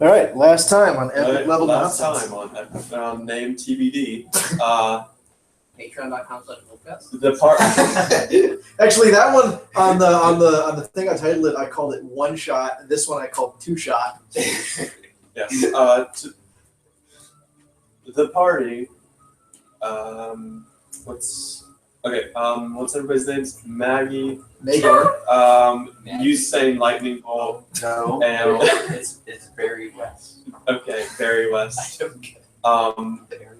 All right, last time on Epic Level last Nonsense. time on Epic Name TBD. Patreon.com/Wolfcast. The part. Actually, that one on the thing I titled it, I called it One Shot. And this one I called Two Shot. Yes. The party. What's everybody's names? Maggie. Megan. You saying lightning bolt. No, And it's Barry West. okay, Barry West. I don't get it. Barry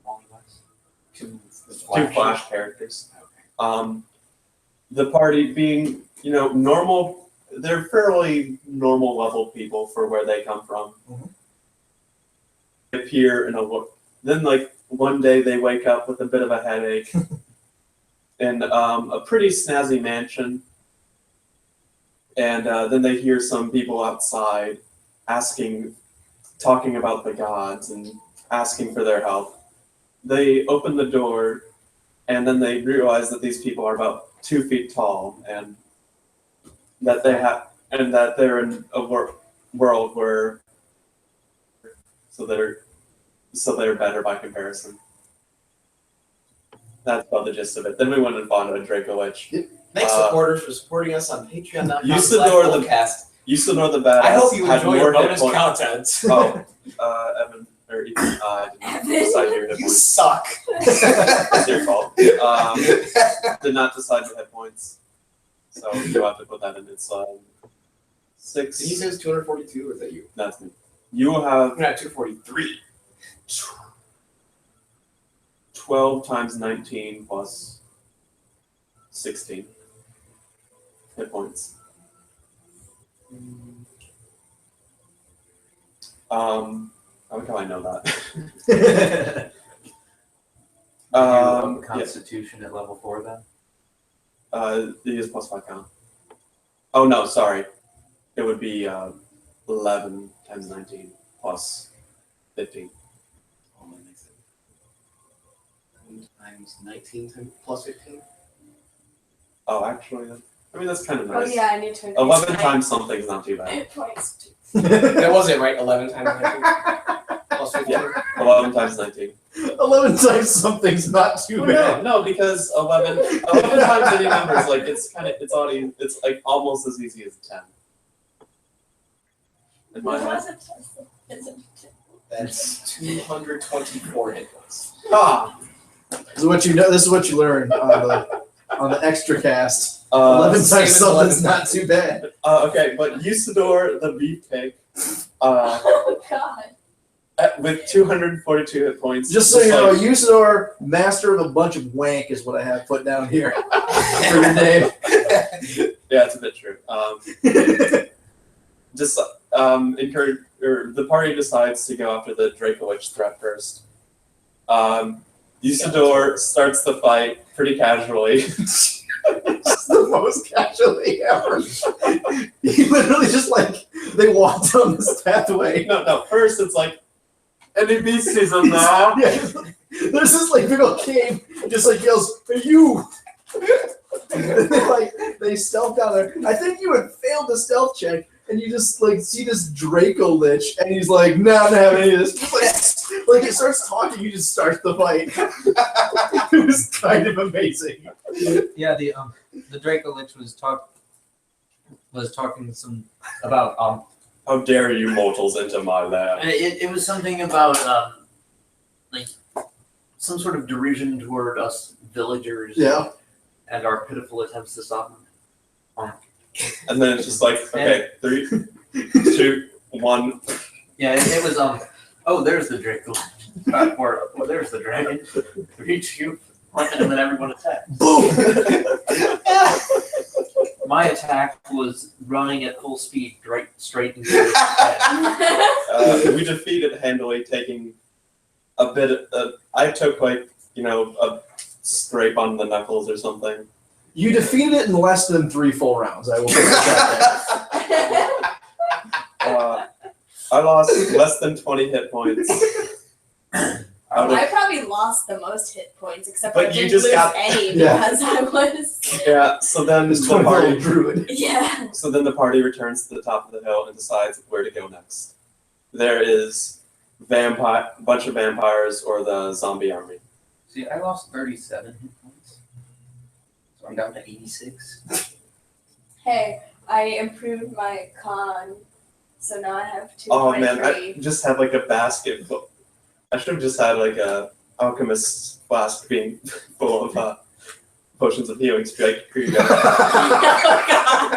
Wally West. Two Flash characters. The party being, normal. They're fairly normal level people for where they come from. Mm-hmm. They appear in then one day they wake up with a bit of a headache in a pretty snazzy mansion, and then they hear some people outside talking about the gods and asking for their help. They open the door, and then they realize that these people are about 2 feet tall, and that they're in a world where so they're better by comparison. That's about the gist of it. Then we went and found a Draco-Witch. Thanks, supporters, for supporting us on Patreon.com. Usador the Badass. I hope you had enjoy more your bonus hit points. content. Evan or Ethan, did not decide your hit You points. suck. It's your fault. Did not decide your hit points, so you have to put that in. It's 6. Did you say it's 242, or is that you? That's me. You have I'm at 243. 12 times 19 plus 16 hit points. How do I know that? Constitution at level 4 then? It is plus 5 count. Oh no, sorry. It would be 11 times 19 plus 15. Oh, that makes it 11 times 19 plus 15? Oh, actually, that's kind of nice. Oh yeah, I need to. 11 times something's not too bad. Hit points. That was it, right? 11 times 19 plus 15? Yeah, 11 times 19. 11 times something's not too bad. No, because 11 times any number is it's like almost as easy as 10. In my mind. That's 224 hit points. This is what you know. This is what you learn on the extra cast. 11 same times as something's 11 not too bad. Okay, but Usador the Beefcake, Oh god. with 242 hit points. Just so you know, Usador, master of a bunch of wank, is what I have put down here for your name. Yeah, it's a bit true. The party decides to go after the Draco-Witch threat first. Usador starts the fight pretty casually. It's the most casually ever. He literally just they walk down this pathway. No. First it's like, any beasties in there? Yeah, there's this big old cave, just yells, "Hey, you!" And they stealth down there. I think you had failed the stealth check, and you just see this Draco-Lich, and he's like, "No, I'm not having any of this." It starts talking, you just start the fight. It was kind of amazing. Yeah, the Draco-Lich was talking about How dare you mortals into my lab? it was something about some sort of derision toward us villagers. Yeah. And our pitiful attempts to stop them. And then it's just like, okay, 3, 2, 1. Yeah, it was oh, there's the Draco. Or there's the dragon. 3, 2, 1, and then everyone attacked. Boom! My attack was running at full speed straight into his head. We defeated handily, taking a bit of, I took a scrape on the knuckles or something. You defeated it in less than 3 full rounds. I will put that I lost less than 20 hit points. I probably lost the most hit points, except But I you didn't just lose got- any Yeah. because I was. Yeah, so then there. the party Druid. Yeah. So then the party returns to the top of the hill and decides where to go next. there is a bunch of vampires or the zombie army. See, I lost 37 hit points. So I'm down to 86. Hey, I improved my con, so now I have 2.3. Oh man, I just had like a basket full. I should have just had like a alchemist's flask being full of potions of healing strike for you guys. Oh god.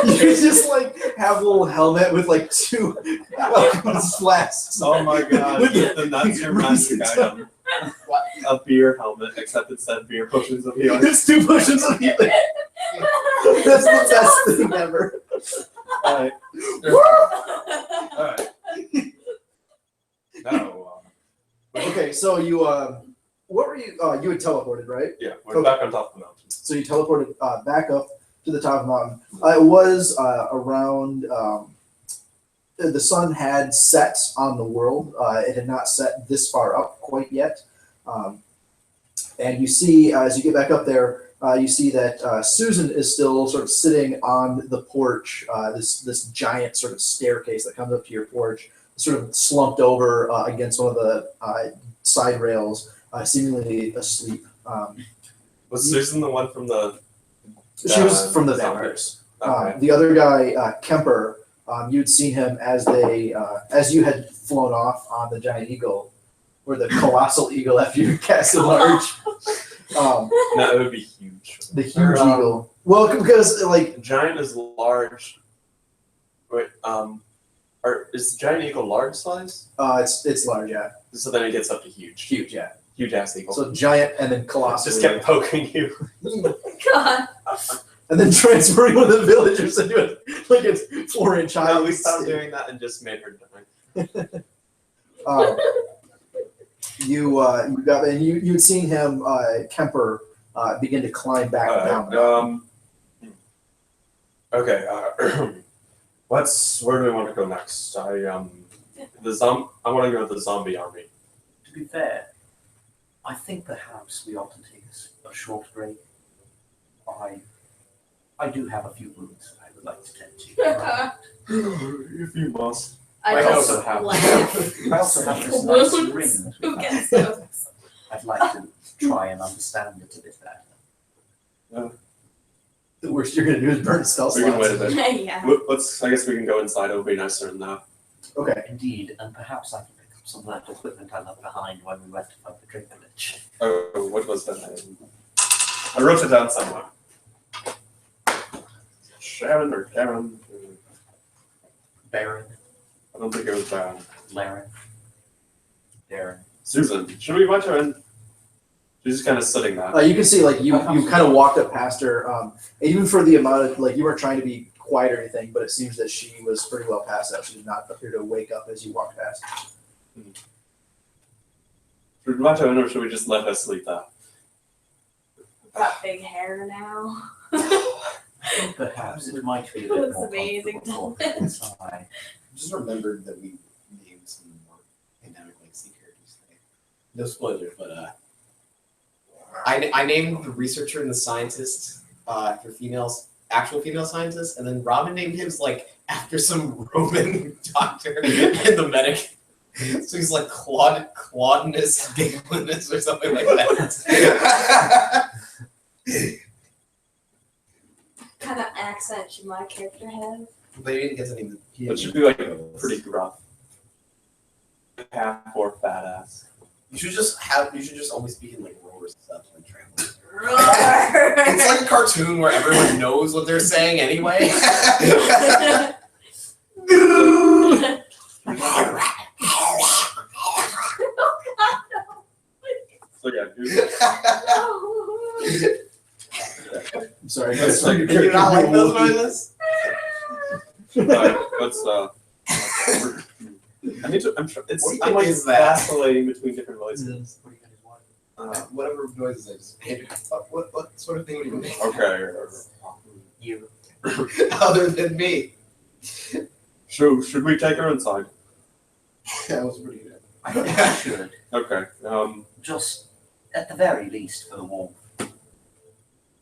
You just like have a little helmet with like 2 alchemist flasks. Oh my god, the nuts your magic item. A beer helmet, except instead beer potions of healing. There's 2 potions of healing. That's the best thing ever. Alright. Alright. Now, Okay, so you what were you? You had teleported, right? yeah, we're back on top of the mountain. So you teleported back up to the top of the mountain. It was around. The sun had set on the world. It had not set this far up quite yet. And you see, as you get back up there, you see that Susan is still sort of sitting on the porch. This giant sort of staircase that comes up to your porch, sort of slumped over against one of the side rails, seemingly asleep. Was Susan the one from the? She was from the zombie. vampires. Okay. The other guy, Kemper, you'd seen him as as you had flown off on the giant eagle, or the colossal eagle after you cast a large. No, it would be huge. The huge eagle. Well, because like Giant is large. Wait, is giant eagle large size? it's large, yeah, So then it gets up to huge. huge, yeah. Huge ass eagle. So giant and then colossal. Just kept poking you. God. And then transferring one of the villagers into it like it's 4-inch high. No, we stopped doing that and just made her die. You got and you'd seen him Kemper begin to climb back down. Okay. Where do we want to go next? I want to go to the zombie army. To be fair, I think perhaps we ought to take a short break. I do have a few wounds I would like to tend to. If you must. I also just have- laugh. I also have this nice ring. that Who we gets have. those? I'd like to try and understand it a bit better. The worst you're gonna do is burn spell We can wait a slots. bit. Yeah. I guess we can go inside. It'll be nicer than that. Okay. Indeed, and perhaps I can pick up some of that equipment I left behind when we went to fight the Drake Village. Oh, what was that name? I wrote it down somewhere. Sharon or Karen? Baron, I don't think it was Baron. Laren, Darren. Susan. Should we watch her in? She's just kind of sitting there. You can see like you kind of walked up past her. Even for the amount of like you weren't trying to be quiet or anything, but it seems that she was pretty well passed out. She did not appear to wake up as you walked past. Should we watch her in or should we just let her sleep there? Got big hair now. Perhaps it might be a bit Looks more amazing, comfortable doesn't it? inside. Just remembered that we named some more pandemic legacy characters today. No spoilers, but I named the researcher and the scientist after actual female scientists, and then Robin named him like after some Roman doctor and the medic. So he's like Claudius Ganglinus or something like that. What kind of accent should my character have? But he didn't get to name the It should be like pretty gruff. Half or fat ass. You should just always speak in like roars and stuff and translate. Roar. It's like a cartoon where everyone knows what they're saying anyway. So yeah, dude. I'm sorry. That's like- Do you not like those noises? Let's I need to. I'm sure it's. What do you I'm think like is that? vacillating between different voices. What do you guys want? Whatever noises I just made. What sort of thing would you make? Okay. You. Other than me. Should we take her inside? That was pretty good. I think we should. Okay. Just at the very least for the warmth.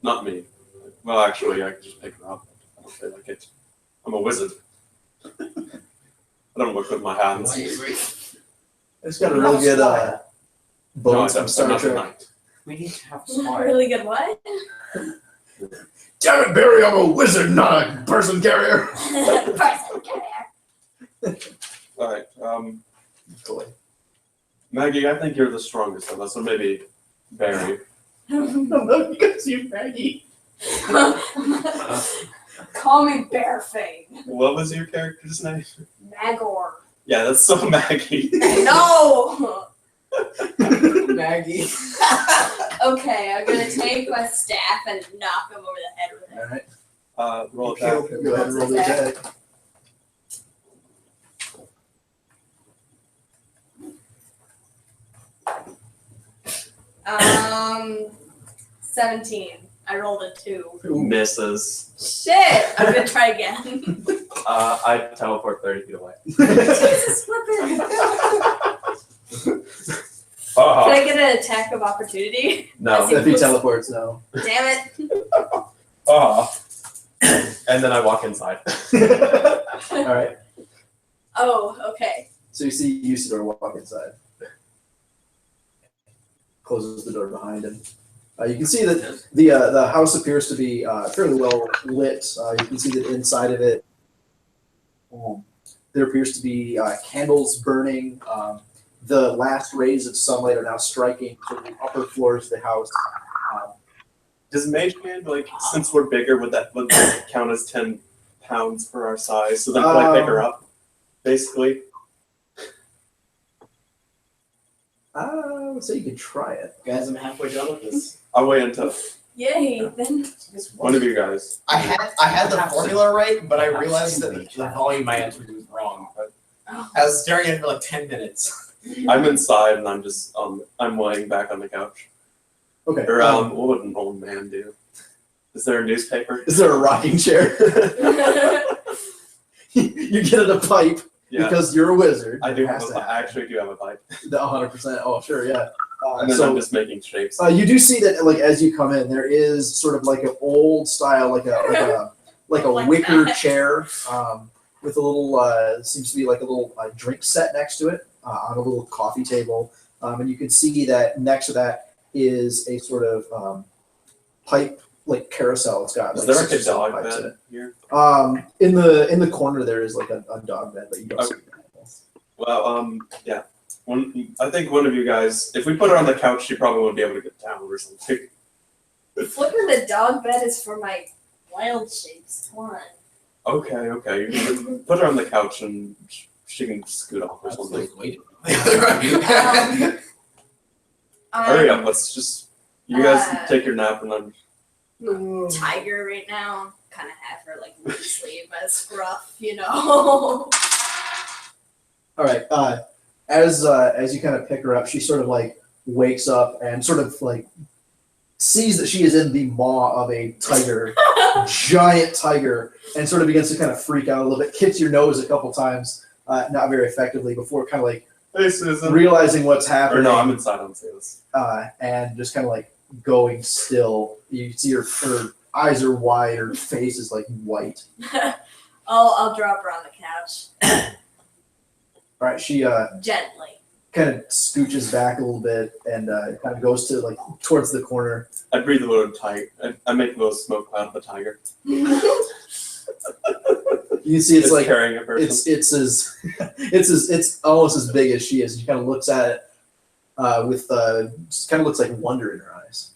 Not me. Well, actually, I can just pick her up. I don't feel like it. I'm a wizard. I don't work with my hands. It's got a really good No, I bones from don't. Star Not Trek. tonight. We need to have a smile. Really good what? Damn it, Barry! I'm a wizard, not a person carrier. Person carrier. All right. Maggie, I think you're the strongest of us, so maybe Barry. No, you guys see Maggie. Call me Barefang. What was your character's name? Magor. Yeah, that's so Maggie. No! Maggie. Okay, I'm gonna take my staff and knock him over the head with it. Alright, Roll attack. go ahead and roll the attack. 17. I rolled a 2. Misses. Shit! I'm gonna try again. I teleport 30 feet away. Jesus flippin'. Can I get an attack of opportunity? No. If he teleports, no. Damn it. And then I walk inside. Alright, Oh, okay. so you see Usador walk inside. Closes the door behind him. You can see that the house appears to be fairly well lit. You can see that inside of it, there appears to be candles burning. The last rays of sunlight are now striking to the upper floors of the house. Does Mage Hand, like, since we're bigger, would that count as 10 pounds for our size? So then could I pick her up, basically? I would say you could try it. Guys, I'm halfway done with this. I'll wait until Yay, then. one of you guys. I had the formula right, but I realized that the volume I entered was wrong. Oh. I was staring at it for like 10 minutes. I'm inside and I'm just I'm laying back on the couch. Okay. Or what would an old man do? Is there a newspaper? Is there a rocking chair? You get it a pipe Yeah. because you're a wizard. I do It have has a, to I happen. actually do have a pipe. The 100%. Oh, sure, yeah. And then I'm just making shapes. You do see that, like, as you come in, there is sort of like an old style, like a Like wicker that. chair with a little seems to be like a little drink set next to it on a little coffee table, and you can see that next to that is a sort of pipe like carousel. It's got Is like there like 6 a or 7 dog pipes in bed it. here? In the corner there is like a dog bed, but you don't Okay. see the animals. Well, yeah. I think one of you guys, if we put her on the couch, she probably won't be able to get down or something. Flipping the dog bed is for my wild shapes. Come on. Okay. You can put her on the couch and she can scoot off or something. Hurry up, let's just. You guys take your nap and then. Tiger right now. Kind of have her like loose sleeve as scruff, you know. All right. As you kind of pick her up, she sort of like wakes up and sort of like sees that she is in the maw of a tiger, giant tiger, and sort of begins to kind of freak out a little bit. Kicks your nose a couple times, not very effectively, before kind of like Hey, Susan. realizing what's happening. Or no, I'm inside on this. And just kind of like going still. You see her eyes are wide, her face is like white. I'll drop her on the couch All right, she gently. kind of scooches back a little bit and kind of goes to like towards the corner. I breathe a little tight. I make a little smoke cloud of a tiger. You can see it's like carrying a person. it's almost as big as she is. She kind of looks at it with just kind of looks like wonder in her eyes.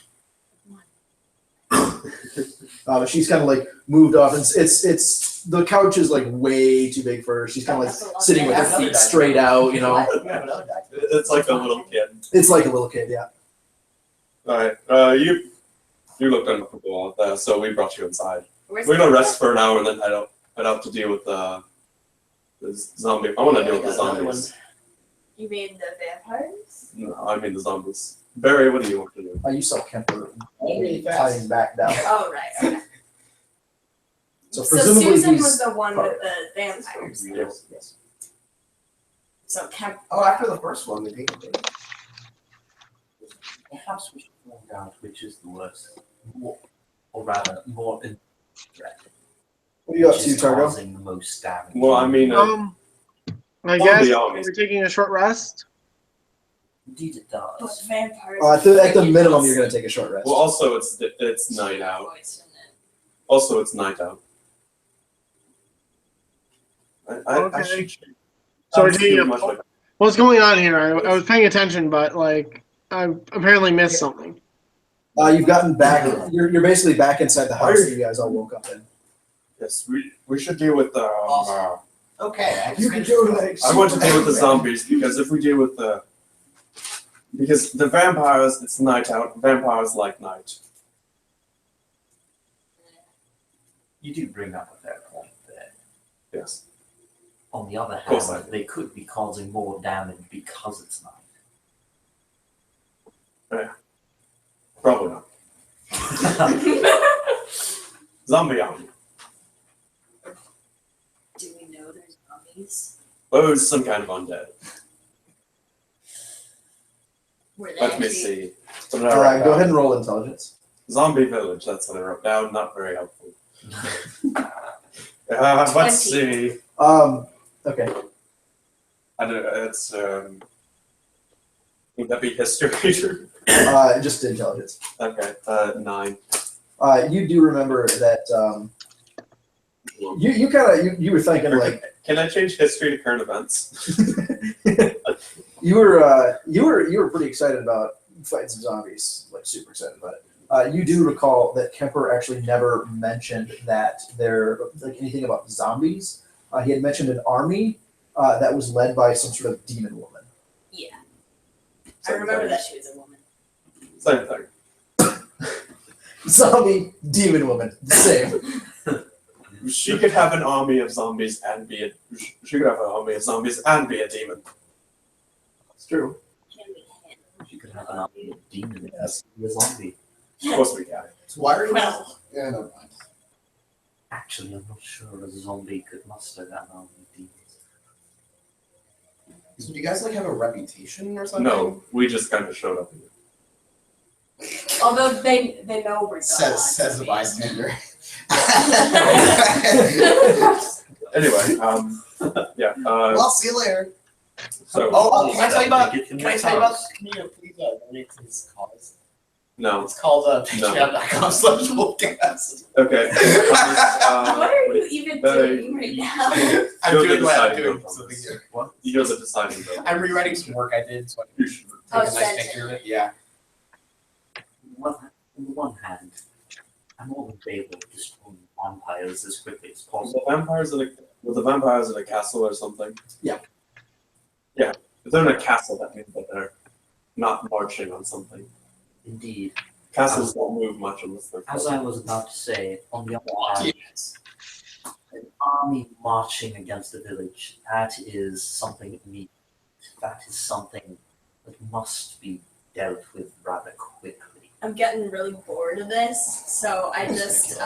But she's kind of like moved off, and it's the couch is like way too big for her. She's kind of like sitting with her feet straight out, you know. It's like a little kid. It's like a little kid, yeah. All right. You looked uncomfortable, so we brought you inside. We're gonna rest for an hour and then head out to deal with the zombie. I want to deal with the zombies. You mean the vampires? No, I mean the zombies. Barry, what do you want to do? You saw Kemper Really fast. tying back down. Oh, right. Okay. So So presumably Susan he's was the one part with the vampires. Yes. So Kemp. Oh, after the first one, they painted it. The house was formed out, which is the worst, or rather, more in threat. What are you up which to, is Targo? causing the most damage. Well, I mean, I Zombie guess armies. we're taking a short rest. Indeed, it But does. vampires. At the minimum, you're gonna take a short rest. Well, also it's night out. Also, it's night out. I Okay. should. So we're Sounds taking too a much like- What's going on here? I was paying attention, but like I apparently missed something. You've gotten back. You're basically back inside the house that you guys all woke up in. Yes, we should deal with the. Awesome. Okay. I You can do it. I want to deal with the zombies because if we deal with the. Because the vampires, it's night out. Vampires like night. You do bring up a fair point there. Yes. On the other course I hand, do. they could be causing more damage because it's night. Probably not. Zombie army. Do we know there's zombies? Oh, it's some kind of undead. Were they Let me actually- see. What did I write Go down? ahead and roll intelligence. Zombie village. That's what I wrote down. Not very helpful. Let's 20. see. Okay. I don't know. It's would that be history? Just intelligence. Okay. 9. You do remember that. You kind of you were thinking like Can I change history to current events? you were pretty excited about fighting some zombies, like super excited about it. You do recall that Kemper actually never mentioned that there like anything about zombies. He had mentioned an army that was led by some sort of demon woman. Yeah. I remember that she was a woman. Same thing. Zombie demon woman, the same. She could have an army of zombies and be a. She could have an army of zombies and be a demon. It's true. Can we handle You could have an army of demons Yes. be a zombie. Of course we can. So why are you? Well. Yeah, never mind. Actually, I'm not sure a zombie could muster that army of demons. So do you guys like have a reputation or something? No, we just kind of showed up here. Although they know we're Says the gods, I mean. bystander. Anyway, yeah. Well, see you later. So Oh, can I tell you about? Make it in Can I your tell you about? house. Can you please donate to this cause? no. It's called patreon.com/Wolfcast. Okay. What are you even they- doing right now? I'm You're the doing what I'm deciding doing. vote on Something this. here. What? You're the deciding vote. I'm rewriting some work I did, so I You can should. take Oh, a nice send picture of it. it. Yeah. On the one hand, I'm all in favor of destroying vampires as quickly as possible. Were the vampires in a castle or something? Yeah. Yeah. If they're in a castle, that means that they're not marching on something. Indeed. Castles don't move much unless they're. As I was about to say, on the other hand, an army marching against a village, that is something immediate. That is something that must be dealt with rather quickly. I'm getting really bored of this, so I just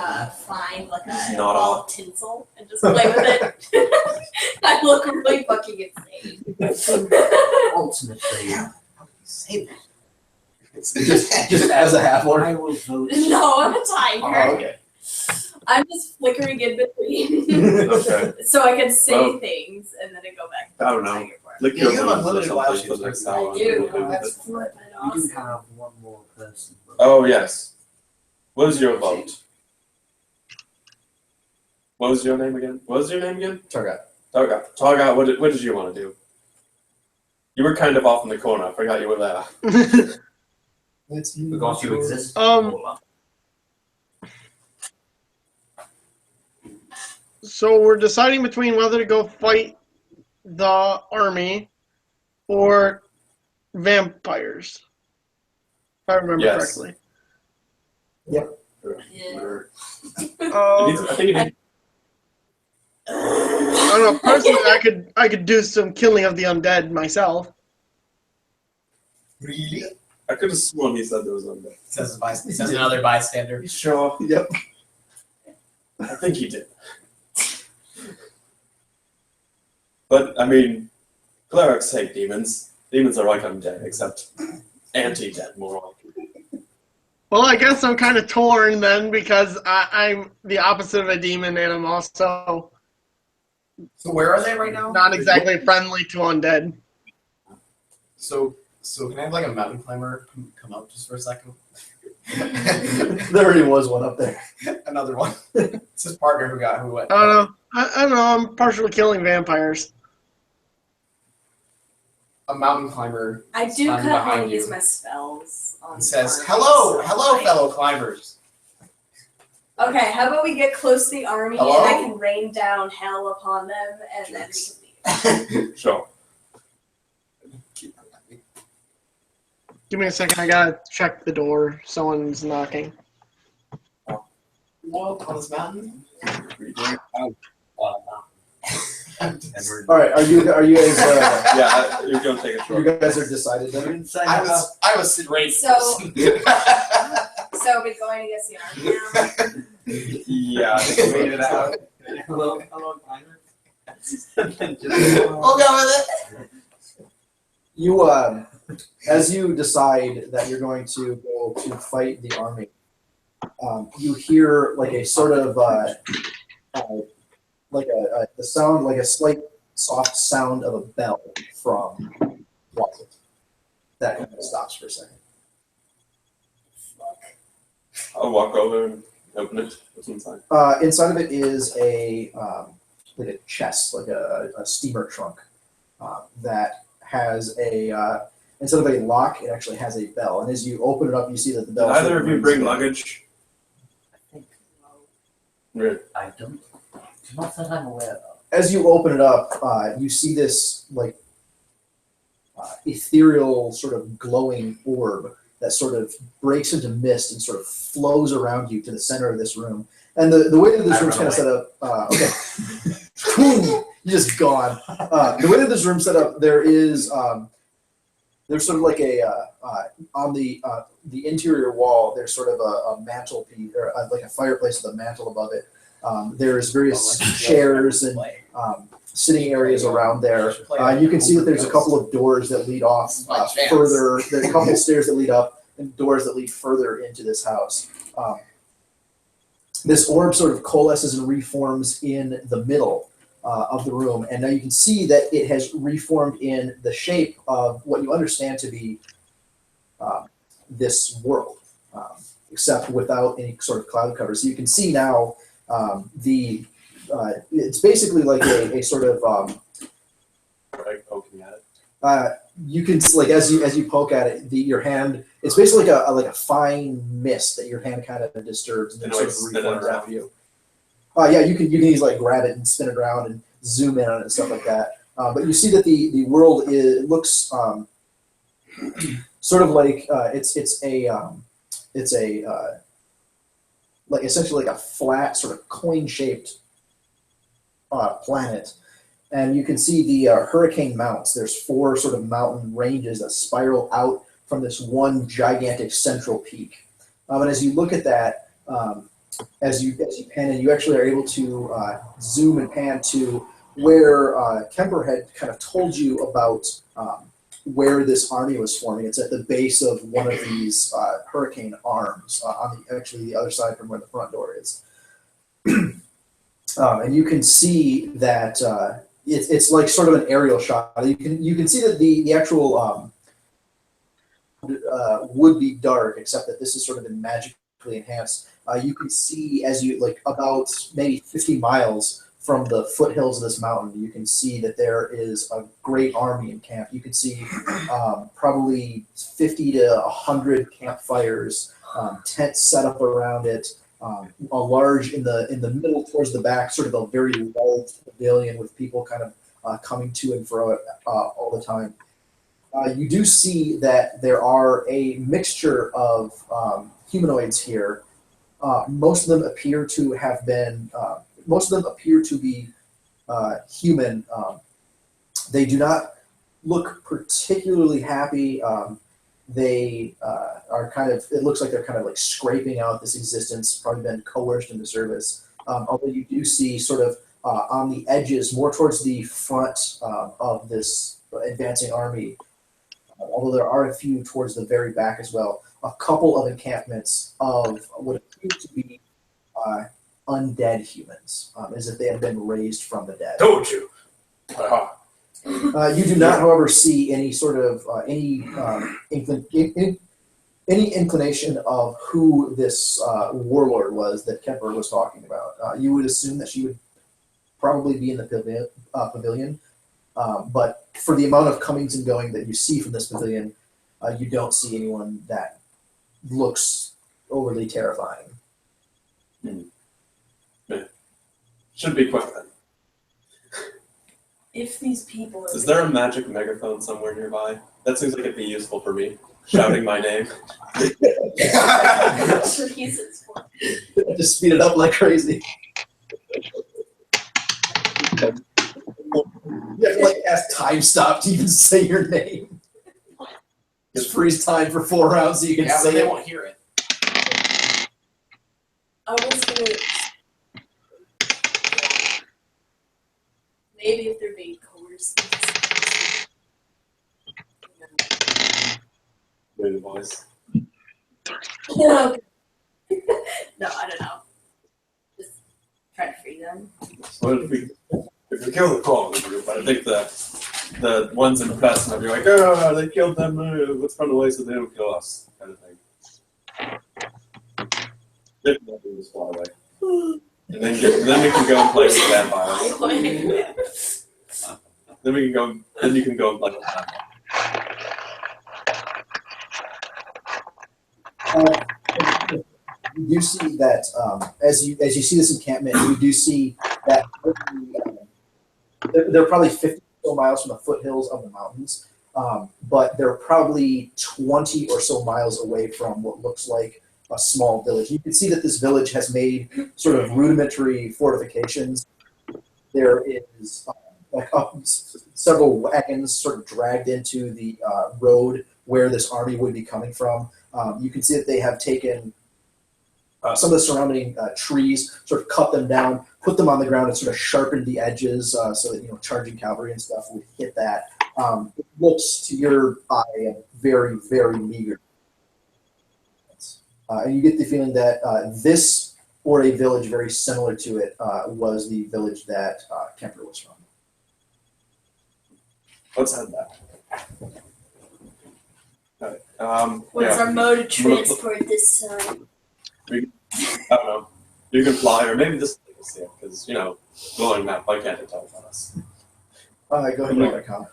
find like a Not ball of tinsel and just play with it. I look really fucking insane. Ultimately, How can you say that? Just as a half orc. I will vote. No, I'm a tiger. Oh, okay. I'm just flickering in between Okay. so I can say Well, things and then I go back. I don't know. Tiger form. Lick Yeah, your you have wounds or unlimited something wild for the next shapes. hour. I do. That's Flippin' We do awesome. have one more person. Oh yes. What was your vote? What was your name again? What was your name again? Targat. Targa, what did you want to do? You were kind of off in the corner. I forgot you were there. Forgot you exist. So we're deciding between whether to go fight the army or vampires. If I remember Yes. correctly. Yeah. I think it needs I don't know. Personally, I could do some killing of the undead myself. Really? I could have sworn he said there was one there. Says another bystander. Sure. Yep. I think he did. But, I mean, clerics hate demons. Demons are like undead, except anti-dead, more likely. Well, I guess I'm kind of torn then because I'm the opposite of a demon and I'm also So where are they right now? Not exactly friendly to undead. So can I have like a mountain climber come up just for a second? There already was one up there. Another one. It's his partner who went. I don't know. I don't know. I'm partially killing vampires. A mountain climber I do I'm kind of want behind to you. use my spells on and says, armies, "Hello, so, hello, like- fellow climbers." Okay, how about we get close to the army Hello? and I can rain down hell upon them and then we can leave. Sure. Give me a second. I gotta check the door. Someone's knocking. Hello, on this mountain. And we're All right, are you guys? Yeah, you're going to take a You short. guys are decided then? inside I was great. So we're going against the army now. Yeah, just wait it out. hello, climber. We'll go with it. You, as you decide that you're going to go to fight the army, you hear like a sort of the sound, like a slight soft sound of a bell from closet. That kind of stops for a second. I'll walk over and open it. What's inside? Inside of it is like a chest, like a steamer trunk that has a instead of a lock, it actually has a bell. And as you open it up, you see that the Did bell. either of you bring luggage? I think Really? I don't. Not that I'm aware of. As you open it up, you see this like ethereal sort of glowing orb that sort of breaks into mist and sort of flows around you to the center of this room. And the way that this room's kind of set up, okay, you're just gone. The way that this room's set up, there's sort of like a on the interior wall. There's sort of a mantelpiece or like a fireplace with a mantle above it. There's various chairs and sitting areas around there. You can see that there's a couple of doors that lead off further. There's a couple of stairs that lead up and doors that lead further into this house. This orb sort of coalesces and reforms in the middle of the room, and now you can see that it has reformed in the shape of what you understand to be this world, except without any sort of cloud cover. So you can see now it's basically like a sort of Like poking at it. you can like as you poke at it, your hand. It's basically like a fine mist that your hand kind of disturbs and then And sort like of spin it reforms around. after you. Yeah, you can easily like grab it and spin it around and zoom in on it and stuff like that. But you see that the world looks sort of like it's a like essentially like a flat sort of coin shaped planet. And you can see the hurricane mounts. There's 4 sort of mountain ranges that spiral out from this one gigantic central peak. And as you look at that, as you pan in, you actually are able to zoom and pan to where Kemper had kind of told you about where this army was forming. It's at the base of one of these hurricane arms on the other side from where the front door is. And you can see that it's like sort of an aerial shot. You can see that the actual would be dark, except that this is sort of been magically enhanced. You can see as you like about maybe 50 miles from the foothills of this mountain, you can see that there is a great army in camp. You can see probably 50 to 100 campfires, tents set up around it. A large in the middle towards the back, sort of a very large pavilion with people kind of coming to and fro all the time. You do see that there are a mixture of humanoids here. Most of them appear to have been. Most of them appear to be human. They do not look particularly happy. They are kind of, it looks like they're kind of like scraping out this existence, probably been coerced into service. Although you do see sort of on the edges, more towards the front of this advancing army, although there are a few towards the very back as well, a couple of encampments of what appear to be undead humans, as if they had been raised from the dead. Told you. You do not, however, see any sort of any inclination of who this warlord was that Kemper was talking about. You would assume that she would probably be in the pavilion, but for the amount of comings and going that you see from this pavilion, you don't see anyone that looks overly terrifying. Should be quick then. If these people are Is there a magic megaphone somewhere nearby? That seems like it'd be useful for me. Shouting my name. should use it for? Just speed it up like crazy. You have to like ask time stop to even say your name. Just freeze time for 4 rounds so you can Yeah, but say they it. won't hear it. I was gonna. Maybe if they're being coerced. Really voice. No, I don't know. Just try to free them. What if we kill the core of the group? I think the ones in the press might be like, oh, they killed them. Let's run away so they don't kill us, kind of thing. They can let them just fly away. And then we can go and play with vampires. Then we can go. Then you can go and play with vampires. You do see that as you see this encampment, you do see that they're probably 50 or so miles from the foothills of the mountains, but they're probably 20 or so miles away from what looks like a small village. You can see that this village has made sort of rudimentary fortifications. There is several wagons sort of dragged into the road where this army would be coming from. You can see that they have taken some of the surrounding trees, sort of cut them down, put them on the ground, and sort of sharpened the edges so that charging cavalry and stuff would hit that. It looks to your eye very, very meager. And you get the feeling that this, or a village very similar to it, was the village that Kemper was from. Let's head back. Alright. What's Yeah. our mode of transport this time? I don't know. You can fly, or maybe this thing will see it, because, glowing map, why can't it tell us? Go ahead and make a comment.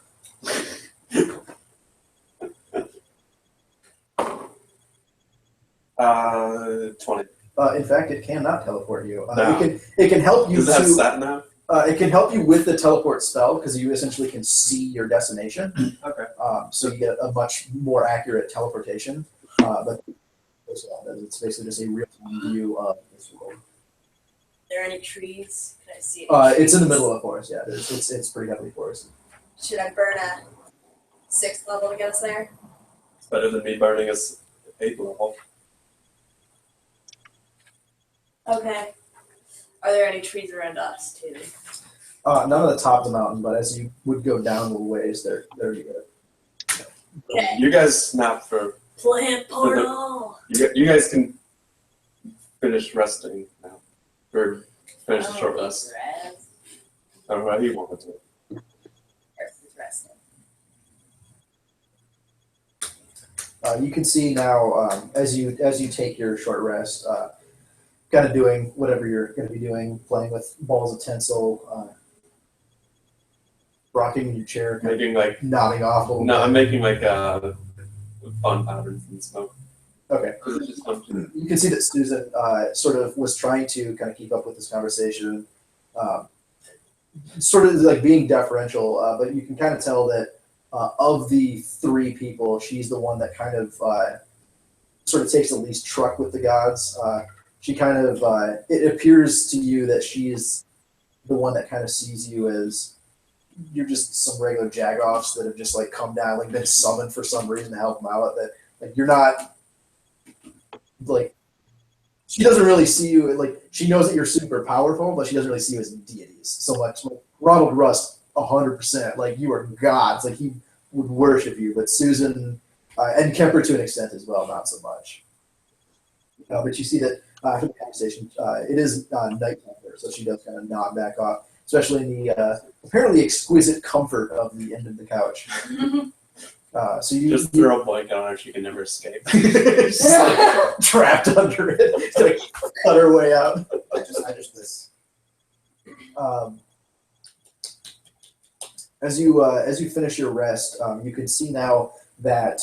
20. In fact, it cannot teleport you. No. It can help you Does it have to. sat nav? It can help you with the teleport spell because you essentially can see your destination. Okay. So you get a much more accurate teleportation. But it's basically just a real-time view of this world. Are there any trees? Can I see It's in the middle of the forest. Yeah, it's pretty heavily forested. Should I burn a 6th level to get us there? It's better than me burning a 8th level. Okay. Are there any trees around us too? None on the top of the mountain, but as you would go down a little ways, there you go. Okay. You guys snap for. Plant portal. You guys can finish resting now. Or finish the short rest. Rest. I don't know how you want it to. Earth is resting. You can see now as you take your short rest, kind of doing whatever you're going to be doing, playing with balls of tinsel, rocking in your chair, kind Making like. of nodding off a little No, bit. I'm making like fun patterns and smoke. Okay. It's just fun. You can see that Susan sort of was trying to kind of keep up with this conversation, sort of like being deferential, but you can kind of tell that of the 3 people, she's the one that kind of sort of takes the least truck with the gods. She kind of, it appears to you that she's the one that kind of sees you as you're just some regular jagoffs that have just like come down, like been summoned for some reason to help them out. That like you're not like she doesn't really see you like she knows that you're super powerful, but she doesn't really see you as deities so much. Like, Ronald Rust, 100%, like you are gods, like he would worship you. But Susan and Kemper to an extent as well, not so much. But you see that for the conversation. It is nighttime there, so she does kind of nod back off, especially in the apparently exquisite comfort of the end of the couch. So you Just throw a blanket on her, she can never escape. just like, trapped under it, just like cut her way out. I just this. As you finish your rest, you can see now that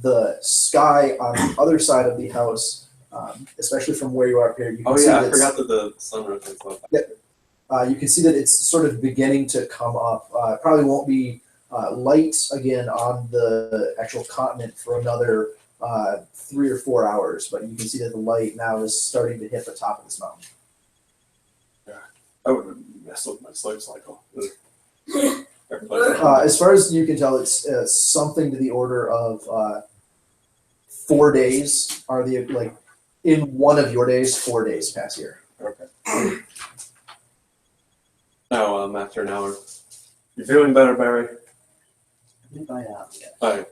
the sky on the other side of the house, especially from where you are up here, you can Oh see yeah, I that forgot that the sun rotates well. you can see that it's sort of beginning to come up. It probably won't be light again on the actual continent for another 3 or 4 hours, but you can see that the light now is starting to hit the top of this mountain. I would mess with my sleep cycle. As far as you can tell, it's something to the order of 4 days are the like in one of your days, 4 days pass here. Okay. Now, after an hour, you feeling better, Barry? I think I am, yeah. All right,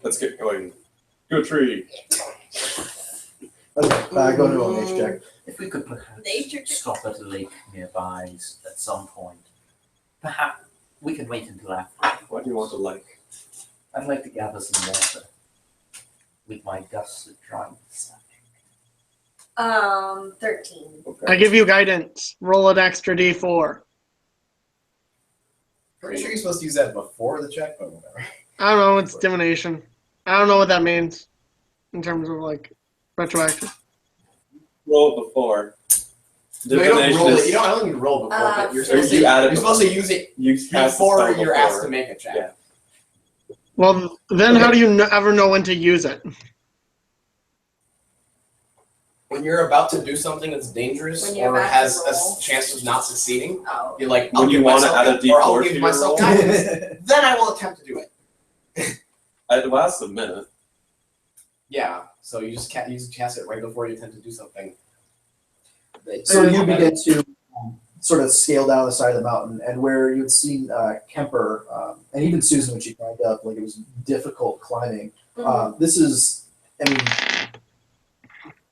let's get going. To a tree. Okay, go to a nature check. If we could perhaps Nature check. stop at a lake nearby at some point. Perhaps we can wait until after. Why do you want to like? I'd like to gather some water with my gusset drying stuff. 13. Okay. I give you guidance. Roll an extra d4. Pretty sure you're supposed to use that before the check, but whatever. I don't know. It's divination. I don't know what that means in terms of like retroactive. Roll it before. No, you don't Divination roll it. is You don't. I don't need to roll before, but you're Or supposed to. you add it You're supposed to use it you cast the before spell you're before. asked to make a check. Yeah. Well, then how do you ever know when to use it? When you're about to do something that's dangerous When you're or about to has roll. a chance of not succeeding, Oh. you're like, When I'll you give wanna myself add a that, or I'll D4 to give your myself roll? guidance. Then I will attempt to do it. It lasts a minute. Yeah, so you just cast it right before you attempt to do something. So you begin to sort of scale down the side of the mountain, and where you'd seen Kemper and even Susan when she climbed up, like it was difficult climbing. This is, I mean,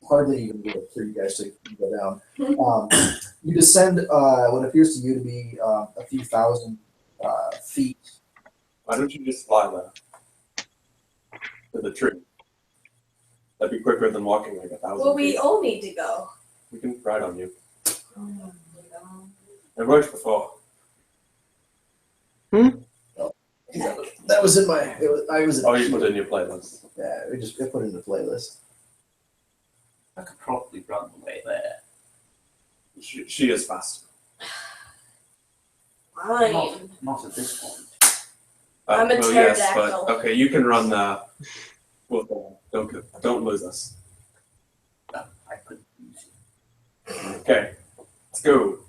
hardly even good for you guys to go down. You descend what appears to you to be a few thousand feet. Why don't you just fly there? To the tree. That'd be quicker than walking like 1,000 Well, we feet. all need to go. We can ride on you. Oh my God. It worked before. That was in my. I was. Oh, you put it in your playlist. Yeah, we just put it in the playlist. I could probably run the way there. She is fast. Fine. Not at this point. I'm a Yes, pterodactyl. but okay, you can run. Well, don't lose us. No, I couldn't use it. Okay, let's go.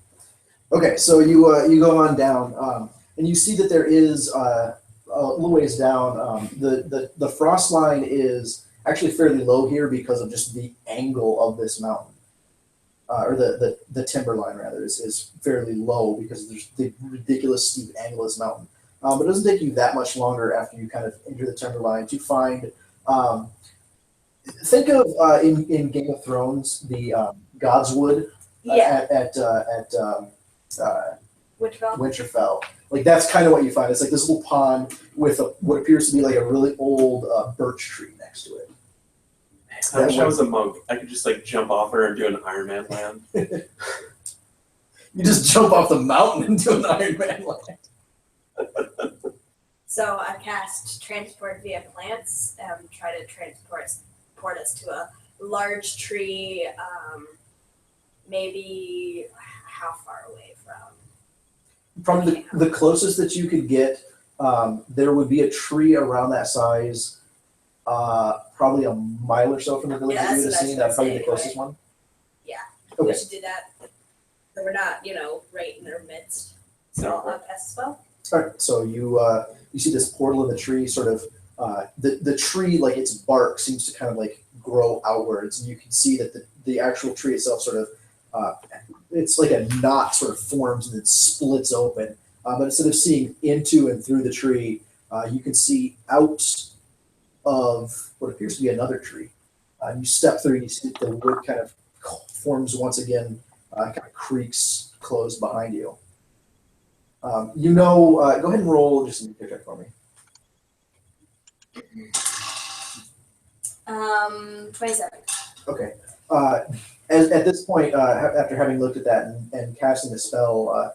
Okay, so you go on down, and you see that there is a little ways down. The frost line is actually fairly low here because of just the angle of this mountain, or the timber line rather is fairly low because there's the ridiculous steep angle of this mountain. But it doesn't take you that much longer after you kind of enter the timber line to find. Think of in Game of Thrones the Godswood Yeah. at Winterfell. Winterfell. Like that's kind of what you find. It's like this little pond with what appears to be like a really old birch tree next to it. I wish I was a monk. I could just like jump off her and do an Iron Man land. You just jump off the mountain and do an Iron Man land. So I cast transport via plants and try to transport us to a large tree, maybe how far away from? From the closest that you could get, there would be a tree around that size, probably a mile or so from the village Yeah, that you would have that's seen. what I That's probably was the gonna closest one. Yeah. Okay. We should do that. So we're not, right in their midst. So I'll cast a spell. All right. So you see this portal in the tree, sort of the tree, like its bark seems to kind of like grow outwards, and you can see that the actual tree itself sort of it's like a knot sort of forms and then splits open. But instead of seeing into and through the tree, you can see out of what appears to be another tree. You step through, and you see that the wood kind of forms once again, kind of creaks closed behind you. Go ahead and roll just an check for me. 27. Okay. At this point, after having looked at that and casting the spell,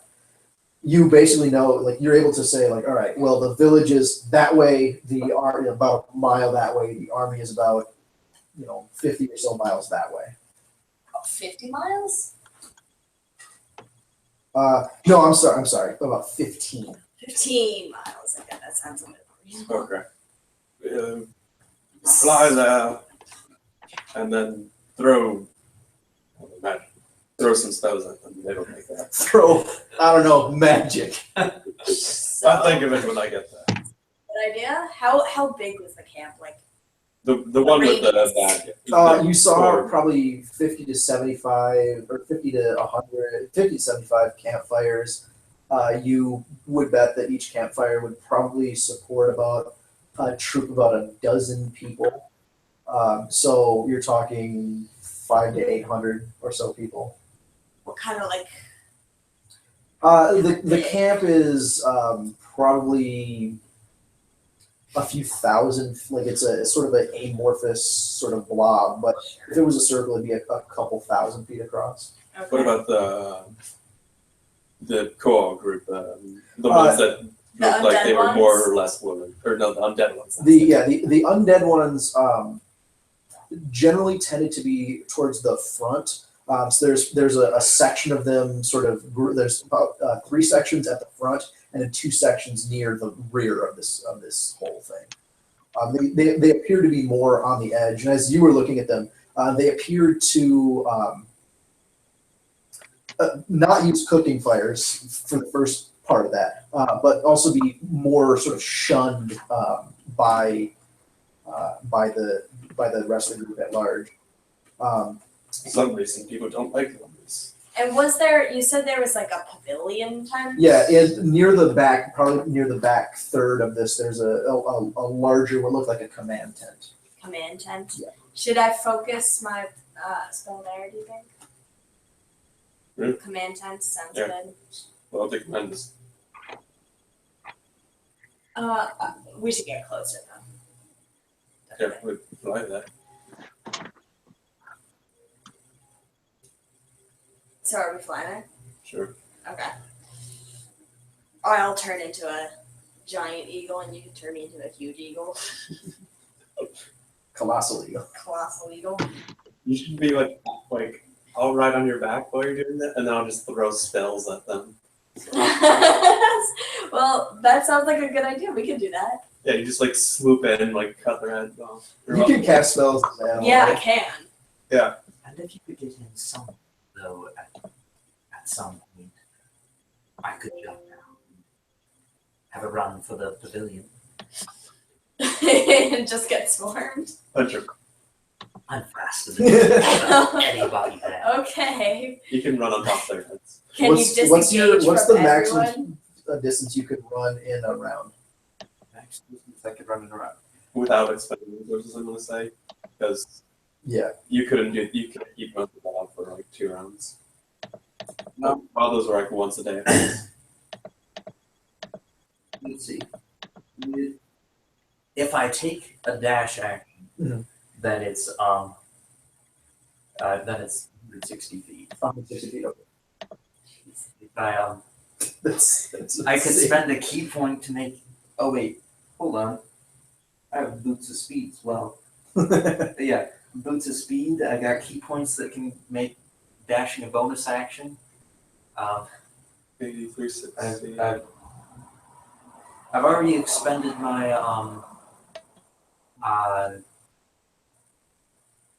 you basically know, like, you're able to say, like, all right, well, the village is that way, the army about a mile that way, the army is about, 50 or so miles that way. 50 miles? No, I'm sorry, about 15. 15 miles. Okay, that sounds a bit more reasonable. Okay. Fly there, and then throw some spells at them. They don't make that. Throw, I don't know, magic. So, I'll think of it when I get there. good idea. How big was the camp? Like, The one with the bag. You saw probably 50 to 75, or 50 to 100, 50 to 75 campfires. You would bet that each campfire would probably support about a troop of about a dozen people. So you're talking 500 to 800 or so people. what kind of like? The camp is probably a few thousand, like it's sort of an amorphous sort of blob, but if it was a circle, it'd be a couple thousand feet across. Okay. What about the Koa group? The ones that looked like they were more or less women, or no, the undead ones. The undead ones generally tended to be towards the front. So there's a section of them sort of there's about 3 sections at the front and then 2 sections near the rear of this whole thing. They appear to be more on the edge, and as you were looking at them, they appeared to not use cooking fires for the first part of that, but also be more sort of shunned by the rest of the group at large. Some reason people don't like zombies. And you said there was like a pavilion tent? Yeah, near the back, probably near the back third of this, there's a larger, what looked like a command tent. Command tent? Yeah. Should I focus my spell there, do you think? Really? Command tent sounds Yeah. good. Well, I'll take tremendous. We should get closer though. Yeah, we'd fly that. So are we flying? Sure. Okay. I'll turn into a giant eagle and you can turn me into a huge eagle. Colossal eagle. Colossal eagle. You should be like I'll ride on your back while you're doing that, and then I'll just throw spells at them. Well, that sounds like a good idea. We can do that. Yeah, you just like swoop in and like cut their heads off. You can cast spells. Yeah, I can. And if you could get in some, though, at some point, I could jump down and have a run for the pavilion. And just get swarmed. Puncher. I'm faster than anybody there. Okay. You can run on top of their heads. Can you disengage what's from the maximum everyone? distance you could run in a round? Max distance I could run in around. Without expending resources, I'm gonna say, because Yeah. you couldn't keep running that out for like 2 rounds. No. While those were like once a day. Let's see. If I take a dash action, Mhm. then it's 160 feet. 160 feet. Okay. If I That's I could insane. spend a key point to make. Oh wait, hold on. I have boots of speed as well. Yeah, boots of speed. I got key points that can make dashing a bonus action. 8360. I've already expended my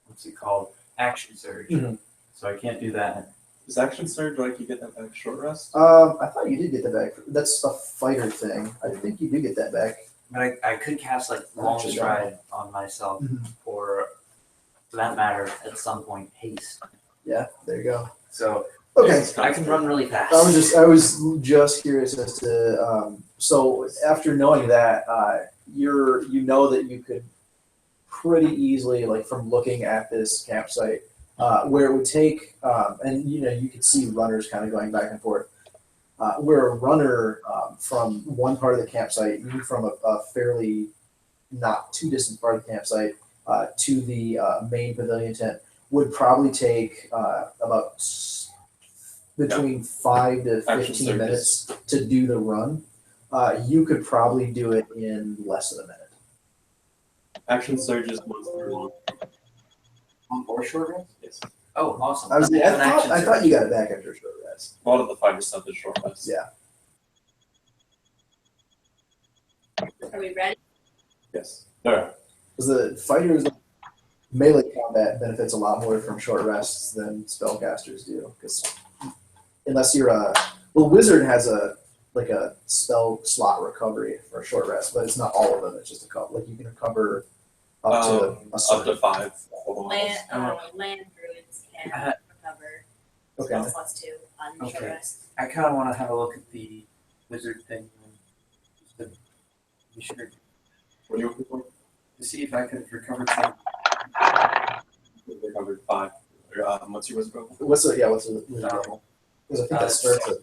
what's it called? Action surge. Mhm. So I can't do that. Is action surge like you get that back short rest? I thought you did get that back. That's a fighter thing. I think you do get that back. But I could cast like long Actually, stride on myself, Mhm. or for that matter, at some point haste. Yeah, there you go. So Okay. I can run really fast. I was just curious as to so after knowing that you know that you could pretty easily, like from looking at this campsite, where it would take, and you could see runners kind of going back and forth. Where a runner from one part of the campsite, even from a fairly not too distant part of the campsite, to the main pavilion tent, would probably take about between 5 to Action 15 surges. minutes to do the run. You could probably do it in less than a minute. Action surges once per long. Long or short rest? Yes. Oh, awesome. I Then we have an action thought surge. you got it back after a short rest. A lot of the fighter stuff is short rest. Yeah. Are we ready? Yes. Alright. Because the fighters melee combat benefits a lot more from short rests than spellcasters do. Because unless you're wizard has a spell slot recovery for a short rest, but it's not all of them. It's just a couple. Like you can recover up to a Up certain. to 5. Land druids can Uh, recover Okay. spell slots too on short Okay. rest. I kind of want to have a look at the wizard thing. Just to be sure What are you looking for? to see if I could recover some. We covered 5. What's your wizard level? What's the wizard level? Because I think that starts at.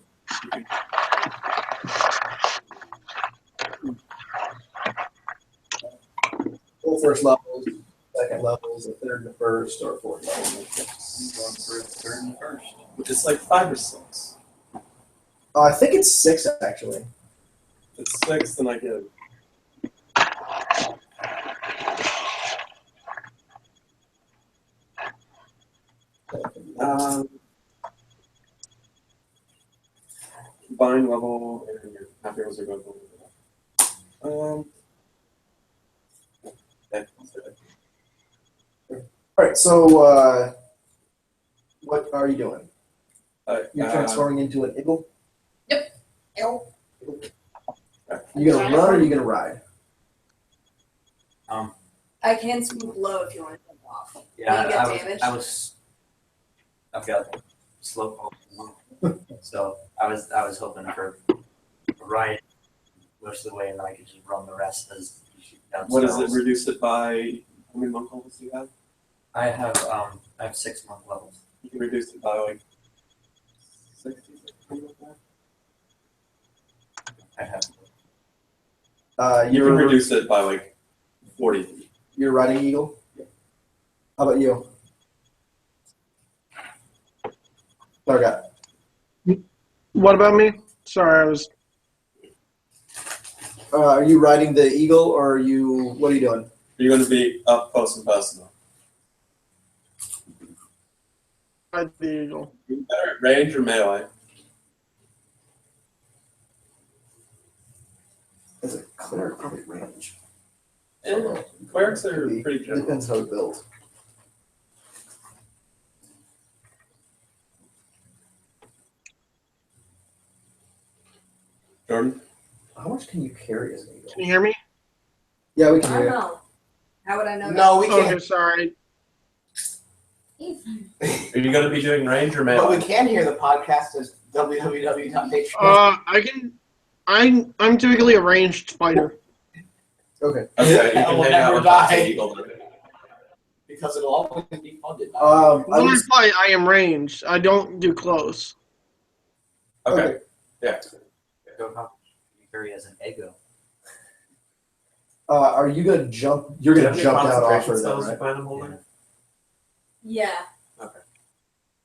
Full first levels, second levels, a third and a first, or fourth level. Going for a third and first. It's like 5 or 6. I think it's 6 actually. If it's 6, then I get it. Combined level and your after wizard level. Yeah, All right, so what are you doing? You're uh, transforming into an eagle. Ew. You gonna run or you gonna ride? I can swoop low if you want to jump off. Yeah, Will you get damage? I've got slow pulse, so I was hoping for a ride most of the way, and then I could just run the rest as you shoot down. What does it spells. reduce it by? How many monk levels do you have? I have 6 monk levels. You can reduce it by like 60, something like that. I have. You can You're reduce it by like 40. you're riding eagle. How about you? Targat. What about me? Sorry, I was. Are you riding the eagle or are you? What are you doing? You're going to be up close and personal. Ride the eagle. Range or melee? As a cleric, probably range. Yeah, clerics are Could be. pretty general. Depends how it's built. Jordan? How much can you carry as an eagle? Can you hear me? Yeah, we I can don't hear you. know. How would I know No, we Okay, can't. sorry. Are you going to be doing range or But we melee? can hear the podcast as www.nature. I can. I'm typically a ranged fighter. Okay. Okay, you I can will hang out never on top of die. the eagle then. Because it'll always be funded by I When I was, fight, I am ranged. I don't do close. Okay. Yeah. Go how you carry as an ego. are you gonna jump? You're Do you gonna have any jump down off concentration her, then, spells you right? plan on holding? Yeah. Okay.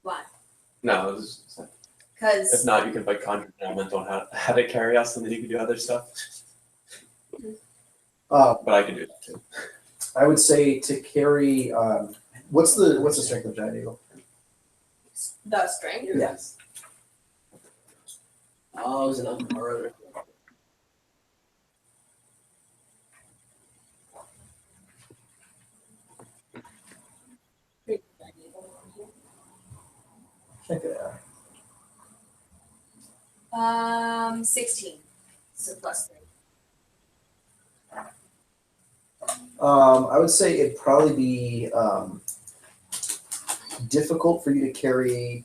Why? No, it was just, if Because not, you can like conjure element on how to carry us, and then you can do other stuff. But I can do that too. I would say to carry. What's the strength of giant eagle? the strength. Yes. Oh, it was an umbrella. Check it out. 16. So plus 3. I would say it'd probably be difficult for you to carry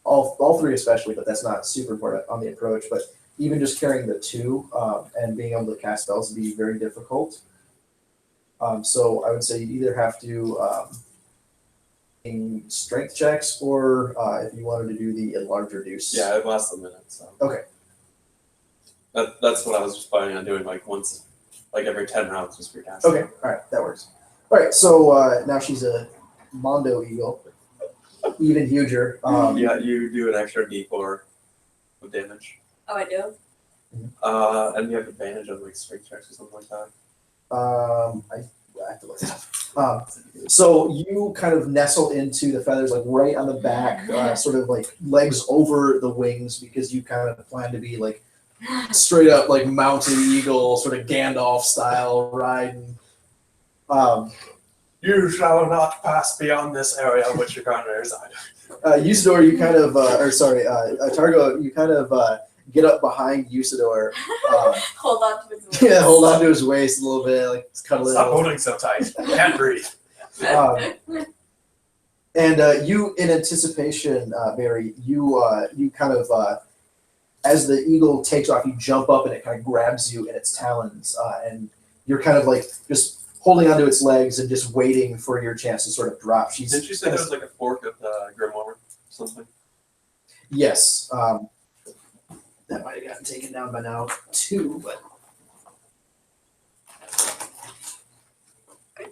all three, especially, but that's not super important on the approach. But even just carrying the two and being able to cast spells would be very difficult. So I would say you either have to in strength checks, or if you wanted to do the enlarge reduce. Yeah, it lasts a minute. So Okay. That's what I was just planning on doing, like once, like every 10 rounds, just recast. Okay. All right. That works. All right. So now she's a Mondo Eagle, even huger. Yeah, you do an extra D4 of damage, Oh, I do. and you have advantage on like strength checks or something like that. I have to look it up. So you kind of nestle into the feathers, like right on the back, sort of like legs over the wings, because you kind of plan to be like straight up like mounted eagle, sort of Gandalf style riding. You shall not pass beyond this area which you're currently reside. Usador, you kind of, Targo, you kind of get up behind Usador. Hold on to his waist. Yeah, hold on to his waist a little bit, like cuddle it. Stop holding so tight. I can't breathe. And you, in anticipation, Barry, you kind of, as the eagle takes off, you jump up and it kind of grabs you in its talons, and you're kind of like just holding onto its legs and just waiting for your chance to sort of drop. Didn't you say there was like a fork of the grimoire or something? Yes. That might have gotten taken down by now too, but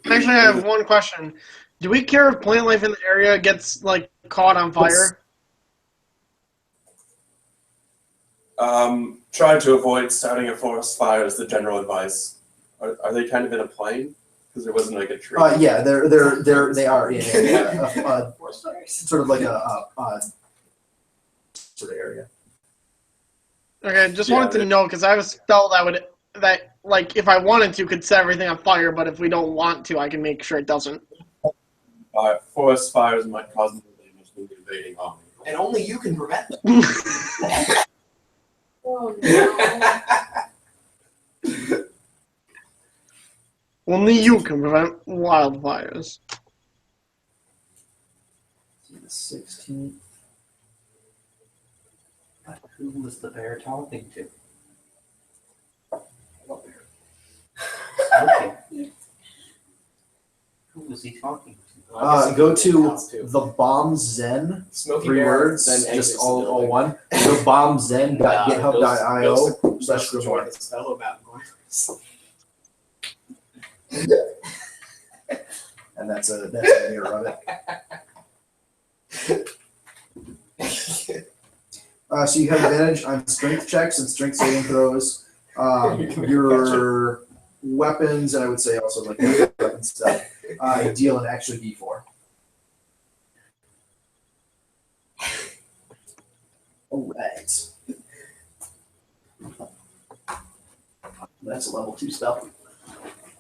Actually, I have one question. Do we care if plant life in the area gets like caught on fire? Try to avoid starting a forest fire is the general advice. Are they kind of in a plane? Because there wasn't like a tree. yeah, they are in a sort of like a sort of area. Okay, just Yeah, wanted to know because I have a spell that like if I wanted to could set everything on fire, but if we don't want to, I can make sure it doesn't. Forest fires might cause more damage than the invading army. And only you can prevent them. Oh no. Only you can prevent wildfires. The 16th. But who was the bear talking to? Okay. Who was he talking to? Go to the bomb zen. Smoky 3 Bear, words, then just exits all the building. one. thebombzen.github.io/grimoire. This fellow about And that's a mirror of it. So you have advantage on strength checks and strength saving throws. Your weapons, and I would say also like weapon stuff, deal an extra d4. All right. That's a level 2 spell.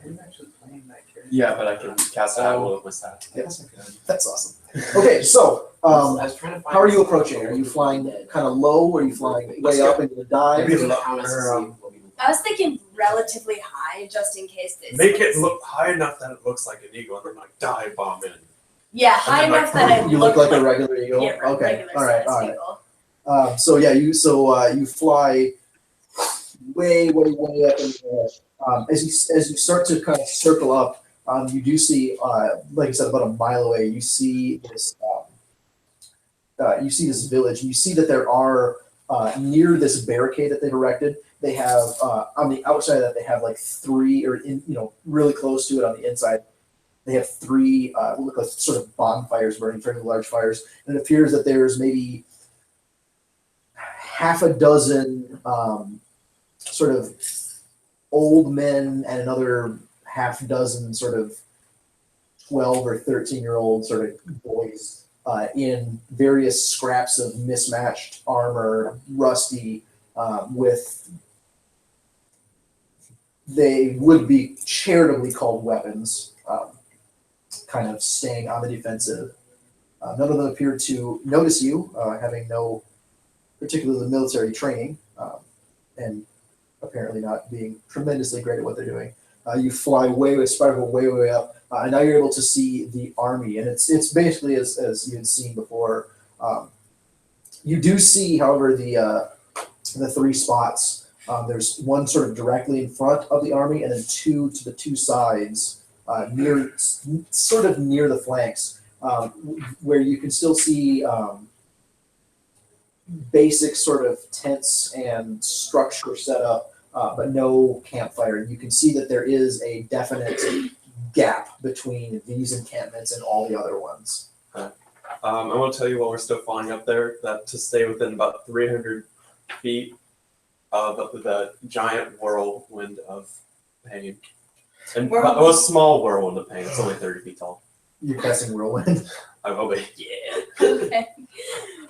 Are you actually playing that character? Yeah, but I can cast it out with my staff. Yes, that's awesome. Okay, so I was trying to find how are you approaching? Are you flying kind of low, or are you flying way up into the dive? Maybe the comments to see what we I was thinking relatively high, just in case this. Make it look high enough that it looks like an eagle, and then like dive bomb in. Yeah, high then, like, enough that I You look like a regular eagle. Yeah, Okay, regular all right, size all right. eagle. So yeah, you fly way up in the air. As you start to kind of circle up, you do see, like I said, about a mile away, you see this village, and you see that there are near this barricade that they've erected. They have on the outside of that they have like 3, or really close to it on the inside. They have 3 what look like sort of bonfires burning, fairly large fires, and it appears that there's maybe half a dozen sort of old men and another half dozen sort of 12 or 13-year-old sort of boys in various scraps of mismatched armor, rusty, with they would be charitably called weapons, kind of staying on the defensive. None of them appear to notice you, having no particularly military training, and apparently not being tremendously great at what they're doing. You fly spiral way up, and now you're able to see the army, and it's basically as you had seen before. You do see, however, the 3 spots. There's one sort of directly in front of the army, and then 2 to the 2 sides, sort of near the flanks, where you can still see basic sort of tents and structure set up, but no campfire. You can see that there is a definite gap between these encampments and all the other ones. I want to tell you while we're still flying up there that to stay within about 300 feet of the giant whirlwind of pain. And a small whirlwind of pain. It's only 30 feet tall. You're casting whirlwind. I will be. Yeah. Okay.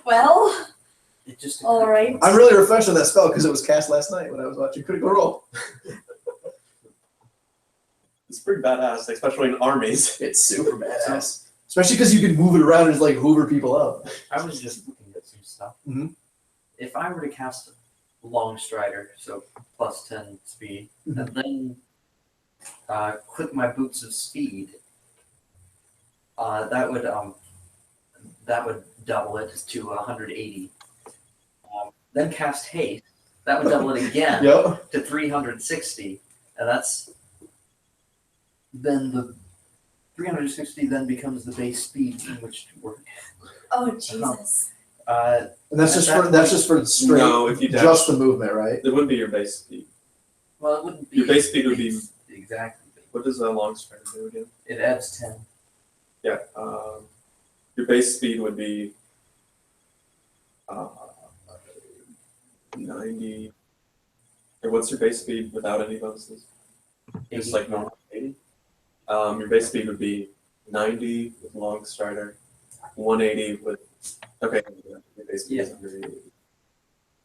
Well, It just all right. I'm really refreshed on that spell because it was cast last night when I was watching Critical Role. It's pretty badass, especially in armies. It's super badass. Especially because you can move it around and just like hoover people up. I was just looking at some stuff. Mhm. If I were to cast Long Strider, so plus 10 speed, and then click my Boots of Speed, that would double it to 180. Then cast Haste, that would double it again Yep. to 360, and that's then the 360 then becomes the base speed in which to work. Oh Jesus. And that's just At for that straight. No, if you dash, just the movement, right? it wouldn't be your base speed. Well, it wouldn't be. Your base speed would be. Exactly. What does a long strider do again? It adds 10. Yeah. Your base speed would be 90. Or what's your base speed without any bonuses? Just like normal 80. Your base speed would be 90 with long strider, 180 with. Okay, your base speed is 180.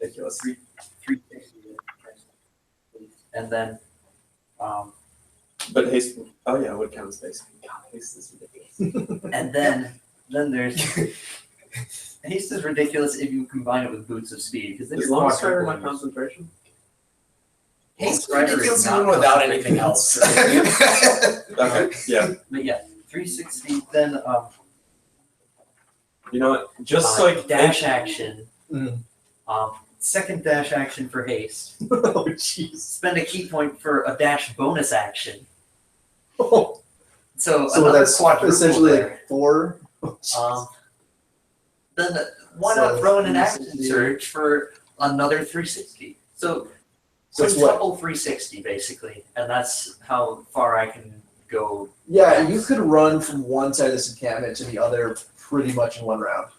Ridiculous. 360. And then, But haste. Oh yeah, it would count as base speed. God, haste is ridiculous. and then there's haste is ridiculous if you combine it with Boots of Speed because then Is you're long strider my quadrupling. concentration? It's Strider is ridiculous not even without concentration. anything else. Okay, yeah. But yeah, 360. Then You know what? Just like dash action. Mhm. Second dash action for haste. Oh jeez. Spend a key point for a dash bonus action. Oh. So So another that's quadruple essentially there. like 4. Oh, jeez. Then why So not throw in an action 360. surge for another 360? So So it's what? quintuple 360 basically, and that's how far I can go. Yeah, you could run from one side of this encampment to the other pretty much in one round.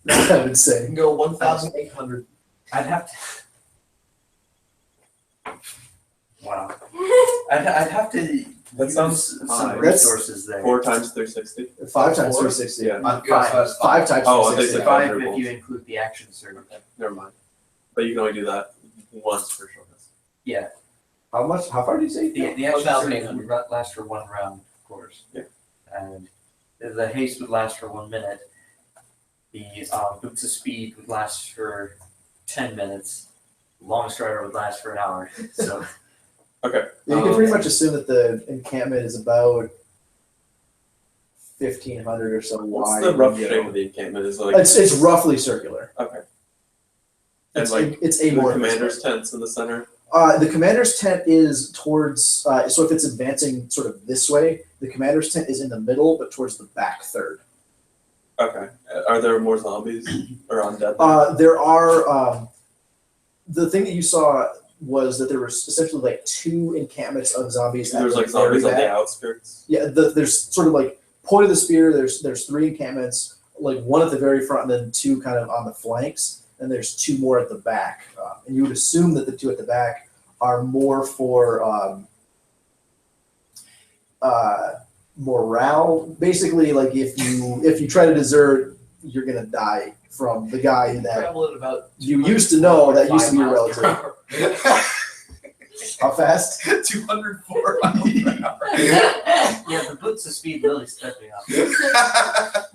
That's kind of You insane. can go 1,800. I'd have to. Wow. I'd have to That use sounds some high. resources there. 4 times 360. 5 times 4? 360. Yeah. Five times Oh, I 360. think Five quadruple. if you include the action surge. Never mind. But you can only do that once for shortness. Yeah, How much? How far did you say? the action surge 1,800. would last for one round, of course. Yeah. And the haste would last for 1 minute. The Boots of Speed would last for 10 minutes. Long Strider would last for an hour. So Okay. Yeah, you can pretty much assume that the encampment is about 1,500 or so What's wide. the rough you know. shape of the encampment? Is like It's roughly circular. okay. And It's like it's the amorphous. commander's tents in the center. The commander's tent is towards. So if it's advancing sort of this way, the commander's tent is in the middle, but towards the back third. Okay. Are there more zombies or undead? There are. The thing that you saw was that there was essentially like 2 encampments of zombies. There's at like the very zombies on the back. outskirts. Yeah, there's sort of like point of the spear. There's 3 encampments, like 1 at the very front, and then 2 kind of on the flanks, and there's 2 more at the back. And you would assume that the 2 at the back are more for morale. Basically, like if you try to desert, you're gonna die from the guy that Travel at about you used to know that used to be your 5 miles per relative. hour. How fast? 204 miles per hour. yeah, the Boots of Speed really stepped me up.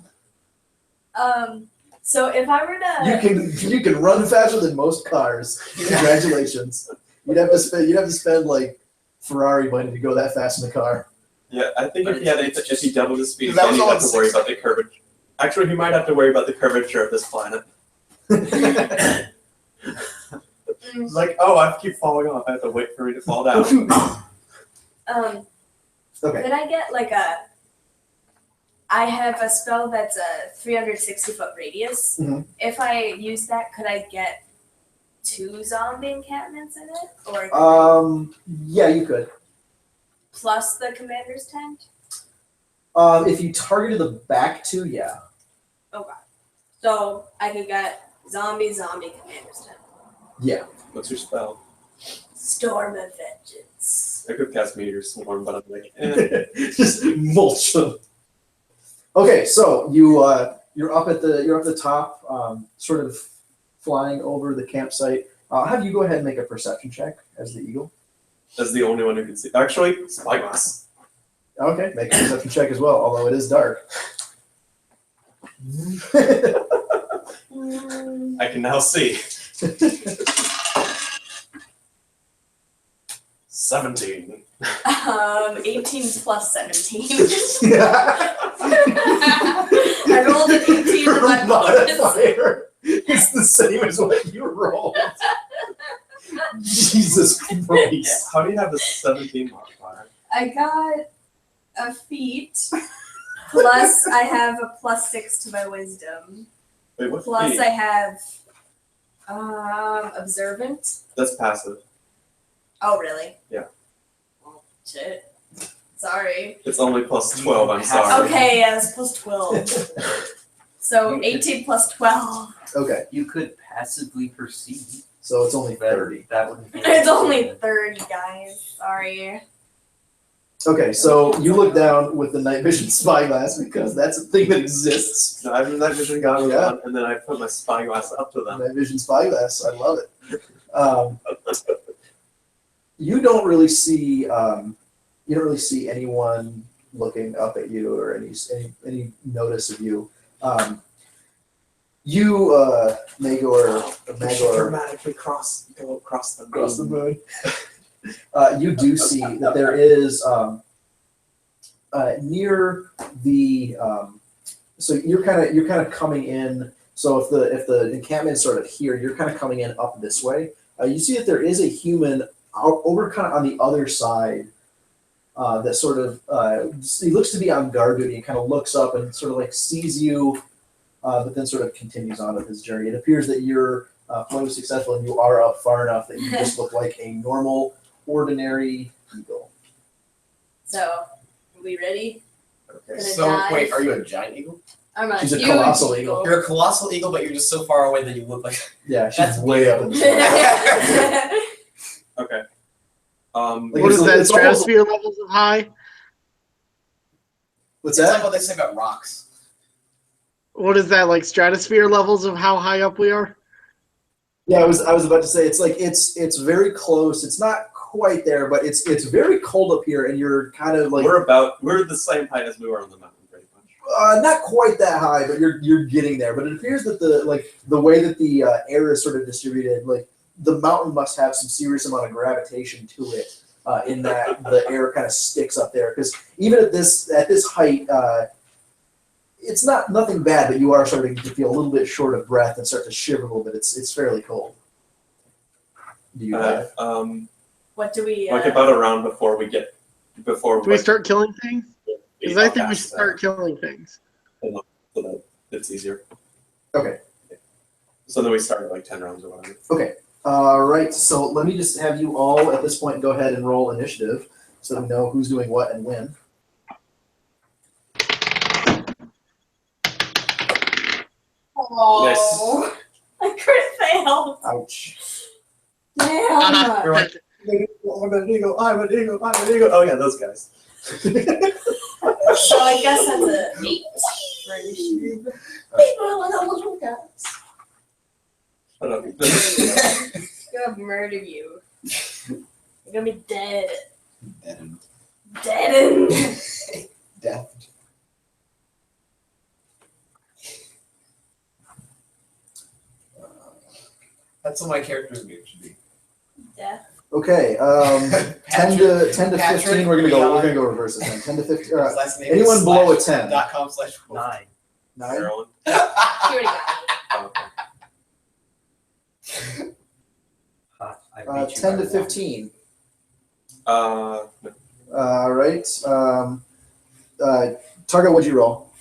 So if I were to You can run faster than most cars. Congratulations. You'd have to spend like Ferrari money to go that fast in the car. Yeah, I think But if he had it's if he doubled his speed, That then was he'd all have to in worry 60. about the curvature. Actually, he might have to worry about the curvature of this planet. It's like, oh, I keep falling off. I have to wait for me to fall down. Okay. Could I get like a? I have a spell that's a 360-foot radius. Mhm. If I use that, could I get 2 zombie encampments in it, or Yeah, you could. plus the commander's tent? If you targeted the back 2, yeah. So I could get zombie commander's tent. Yeah. What's your spell? Storm of Vengeance. I could cast Meteor Swarm, but I'm like, eh. Just mulch them. Okay, so you're up at the top, sort of flying over the campsite. Have you go ahead and make a perception check as the eagle. That's the only one who can see. Actually, spyglass. Okay, make a perception check as well, although it is dark. I can now see. 17. 18 plus 17. I rolled an 18 Your with my bonus. modifier is the same as what you rolled. Jesus Christ. How do you have a 17 modifier? I got a feat, plus I have a plus 6 to my wisdom, Wait, what's plus feat? I have observant. That's passive. Oh, really? Yeah. Oh, shit. Sorry. It's only plus 12, I'm sorry. Okay, yeah, it's plus 12. So 18 plus 12. Okay, You could passively perceive. so it's only 30. That wouldn't be. It's only 30, guys. Sorry. Okay, so you look down with the night vision spyglass because that's a thing that exists. So I have night vision goggles Yeah. on, and then I put my spyglass up to them. Night vision spyglass, I love it. You don't really see anyone looking up at you or any notice of you. Magor, Dramatically go across the across the moon. You do see that there is near the. So you're kind of coming in. So if the encampment is sort of here, you're kind of coming in up this way. You see that there is a human over kind of on the other side. That sort of he looks to be on guard duty and kind of looks up and sort of like sees you, but then sort of continues on with his journey. It appears that you're fully successful and you are up far enough that you just look like a normal, ordinary eagle. So, are we ready? Okay. Gonna So dive. wait, are you a giant eagle? I'm a She's a huge colossal eagle. You're a colossal eagle, but you're just so far away that you look like. Yeah, she's That's way up in the sky. Okay. Like, What is that? it's almost- Stratosphere levels of high? What's It's like that? what they say about rocks. What is that? Like stratosphere levels of how high up we are? Yeah, I was about to say it's like it's very close. It's not quite there, but it's very cold up here, and you're kind of like we're the same height as we were on the mountain, pretty much. not quite that high, but you're getting there. But it appears that the way that the air is sort of distributed, like the mountain must have some serious amount of gravitation to it, in that the air kind of sticks up there. Because even at this height, it's nothing bad, but you are starting to feel a little bit short of breath and start to shiver a little bit. It's fairly cold. Do you have? What do we? Like about a round before we get before. Do we start killing things? Because I think we should should start killing things. so that it's easier. Okay. So then we start at like 10 rounds or whatever. Okay. All right. So let me just have you all at this point go ahead and roll initiative, so that we know who's doing what and when. Oh, I crit failed. Ouch. Damn. You're like, I'm an eagle, I'm an eagle, I'm an eagle. Oh yeah, those guys. So I guess that's a 8 for initiative. Shut up. I'm gonna murder you. You're gonna be dead. And Dead. death. That's what my character's name should be. Death. Okay. 10 to 15. We're gonna go reverse this then. 10 to 15. His last name anyone is below a 10? .com/. 9. 9. Carolyn. He already got Oh, okay. beat you 10 by to 15. No. All right. Target, what'd you roll?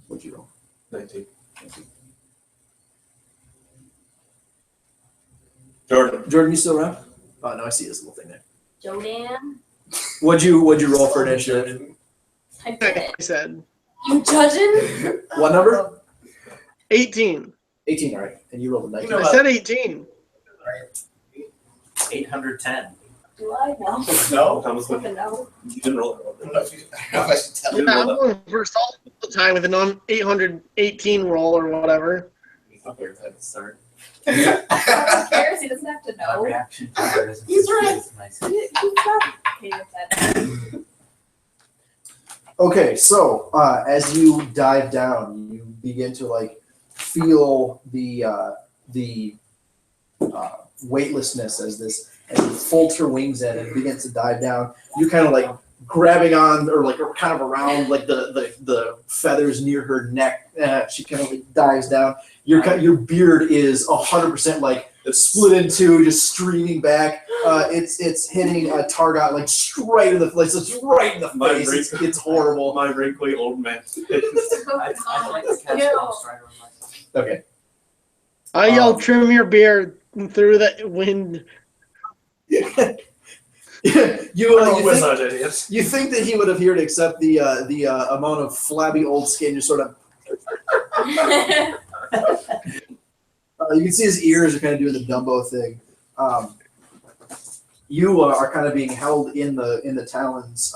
What'd you roll? 19. Jordan. You still around? Oh no, I see this little thing there. Jodan. What'd you roll for initiative? I did it. I said You judging? What number? 18. 18. All right, and you rolled a 19. You know I said 18. 810. Do I know? No. Thomas, I don't know. you didn't roll I don't know if I should tell you. Yeah, I'm going first all the time with an 818 roll or whatever. Okay, let's start. Who cares? He doesn't have to My know. reaction to it is He's right. nice. He's not okay with that. Okay, so as you dive down, you begin to like feel the weightlessness as you fold her wings in and begins to dive down. You kind of like grabbing on or like kind of around like the feathers near her neck. She kind of like dives down. Your beard is 100% like split in two, just streaming back. It's hitting Targot like straight in the face. It's right in the My face. It's horrible. My wrinkly old man. I'd like to cast Ew. Ghost Rider on myself. Okay. I yelled, trim your beard through the wind. you think that he would have here to accept the amount of flabby old skin just sort of. You can see his ears are kind of doing the Dumbo thing. You are kind of being held in the talons.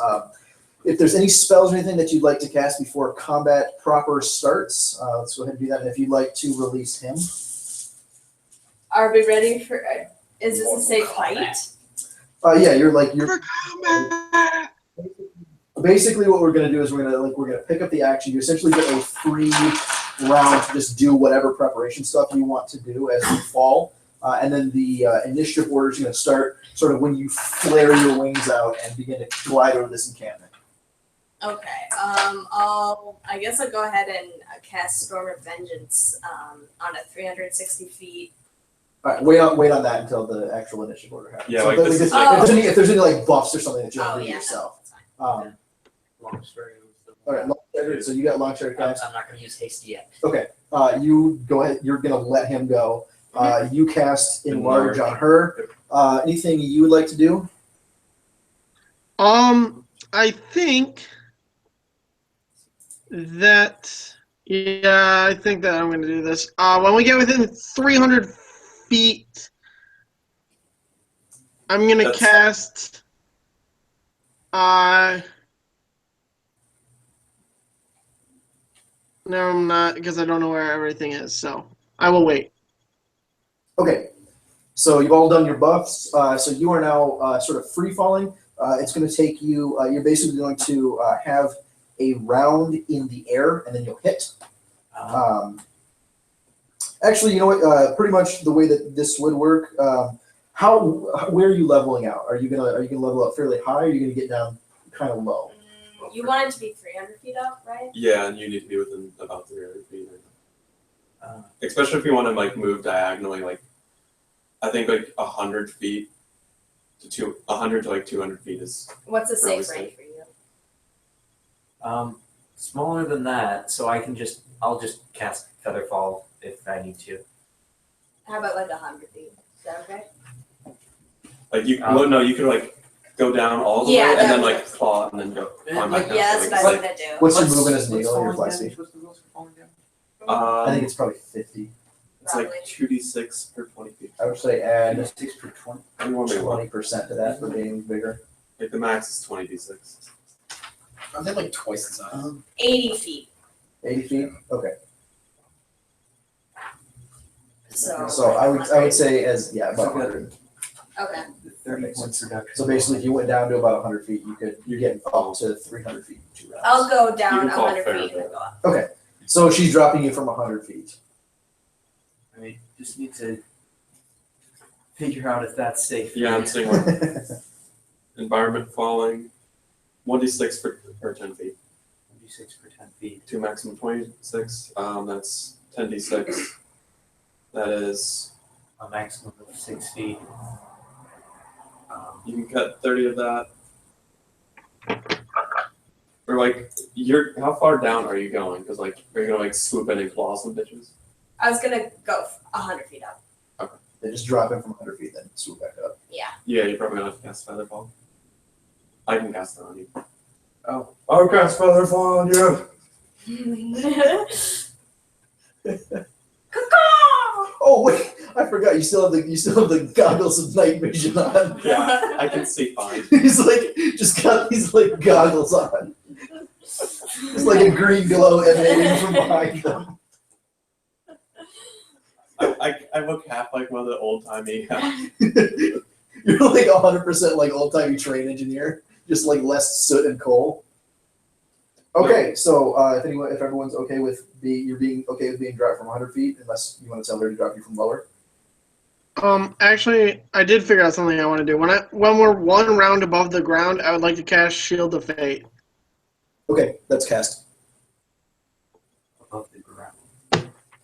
If there's any spells or anything that you'd like to cast before combat proper starts, let's go ahead and do that. And if you'd like to release him, Are we ready for? Is this a safe fight? yeah, you're For combat! basically what we're gonna do is we're gonna pick up the action. You essentially get a free round to just do whatever preparation stuff you want to do as you fall, and then the initiative order is gonna start sort of when you flare your wings out and begin to glide over this encampment. Okay. I guess I'll go ahead and cast Storm of Vengeance on a 360 feet. All right, wait on that until the actual initiative order happens. Yeah, So like that this we is just- like- if there's any like buffs or something that you want to do Yeah, yourself. that's fine. Long story. All right, long staggered, so you got long staggered I'm cast. not going to use hasty yet. You go ahead. You're gonna let him go. You cast enlarge on her. Anything you would like to do? I think that I think that I'm gonna do this. When we get within 300 feet, I'm gonna That's- cast. No, I'm not because I don't know where everything is. So I will wait. Okay. So you've all done your buffs. So you are now sort of free falling. It's going to take you. You're basically going to have a round in the air, and then you'll hit. Actually, you know what? Pretty much the way that this would work. Where are you leveling out? Are you gonna level up fairly high? Or are you gonna get down kind of low? You want it to be 300 feet up, right? Yeah, and you need to be within about 300 feet. Especially if you want to like move diagonally, like I think like 100 feet to 100 to like 200 feet is. What's the Probably safe range safe. for you? Smaller than that, so I'll just cast Featherfall if I need to. How about like 100 feet? Is that okay? Like you, well, no, you could like go down all the Yeah, way and that then was- like claw and then go climb back down. Yeah, So, that's like, what I it's was gonna do. What's your movement as an eagle? Your fly falling speed? damage? What's the rules for falling damage? I think like, it's probably 50. it's like 2d6 per 20 feet. I would say add 6 per 20. I want me one. 20% to that for being bigger. Like the max is 20d6. Aren't they like twice the size? 80 feet. 80 feet. Okay. So I would say as about 100. Okay. 30 points reduction. So basically, if you went down to about 100 feet, you get up to 300 feet in 2 rounds. I'll go down You can fall 100 fairly feet and then go up. So she's dropping you from 100 feet. I just need to figure out if that's safe. Yeah, I'm seeing like environment falling, 1d6 per 10 feet. 26 per 10 feet. To maximum 26. That's 10d6. That is a maximum of 6 feet. You can cut 30 of that. Or like, how far down are you going? Because like, are you gonna like swoop in and claw some bitches? I was gonna go 100 feet up. They just drop in from 100 feet, then swoop back up. Yeah. Yeah, you're probably gonna have to cast Featherfall. I can cast it on you. Oh, I'll cast Featherfall on you. Oh wait, I forgot. You still have the goggles of night vision on. Yeah, I can see fine. He's like just got these like goggles on. It's like a green glow emanating from behind them. I look half like one of the old timey. You're like 100% like old timey train engineer, just like less soot and coal. Okay, so if everyone's okay with being dropped from 100 feet, unless you want to tell her to drop you from lower. Actually, I did figure out something I want to do. When we're one round above the ground, I would like to cast Shield of Fate. Okay, that's cast. Above the ground.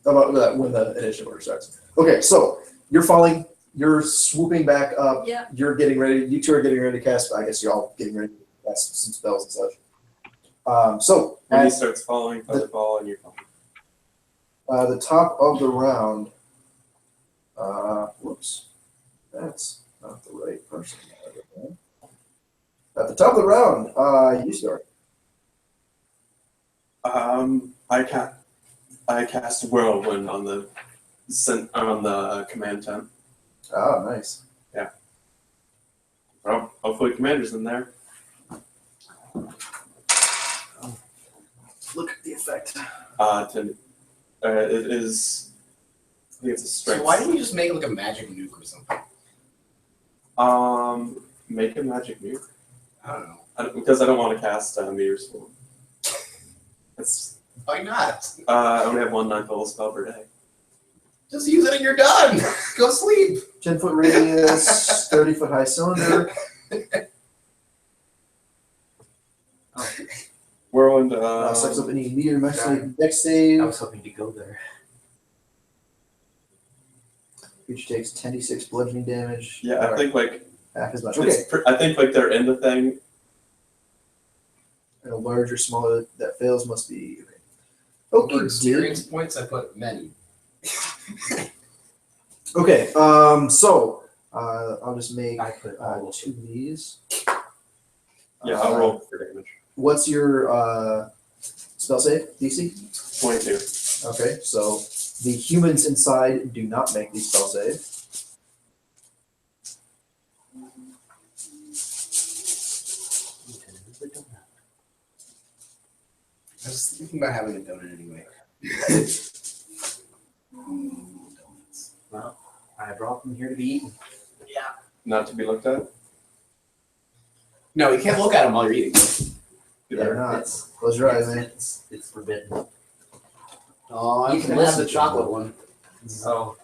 About that when the initiative order starts. Okay, so you're falling, you're swooping back up. Yeah. You're getting ready. You two are getting ready to cast. I guess you're all getting ready to cast some spells and such. So When he at starts falling, Featherfall, and you're falling. the top of the round. Whoops, that's not the right person. At the top of the round, you start. I cast Whirlwind on the command tent. Oh, nice. Well, hopefully Commander's in there. Look at the effect. It is. I think it's a strength. So why didn't you just make like a magic nuke or something? Make a magic nuke. I don't know. Because I don't want to cast Meteor Swarm. It's Why not? I only have 1 9th spell per day. Just use it and you're done. Go sleep. 10-foot radius, 30-foot high cylinder. Whirlwind. Sucks up any meteor dex I save. was hoping to go there. Which takes 10d6 bludgeoning damage. Yeah, I think like half as much. Okay. I think like they're in the thing. And a large or smaller that fails must be okay. For Okay, experience points, I put many. Okay. So I'll just make I put all of 2 of these. Yeah, I'll roll for damage. What's your spell save DC? 22. Okay, so the humans inside do not make the spell save. I was thinking about having a donut anyway. Donuts. Well, I brought them here to be eaten. Not to be looked at. No, you can't look at them while you're eating. They're not. It's, Close your eyes, man. it's forbidden. Oh, You you can can have listen the to chocolate them. one. Oh,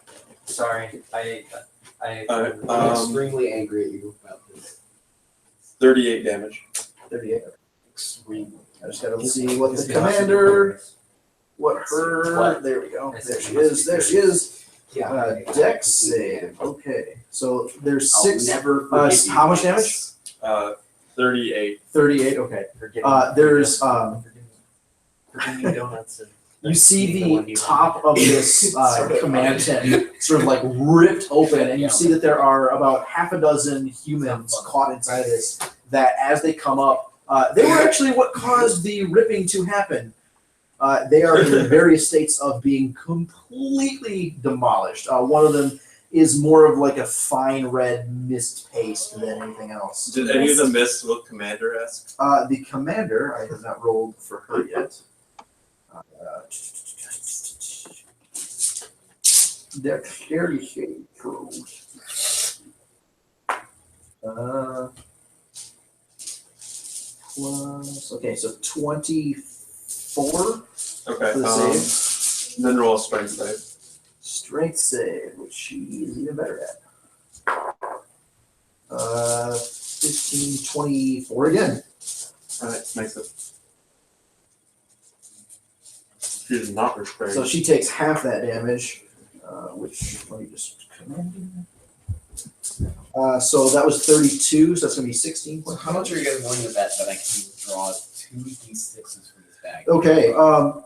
sorry. I'm Um, extremely angry at you about this. 38 damage. 38. Extremely. I just gotta see what the It's commander, what her, What? there we go. It's- There she is, there she is. Yeah. Dex save, okay. So there's I'll 6, never forgive you. how much damage? 38. 38, okay. Forgetting- There's, forgetting donuts and you see the one the you top of this command tent sort of like ripped open, and you see that there are about half a dozen humans caught inside of this, that as they come up, they were actually what caused the ripping to happen. They are in various states of being completely demolished. One of them is more of like a fine red mist paste than anything else. Did any of the mists look commander-esque? The commander, I have not rolled for her yet. Dexterity save throws. Plus, okay, so 24 Okay. for the save. Then roll a strength save. Strength save, which she's even better at. 15, 24 again. Alright, makes it. She is not restrained. So she takes half that damage, which let me just So that was 32, so that's going to be 16 points. How much are you guys willing to bet that I can draw 2d6s from this bag? Okay,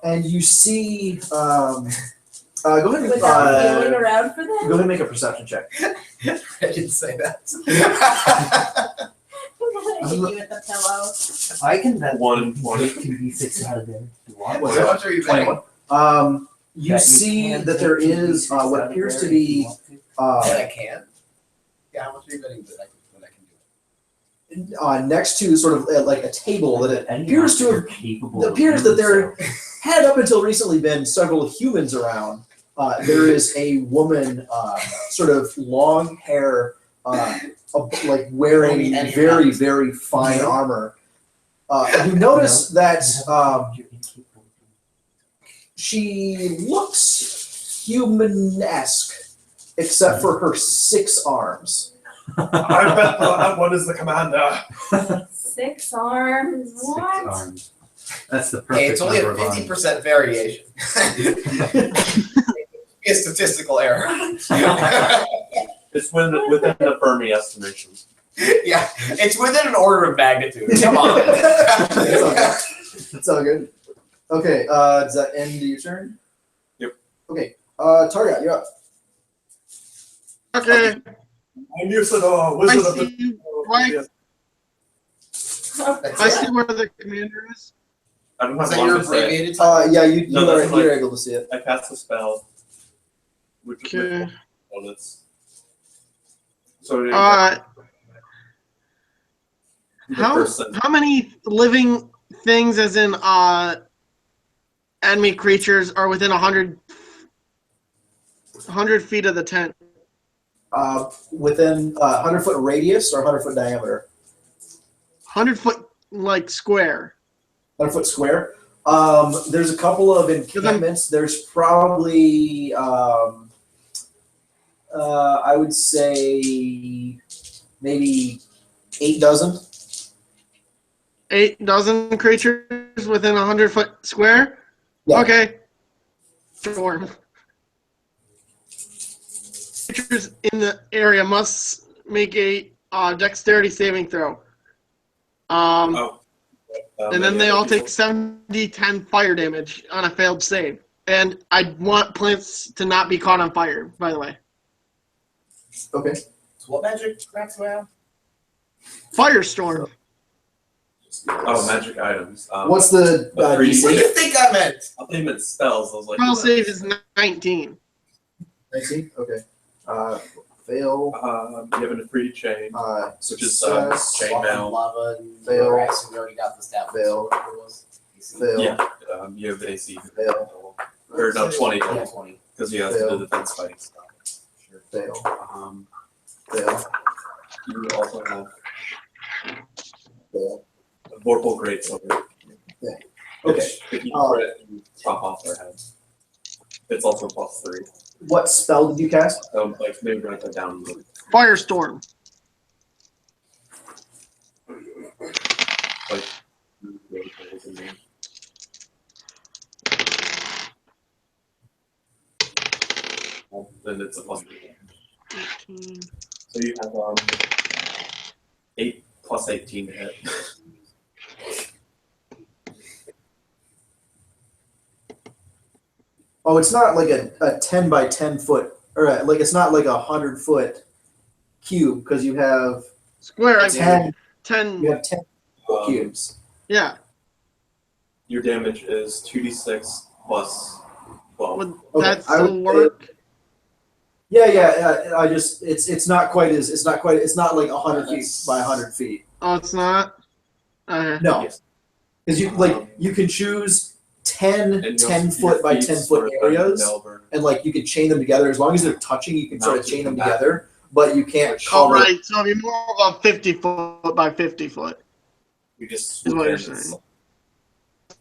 and you see, go ahead and make, Without feeling around for go that? ahead and make a perception check. I didn't say that. I'm gonna hit you with the pillow. I can bet One. 2d6 out of there. You want? What's How that? much are you betting? 21. You That see can that there take is 2d6 what out of appears there to if you be want to. That I can? Yeah, how much are you betting that I can do? next to sort of like a table that it Any appears to you're have. capable It of appears that doing there so. had up until recently been several humans around. There is a woman, sort of long hair, like wearing very, very fine armor. You notice that You're incapable of she looks human-esque, except for her 6 arms. I bet that one is the commander. 6 arms. Six What? arms. That's the perfect Hey, it's only a number of arms. 50% variation. Be a statistical error. It's within the Fermi estimation. Yeah, it's within an order of magnitude. Come on. It's all good. Okay, does that end your turn? Yep. Okay, Targa, you're up. Okay. I'm Usador, I wizard of the. see. Why? I see where the commander is. I don't Is have that your long to say. abbreviated title? Yeah, you No, that's you're like- able to see it. I cast a spell. Which Okay. bonus. So the How person. how many living things, as in enemy creatures, are within 100 feet of the tent? Within 100-foot radius or 100-foot diameter? 100-foot like square. 100-foot square. There's a couple of encampments. There's probably, I would say, maybe 8 dozen. 8 dozen creatures within 100-foot square? Yeah. Okay. Sure. Creatures in the area must make a dexterity saving throw. And then they all take 7d10 fire damage on a failed save. And I want plants to not be caught on fire, by the way. Okay. So what magic cracks do I have? Firestorm. Oh, magic items. What's the a free- What do DC? you think I meant? I think it meant spells. I was like, Spell save is 19. 19? Okay. Fail. you have a free chain, which is Success. chainmail. Lava and Fail. grass, and we already got the stat. Fail. Fail. Yeah, you have AC. Fail. Or no, 20 Yeah, 20. because you have Fail. the defense fighting stuff. Sure. Fail. Fail. You also have a Vorpal Greatsword. Yeah. Which, Okay. if you crit, you chop off their heads. It's also +3. What spell did you cast? So, like, maybe write that down. Firestorm. Like, then it's a +3. 18. So you have 8 plus 18 to hit. Oh, it's not like a 10 by 10 foot, or like it's not like a 100-foot cube because you have Square, I 10. mean. 10. You have 10 cubes. Yeah. Your damage is 2d6 plus 12. Would Okay, that I would still work? Yeah. I just it's not quite as it's not like 100 feet by 100 feet. Oh, it's not? Okay. No, Yes. because you can choose 10 And your 10-foot by feet 10-foot sort of areas, delver. and like you can chain them together as long as they're touching. You can sort of Mounted chain them back. together, but you can't Oh, cover. right. So it'd be more of a 50-foot by 50-foot. You just Is what you're swoop in and saying.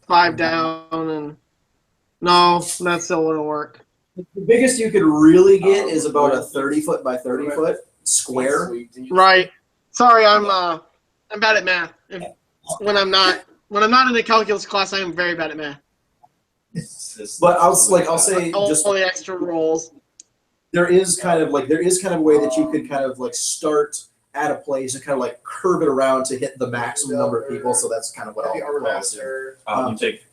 5 down and... No, that still wouldn't work. The biggest you could really get is about a 30-foot by 30-foot square. Right. Sorry, I'm bad at math. When I'm not in a calculus class, I am very bad at math. It's just- But I'll say All just the extra rolls. there is kind of a way that you could kind of like start at a place and kind of like curve it around to hit the maximum number of people. So that's kind of what Heavy armor I'll do. master. You take.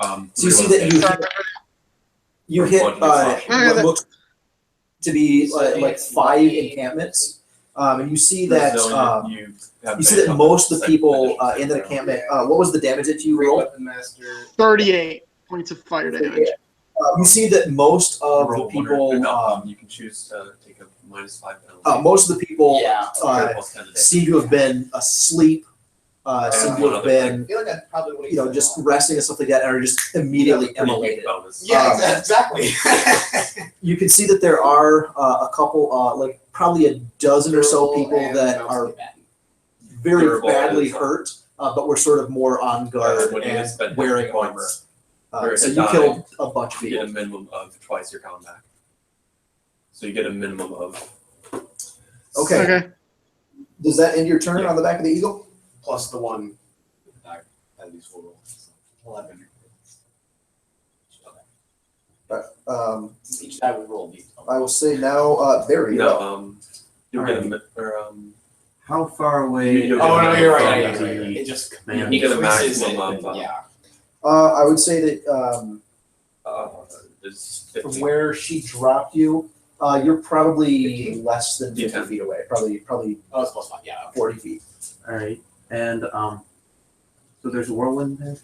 So you see that you hit what looks to be like 5 encampments, and you see that most of the people in the encampment. What was the damage that you Great rolled? weapon master. 38 points of fire damage. You see that most of the people, you can choose to take a -5 penalty. most of the people Yeah. Plus 10 to damage. seem to have been asleep. Seem to have I been, feel like I probably would have just resting and stuff like that, and are just immediately Pretty big immolated. bonus. Yeah, exactly. You can see that there are a couple, like probably a dozen or so people that are very Durable badly and- hurt, but were sort of more on guard when you and spend wearing hit armor. points, or So hit you die, killed a bunch of you get a people. minimum of twice your combat. So you get a minimum of. Okay. Does that end your turn on the back of the eagle? Plus the one that these 4 rolls. 11. Each die would roll. I will say now, Barry. you're up. No, you'll get a How far away? You'll Oh, no, you're right. from Yeah, the you're right. It just command You get a increases maximum it, of, yeah. I would say that is from 15. where she dropped you, you're probably 15? less than 50 Yeah. feet away. Probably Oh, it's plus 5. Yeah. 40 feet. All right, and so there's a whirlwind there.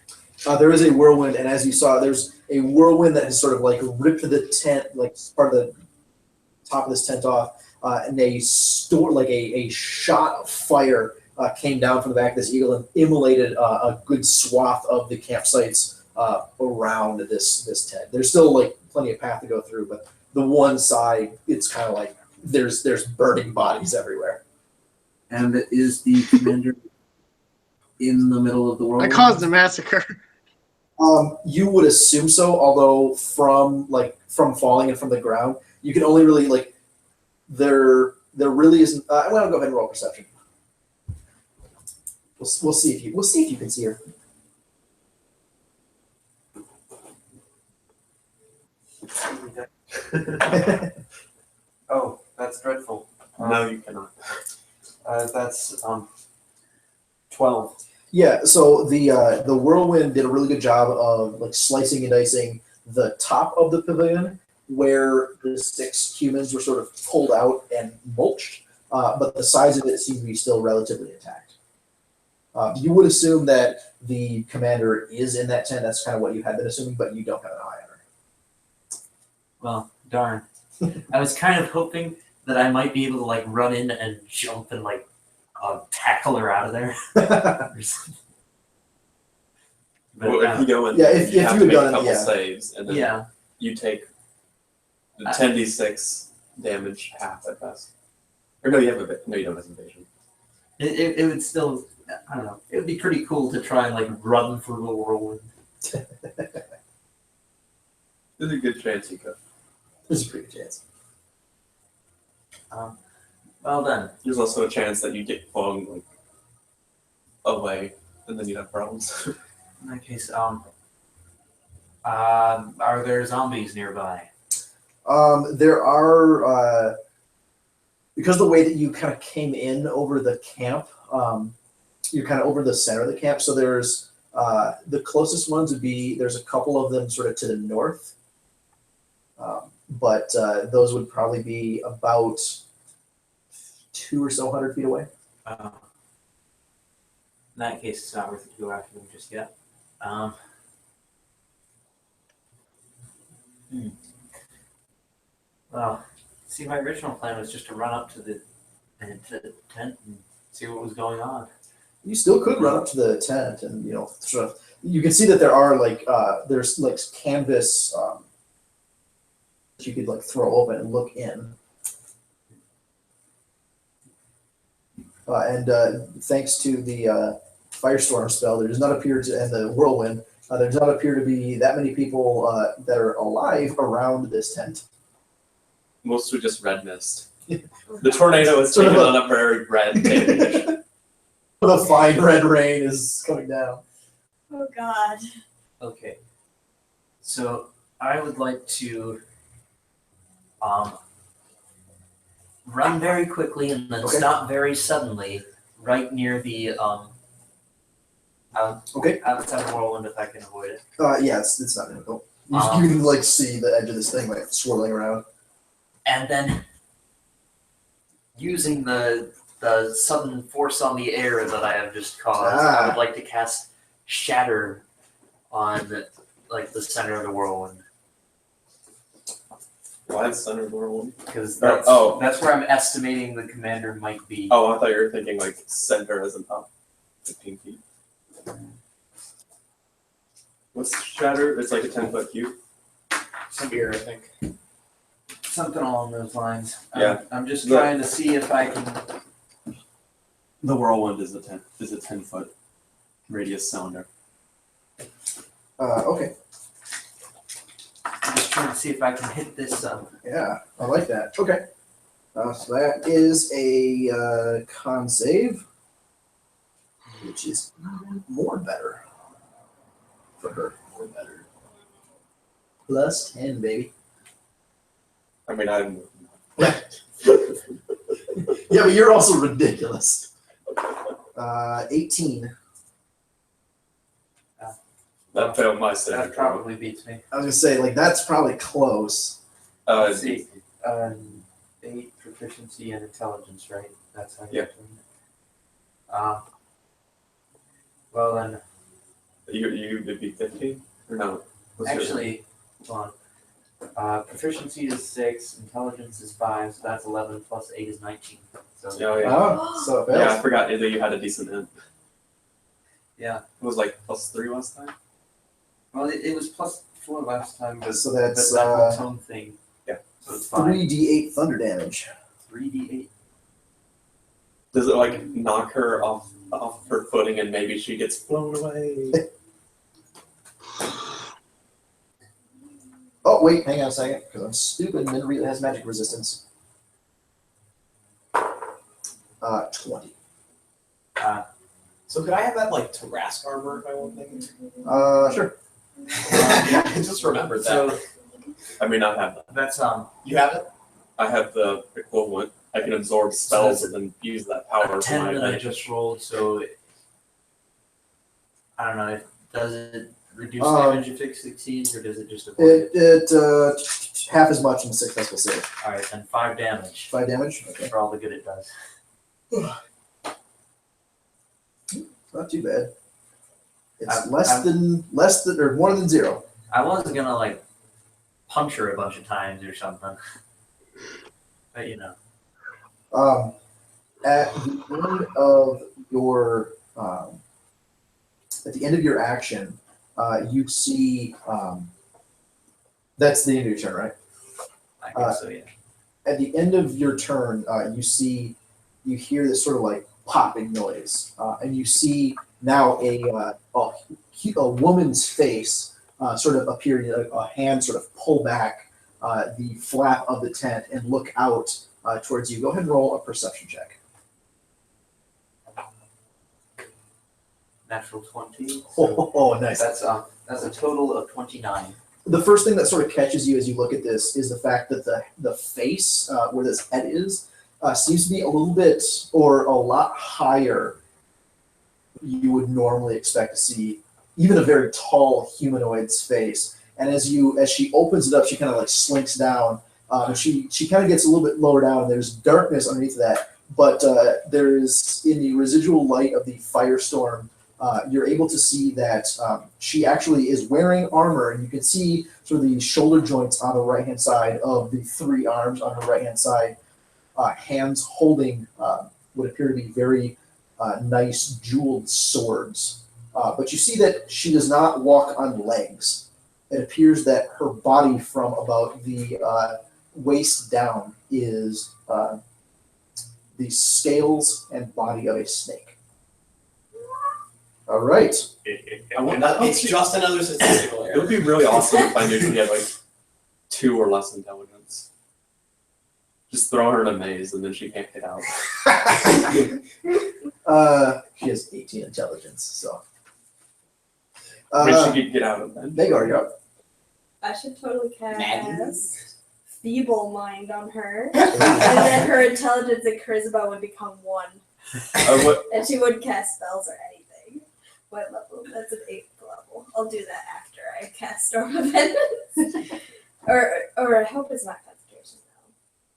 There is a whirlwind, and as you saw, there's a whirlwind that has sort of like ripped the tent, like part of the top of this tent off, and a shot of fire came down from the back of this eagle and immolated a good swath of the campsites around this tent. There's still like plenty of path to go through, but the one side, it's kind of like there's burning bodies everywhere. And is the commander in the middle of the I whirlwind? caused a massacre. You would assume so, although from falling and from the ground, you can only really like there really isn't. Well, I'll go ahead and roll perception. We'll see if you can see her. Oh, that's dreadful. No, you cannot. That's 12. Yeah, so the whirlwind did a really good job of like slicing and dicing the top of the pavilion where the 6 humans were sort of pulled out and mulched, but the sides of it seem to be still relatively intact. You would assume that the commander is in that tent. That's kind of what you had been assuming, but you don't have an eye on her. Well, darn. I was kind of hoping that I might be able to like run in and jump and like tackle her out of there. Or something. But, Well, if you go in, Yeah, if you you have had to make done a it, couple yeah. saves, and then yeah, you take the 10d6 damage half at best. Or no, you have a bit. No, you don't have evasion. it would still, I don't know, it would be pretty cool to try and like run through a whirlwind. There's a good chance you could. There's a pretty good chance. Well then, There's also a chance that you get flung like away, and then you'd have problems. in that case, are there zombies nearby? There are because the way that you kind of came in over the camp, you're kind of over the center of the camp. So there's the closest ones would be there's a couple of them sort of to the north, but those would probably be about 200 or so feet away. In that case, it's not worth it to go after them just yet. Well, see, my original plan was just to run up to the tent and see what was going on. You still could run up to the tent and sort of. You can see that there are there's like canvas that you could like throw open and look in. And thanks to the firestorm spell, there does not appear to, and the whirlwind, there does not appear to be that many people that are alive around this tent. Most are just red mist. The tornado is Sort of taking a- on a very red tinge. The fine red rain is coming down. Oh God. Okay, so I would like to run very quickly and then Okay. stop very suddenly, right near the Okay. outside whirlwind if I can avoid it. Yeah, it's not difficult. You can like see the edge of this thing like swirling around. And then using the sudden force on the air that I have just caused, I would like to cast Shatter on the center of the whirlwind. Why the center of the whirlwind? Because Oh. that's where I'm estimating the commander might be. Oh, I thought you were thinking like center as in up 15 feet. What's Shatter? It's like a 10-foot cube. Sphere, I think. Something along those lines. Yeah. I'm just trying to see if I can. The whirlwind is a 10-foot radius cylinder. Okay. I'm just trying to see if I can hit this. Yeah, I like that. Okay. So that is a con save, which is more better for her. More better. Plus 10, baby. I mean, I'm. Yeah, but you're also ridiculous. 18. That failed my That saving throw. probably beats me. I was gonna say, like, that's probably close. Let's see. 8 proficiency and intelligence, right? That's how you Yeah. do it. Well then, You would be 15 or no? What's your- actually, hold on. Proficiency is 6, intelligence is 5, so that's 11 plus 8 is 19. So Oh yeah. Oh, so it fails. Yeah, I forgot that you had a decent int. yeah. It was like +3 last time. Well, it was plus 4 last time, but So that's that whole tone thing. Yeah. So it's fine. 3d8 thunder damage. 3d8. Does it like knock her off her footing and maybe she gets blown away? Oh, wait, hang on a second, because I'm stupid and it has magic resistance. 20. So could I have that like Tarask armor if I want things? Sure. I just remembered that. So I mean, I have that. that's You have it? I have the equivalent. I can absorb spells and then use that power a to 10 my that I advantage. just rolled, so I don't know. Does it reduce Um, damage if it succeeds, or does it just avoid it? It half as much in the successful save. All right, then 5 damage 5 damage? Okay. for all the good it does. Not too bad. It's I'm- less than or more than 0. I was gonna like punch her a bunch of times or something, but you know. At the end of your action, you see that's the end of your turn, right? I guess so, yeah. At the end of your turn, you hear this sort of like popping noise, and you see now a woman's face sort of appear, a hand sort of pull back the flap of the tent and look out towards you. Go ahead and roll a perception check. Natural 20. Oh, nice. That's a total of 29. The first thing that sort of catches you as you look at this is the fact that the face where this head is seems to be a little bit or a lot higher you would normally expect to see even a very tall humanoid's face. And as she opens it up, she kind of like slinks down. And she kind of gets a little bit lower down. And there's darkness underneath that, but there's in the residual light of the firestorm. You're able to see that she actually is wearing armor, and you can see sort of the shoulder joints on the right-hand side of the 3 arms on her right-hand side, hands holding what appear to be very nice jeweled swords. But you see that she does not walk on legs. It appears that her body from about the waist down is the scales and body of a snake. All right. It's just another statistical It error. would be really awesome if I knew she had like 2 or less intelligence. Just throw her in a maze and then she can't get out. She has 18 intelligence, so. I mean, she could get out of that. Vagar, you're up. I should totally cast Madness? feeble mind on her, and then her intelligence and charisma would become 1, What? and she wouldn't cast spells or anything. What level? That's an 8th level. I'll do that after I cast Storm of Vengeance. or I hope it's not concentration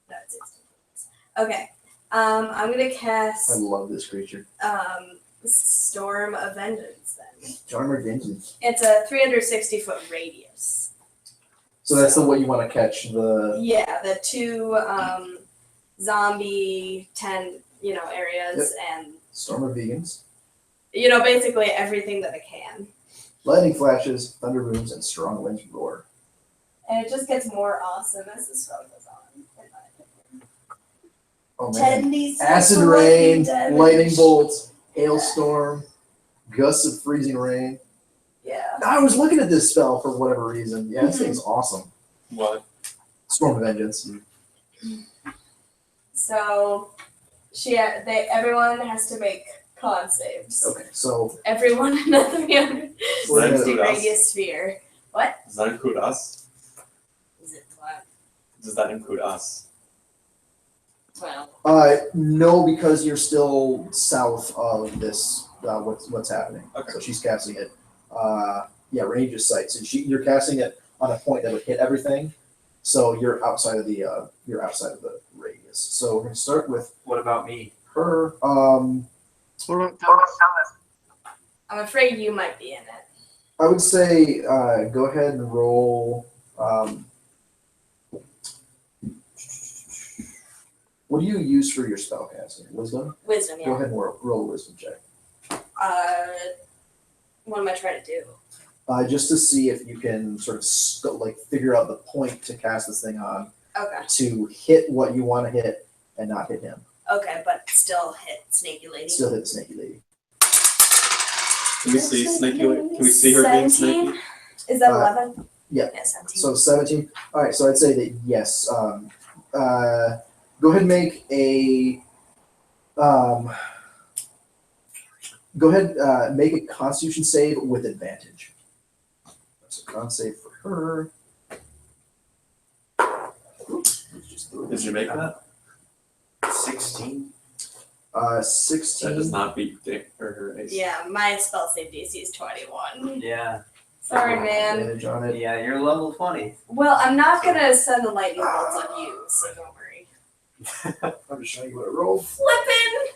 though. No, it's instant. Okay. I'm gonna I cast love this creature. Storm of Vengeance then. Storm of Vengeance. It's a 360-foot radius. So that's the way you want to catch the. Yeah, the 2 zombie 10 areas and Storm of Vegans. basically everything that it can. Lightning flashes, thunder booms, and strong winds roar. And it just gets more awesome as the spell goes on. In my opinion. Oh man. 10d6 Acid for rain, damage. lightning bolts, hailstorm, gusts of freezing rain. Yeah. I was looking at this spell for whatever reason. Yeah, this thing's awesome. What? Storm of Vengeance. So everyone has to make con saves. Okay, so Everyone in a 360 We're gonna- radius sphere. What? Does that include us? Is it 12? Does that include us? 12. no, because you're still south of this. What's happening? Okay. So she's casting it. Yeah, range of sight. So you're casting it on a point that would hit everything. So you're outside of the radius. So we're gonna start with What about me? her. What about Thomas? I'm afraid you might be in it. I would say go ahead and roll. What do you use for your spell casting? Wisdom? Wisdom, Go yeah. ahead and roll a wisdom check. What am I trying to do? Just to see if you can sort of figure out the point to cast this thing on Okay. to hit what you want to hit and not hit him. Okay, but still hit Snaky Lady. Still hit the snaky lady. Can we see Snaky? Can we see her being 17? snaky? Is that Uh, 11? yeah. Yeah, 17. So 17. All right. So I'd say that yes. Go ahead and make a. Go ahead. Make a Constitution save with advantage. That's a con save for her. Oops, just threw it. Did you make that? 16. 16. That does not beat her AC. Yeah, my spell save DC is 21. Yeah. Sorry, man. Advantage on it. Yeah, you're level 20. Well, I'm not gonna send the lightning bolts on you, so don't worry. I'm just showing you what I rolled. Flippin'!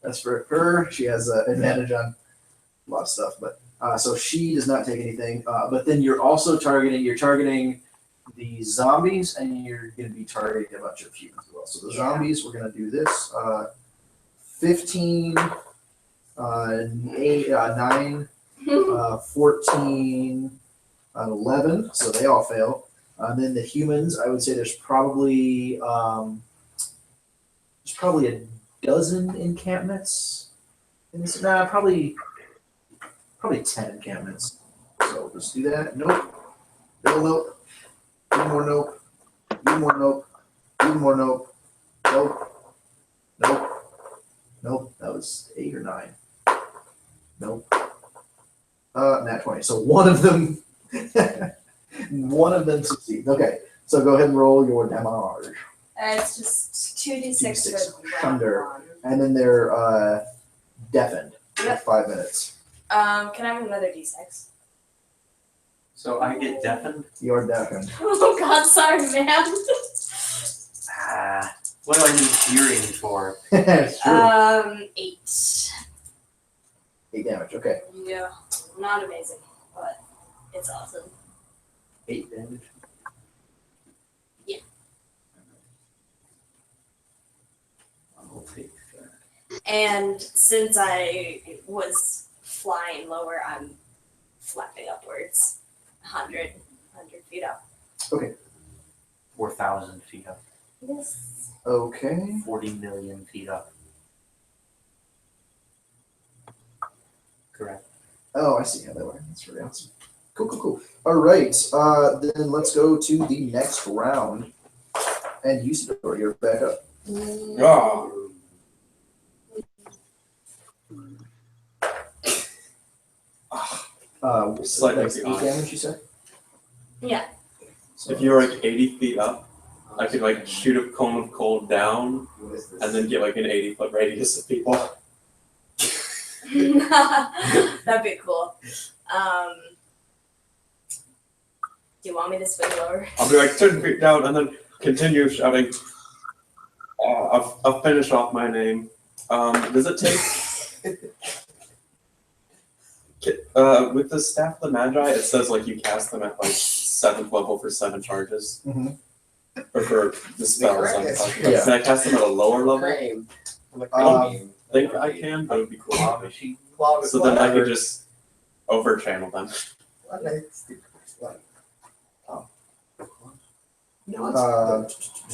That's for her. She has advantage on a lot of stuff, but so she does not take anything. But then you're also targeting. You're targeting the zombies, and you're going to be targeting a bunch of humans as well. So the zombies, we're going to do this. 15, 8, 9, 14, 11. So they all fail. Then the humans, I would say there's probably a dozen encampments. Nah, probably 10 encampments. So let's do that. Nope. Little nope. Even more nope. Even more nope. Even more nope. Nope. Nope. Nope. That was 8 or 9. Nope. Nat 20. So one of them succeeds. Okay. So go ahead and roll your damage. It's just 2d6 for Thunder. round 1. And then they're deafened for Yep. 5 minutes. Can I have another d6? So I get deafened? You're deafened. Oh god, sorry, man. What do I need hearing for? It's true. 8. 8 damage. Okay. Yeah, not amazing, but it's awesome. 8 damage. Yeah. I'll take that. And since I was flying lower, I'm flapping upwards 100 feet up. 4,000 feet up. Yes. Okay. 40 million feet up. Correct. Oh, I see how that works. That's really awesome. Cool. All right. Then let's go to the next round. And Usador, you're back up. Yeah. So Slightly that's 8 beyond. damage, you said? Yeah. So, If you were like 80 feet up, I could like shoot a cone of cold down What is this? and then get like an 80-foot radius of people. That'd be cool. Do you want me to swing lower? I'll be like 10 feet down and then continue shouting. I'll finish off my name. Does it take? With the Staff of the Magi, it says like you cast them at like 7th level for 7 charges. Mhm. Or for the spells. I'm correct talking answer. about. Can I cast them at a lower level? Crane. I think I can, but it would be cool. Claw machine. So then I could just over channel them. No,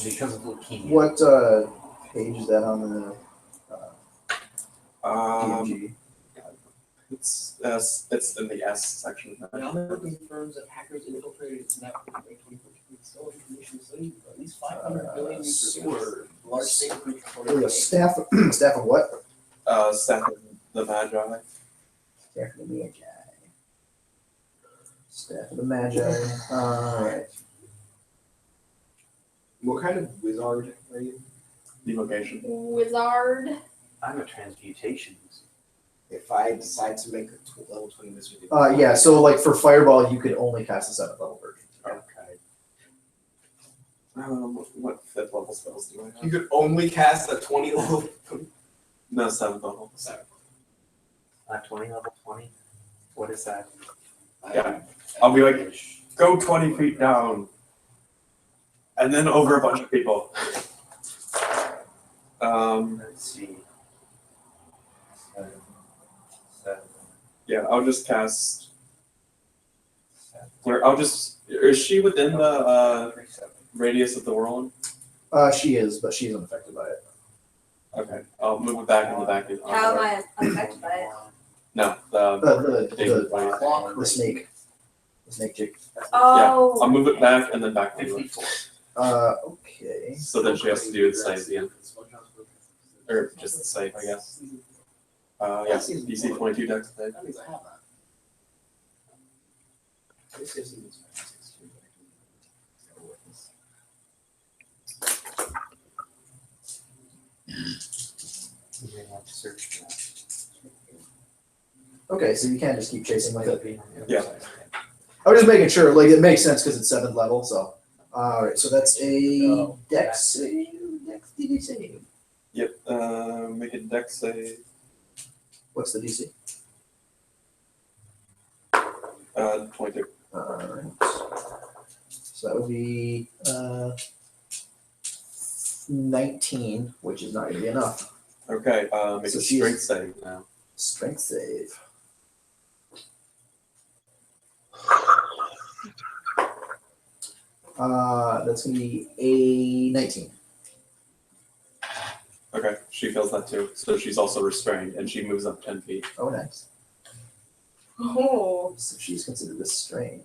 Because of leukemia. What page is that on the DMG? It's in the S section. Now confirms that hackers infiltrated its network in 2014 stole information relating to at least 500 billion users were large data breach There we go. Staff of what? Staff of the Magi. Staff of the Magi. Staff of the Magi. Alright. What kind of wizard are you? Evocation. Wizard. I'm a transmutation. If I decide to make a level 20 wizard, Yeah, so like for Fireball, you could only cast the 7th level version. Okay. What 5th level spells do I You have? could only cast a 20 level. No, 7th level. 20 level 20. What is that? Yeah. I'll be like, go 20 feet down. And then over a bunch of people. Let's see. 7. Yeah, I'll just cast. Where I'll just. Is she within the radius of the whirlwind? She is, but she's unaffected by it. Okay, I'll move it back in the back. How am I unaffected by it? No, The snake. The snake chick. Oh. I'll move it back and then back to you. 54. Okay. So then she has to do the save again. Or just the save, I guess. Yes, DC 22 dex save. That means I have that. this isn't as fast as you You may have to search for that. Okay, so you can just keep chasing with it. Yeah. I was just making sure, like, it makes sense because it's 7th level, so. Alright, so that's a dex save. Dex DD save. Yep, make a dex save. What's the DC? 22. Alright. So that would be 19, which is not going to be enough. Okay, make So a she's- strength save now. Strength save. That's going to be a 19. Okay, she feels that too. So she's also restrained and she moves up 10 feet. Oh, nice. Oh. So she's considered restrained.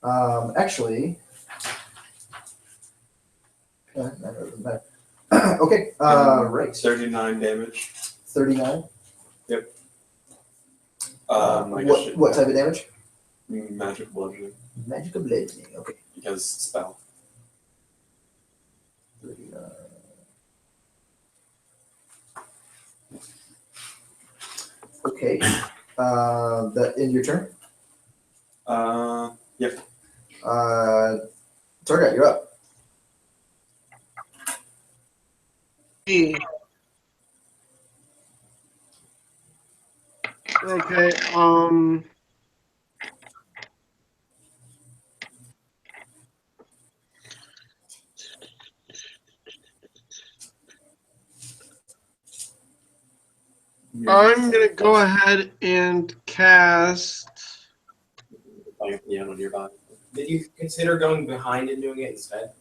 Actually. That doesn't matter. Okay, right. 39 damage. 39. I guess What type of damage? magic bludgeoning Magical bludgeoning. Okay. because spell. 39. Okay. That in your turn. Yep. Target, you're up. Okay, I'm gonna go ahead and cast. Playing a piano nearby. Did you consider going behind and doing it instead?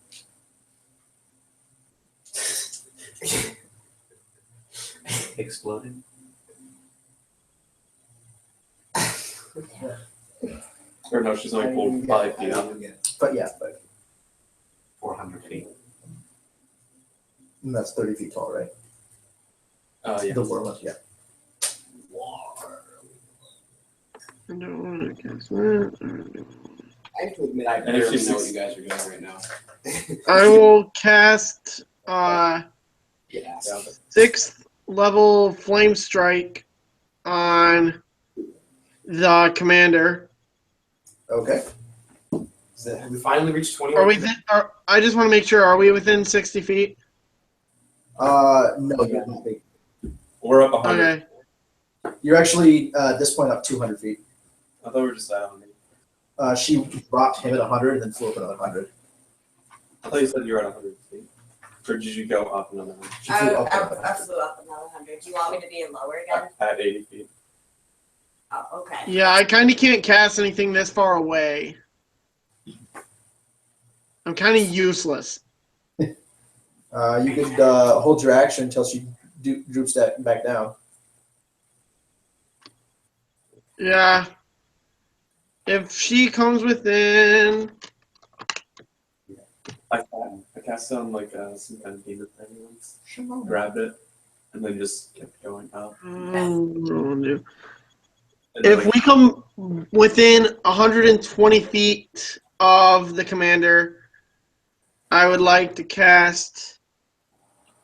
Exploded. Or no, she's only pulled 5 feet up. But yeah, but 400 feet. that's 30 feet tall, right? Yeah. The whirlwind, yeah. I don't want to cast that. I have to admit, I And if barely she's know what six- you guys are doing right now. I will cast Yeah. 6th level Flame Strike on the commander. Okay. Have we finally reached 20? Are we? I just want to make sure. Are we within 60 feet? No, you're not big. We're up 100. Okay. You're actually at this point up 200 feet. I thought we were just at 100. She dropped him at 100 and then flew up another 100. I thought you said you were at 100 feet. Or did you go up another 100? She flew up another I 100. flew up another 100. Do you want me to be lower again? At 80 feet. Oh, okay. Yeah, I kind of can't cast anything this far away. I'm kind of useless. You could hold your action until she droops that back down. Yeah. If she comes within. I cast on like some kind of demon thing once. Grabbed it, and then just kept going up. And then, If we come within 120 feet of the commander, I would like to cast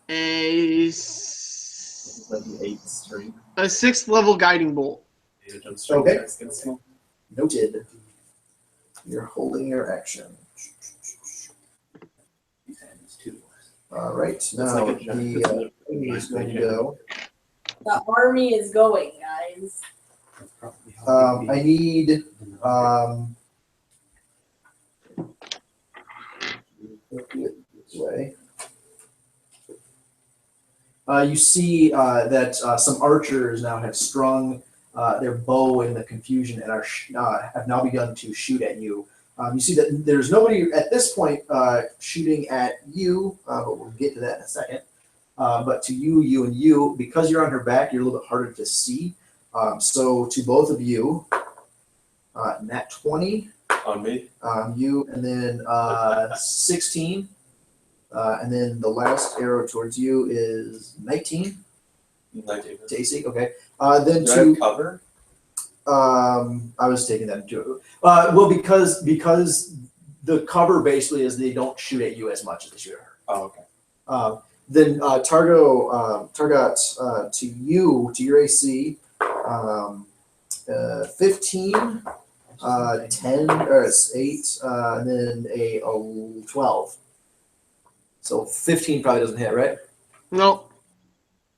a 8 string. 6th level guiding bolt. Okay. Checks can smell. Noted. You're holding your action. All right. Now like a giant- the enemy is going to go. The army is going, guys. I need this way. You see that some archers now have strung their bow in the confusion and have now begun to shoot at you. You see that there's nobody at this point shooting at you, but we'll get to that in a second. But to you, and you, because you're on her back, you're a little bit harder to see. So to both of you, nat 20 On me. you, and then 16, and then the last arrow towards you is 19. 19. To AC, okay. Then Do I to have cover? I was taking that into well, because the cover basically is they don't shoot at you as much as they shoot at her. Oh, okay. Then Targot, to you, to your AC, 15, 10, or it's 8, and then a 12. So 15 probably doesn't hit, right? No.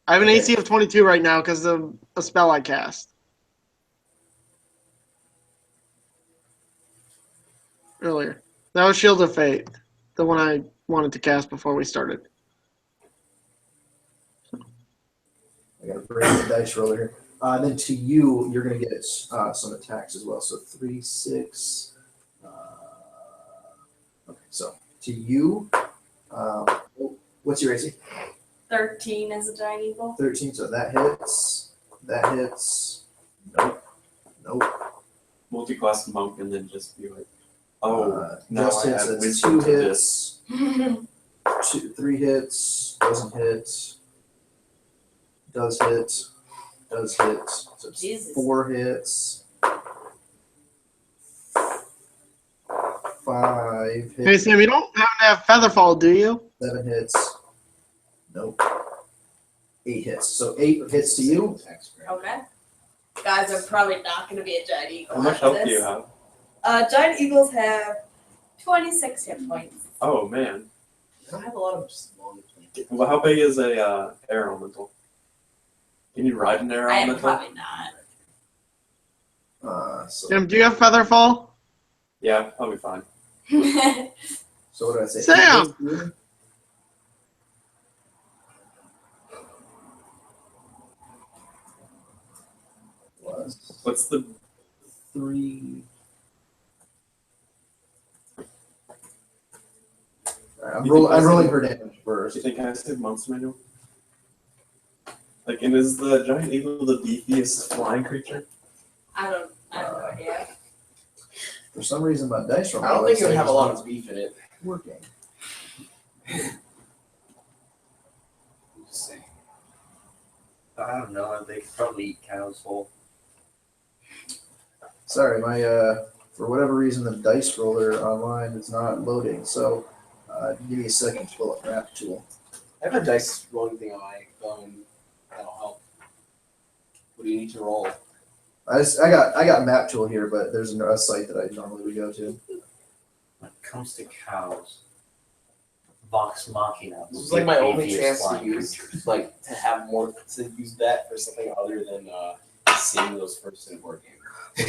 I have an Okay. AC of 22 right now because of a spell I cast earlier. That was Shield of Fate, the one I wanted to cast before we started. I gotta bring the dice roller here. Then to you, you're gonna get some attacks as well. So 3, 6. Okay, so to you, what's your AC? 13 as a giant eagle. 13. So that hits. That hits. Nope. Nope. Multi-class monk and then just be like, oh, now just I hits. have That's wisdom 2 to this. hits. 3 hits. Doesn't hit. Does hit. Does hit. So it's Jesus. 4 hits. 5 hits. Hey, Sam, you don't have to have Featherfall, do you? 7 hits. Nope. 8 hits. So 8 hits to you. Okay. Guys, I'm probably not going to be a giant eagle. How much after health do this. you have? Giant eagles have 26 hit points. Oh, man. I don't have a lot of just long things. Well, how big is a air elemental? Can you ride an air I am elemental? probably not. So Sam, do you have Featherfall? Yeah, I'll be fine. So what do I say? Sam! Was What's the 3. Alright, I'm You think rolling her damage Do first. you think I said monster manual? Like, and is the giant eagle the beefiest flying creature? I have no idea. For some reason, my dice roll. I don't think it would have a lot of beef in it. working. Just saying. I don't know. They could probably eat cows whole. Sorry, my for whatever reason the dice roller online is not loading. So Give me a second to pull up Map Tool. I have a dice rolling thing on my phone. That'll help. What do you need to roll? I got Map Tool here, but there's a site that I normally would go to. When it comes to cows, Vox Machina. This will is be like my a only previous chance to flying use, creature. like, to have more, to use that for something other than seeing those first in board game.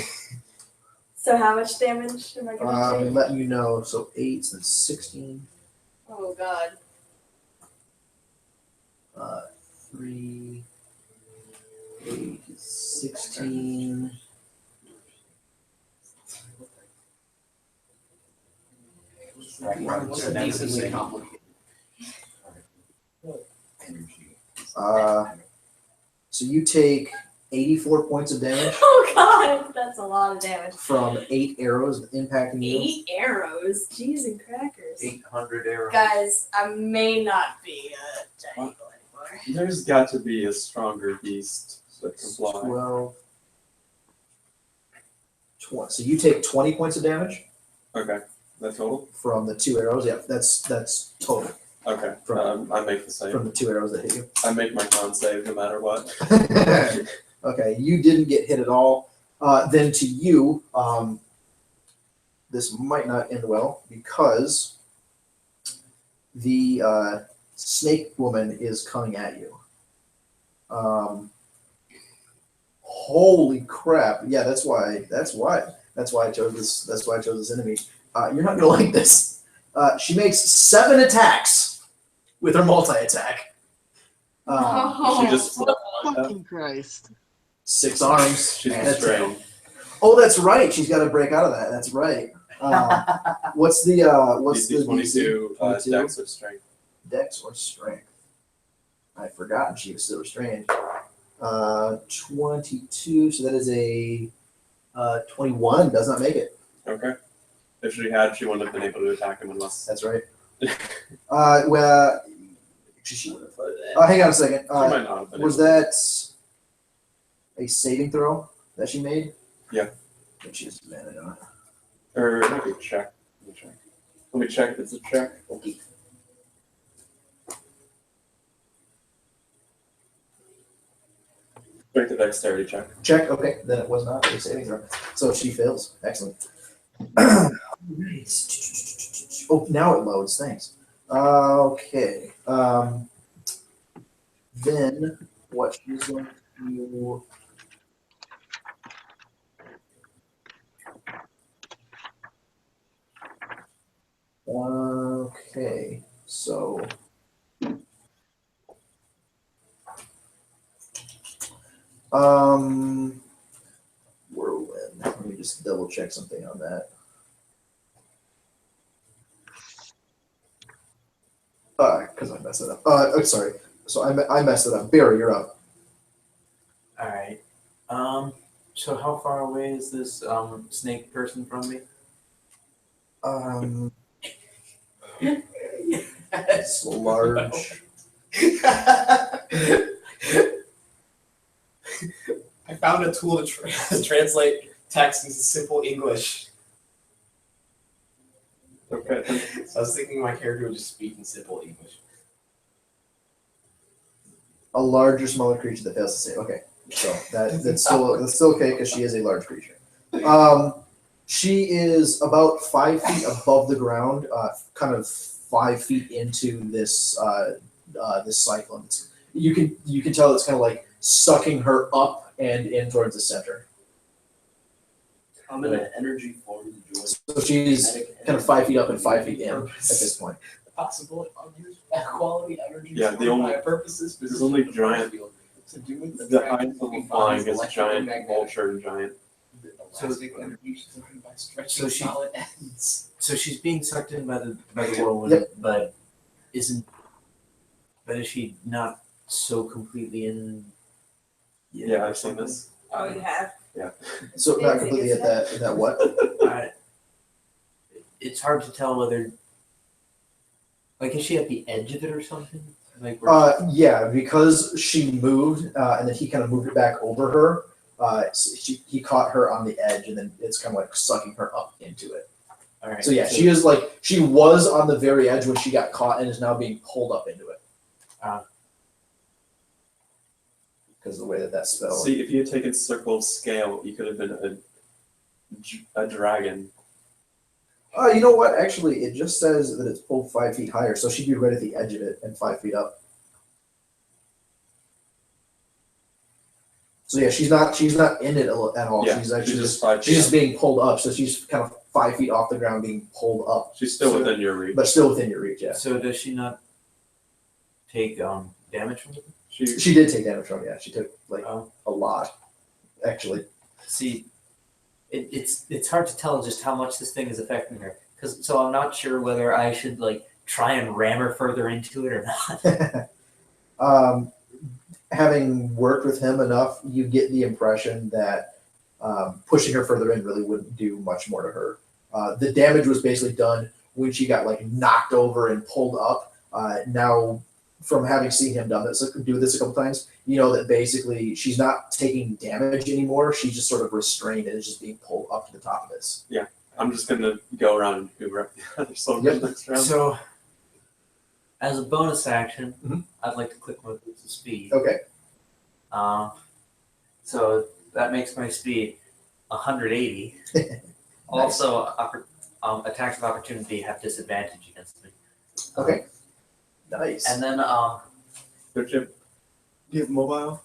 So how much damage am I gonna I'm take? letting you know. So 8, so that's 16. Oh god. 3, 8, 16. What's a decently complicated? So you take 84 points of damage Oh god, that's a lot of damage. from 8 arrows impacting you. 8 arrows. Jeez and crackers. 800 arrows. Guys, I may not be a giant eagle anymore. There's got to be a stronger beast that can fly. 12, 20. So you take 20 points of damage Okay, that total? from the 2 arrows. Yeah, that's total Okay, From- I make the same. from the 2 arrows that hit you. I make my con save no matter what. Okay, you didn't get hit at all. Then to you, this might not end well because the snake woman is coming at you. Holy crap! Yeah, that's why I chose this. That's why I chose this enemy. You're not gonna like this. She makes 7 attacks with her multi-attack. She just flew like that. Fucking Christ. 6 arms. She's and a tail. restrained. Oh, that's right. She's got to break out of that. That's right. What's the DC 22, 22? dex or strength. Dex or strength? I'd forgotten she was still restrained. 22. So that is a 21. Does not make it. Okay. If she had, she wouldn't have been able to attack him unless. That's right. Well, she would have. Hang on a second. She might not have been Was able to. that a saving throw that she made? Yeah. But she has advantage on it. Or it might be a check. Let me check if it's a check. Okay. Strength of dexterity check. Check. Okay, then it was not a saving throw, so she fails. Excellent. Oh, now it loads. Thanks. Okay. Then what she's going to do? Okay, so. Whirlwind. Let me just double check something on that. Because I messed it up. Sorry. So I messed it up. Barry, you're up. All right. So how far away is this snake person from me? It's large. I found a tool to translate text into simple English. Okay. So I was thinking my character would just speak in simple English. A larger, smaller creature that fails to save. Okay, so that's still okay because she is a large creature. She is about 5 feet above the ground, kind of 5 feet into this this cyclone. You can tell it's kind of like sucking her up and in towards the center. I'm in an energy form to join. So she's kind of 5 feet up and 5 feet in at this point. Possible unused quality energy Yeah, the for only- my purposes. there's only giant- To do with The highest level flying is giant vulture and giant. Elastic energy supported by stretching So she- solid ends. So she's being sucked in by the whirlwind, Yep. but is she not so completely in? Yeah, I've seen this. Oh, you have. So not completely at that what? It's hard to tell whether, like, is she at the edge of it or something? Like, where Yeah, because she moved, and then he kind of moved it back over her. He caught her on the edge, and then it's kind of like sucking her up into it. All right. So yeah, she is like she was on the very edge when she got caught and is now being pulled up into it. Because of the way that spell. See, if you had taken Circle of Scale, you could have been a dragon. You know what? Actually, it just says that it's pulled 5 feet higher, so she'd be right at the edge of it and 5 feet up. So yeah, she's not in it at all. Yeah, she's actually just 5 feet she's just up. being pulled up. So she's kind of 5 feet off the ground, being pulled up, She's still So- within your reach. but still within your reach. Yeah, So does she not take damage from it? she did take damage from it. Yeah, she took like Oh. a lot, actually. See, it's hard to tell just how much this thing is affecting her. So I'm not sure whether I should like try and ram her further into it or not. Having worked with him enough, you get the impression that pushing her further in really wouldn't do much more to her. The damage was basically done when she got like knocked over and pulled up. Now, from having seen him do this a couple times, you know that basically she's not taking damage anymore. She's just sort of restrained and is just being pulled up to the top of this. I'm just gonna go around and hoover up the other soldiers next round. So, as a bonus action, Mhm. I'd like to click my boots of speed. Okay. So that makes my speed 180. Also, attacks of opportunity have disadvantage against me. Okay. Nice. And then Don't you do you have mobile?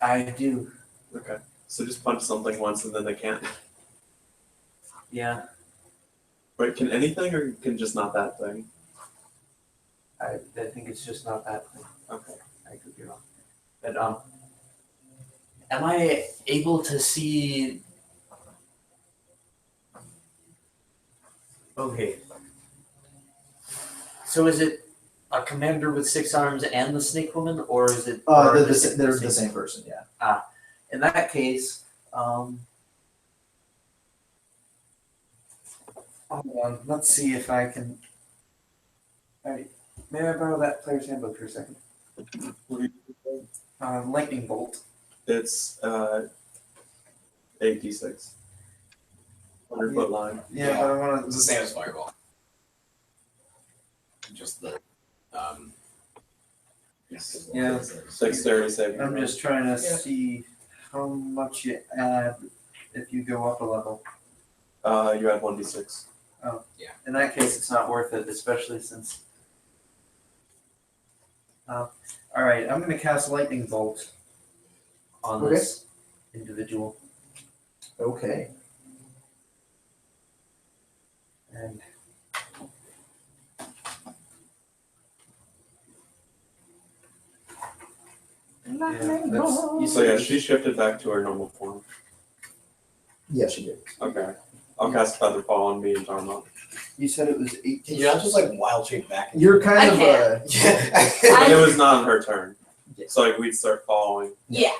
I do, Okay. So just punch something once and then they can't. yeah. Wait, can anything or can just not that thing? I think it's just not that thing. Okay. I could be wrong. But am I able to see? Okay. So is it a commander with 6 arms and the snake woman, or is it? or they're, the they're the same person. Yeah. In that case, hold on. Let's see if I can. All right. May I borrow that player's handbook for a second? Lightning bolt. It's 8d6. 100-foot line. Yeah, but I want It's the same as Fireball. Just the yes. Yeah. Dexterity saving. I'm throw. just trying to Yeah. see how much you add if you go up a level. You have 1d6. In that case, it's not worth it, especially since. All right, I'm going to cast lightning bolt on Okay. this individual, Okay. and So yeah, she shifted back to her normal form. Yes, she did. Okay. I'll cast Featherfall on me and Dharma. you said it was 18. Can you not just like wild shape back? You're kind I of Yeah. But it was not on her turn. Yeah. So like we'd start following Yeah.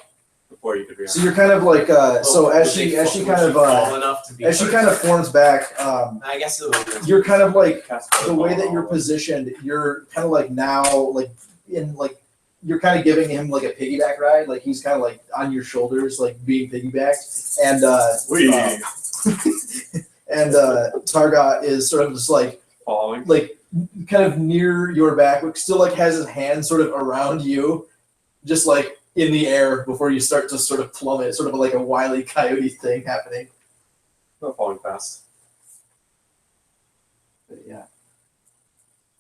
before you could react. so you're kind of like so as she fall enough to be as she hurt? kind of forms back, I guess it was, you're kind of like Cast the way that Featherfall you're on- positioned. You're kind of like now like in like you're kind of giving him like a piggyback ride. Like he's kind of like on your shoulders, like being piggybacked, and Whee! and Targot is sort of just like Following. kind of near your back, but still like has his hand sort of around you, just like in the air before you start to sort of plummet, sort of like a Wile E. Coyote thing happening. Not falling fast. But yeah.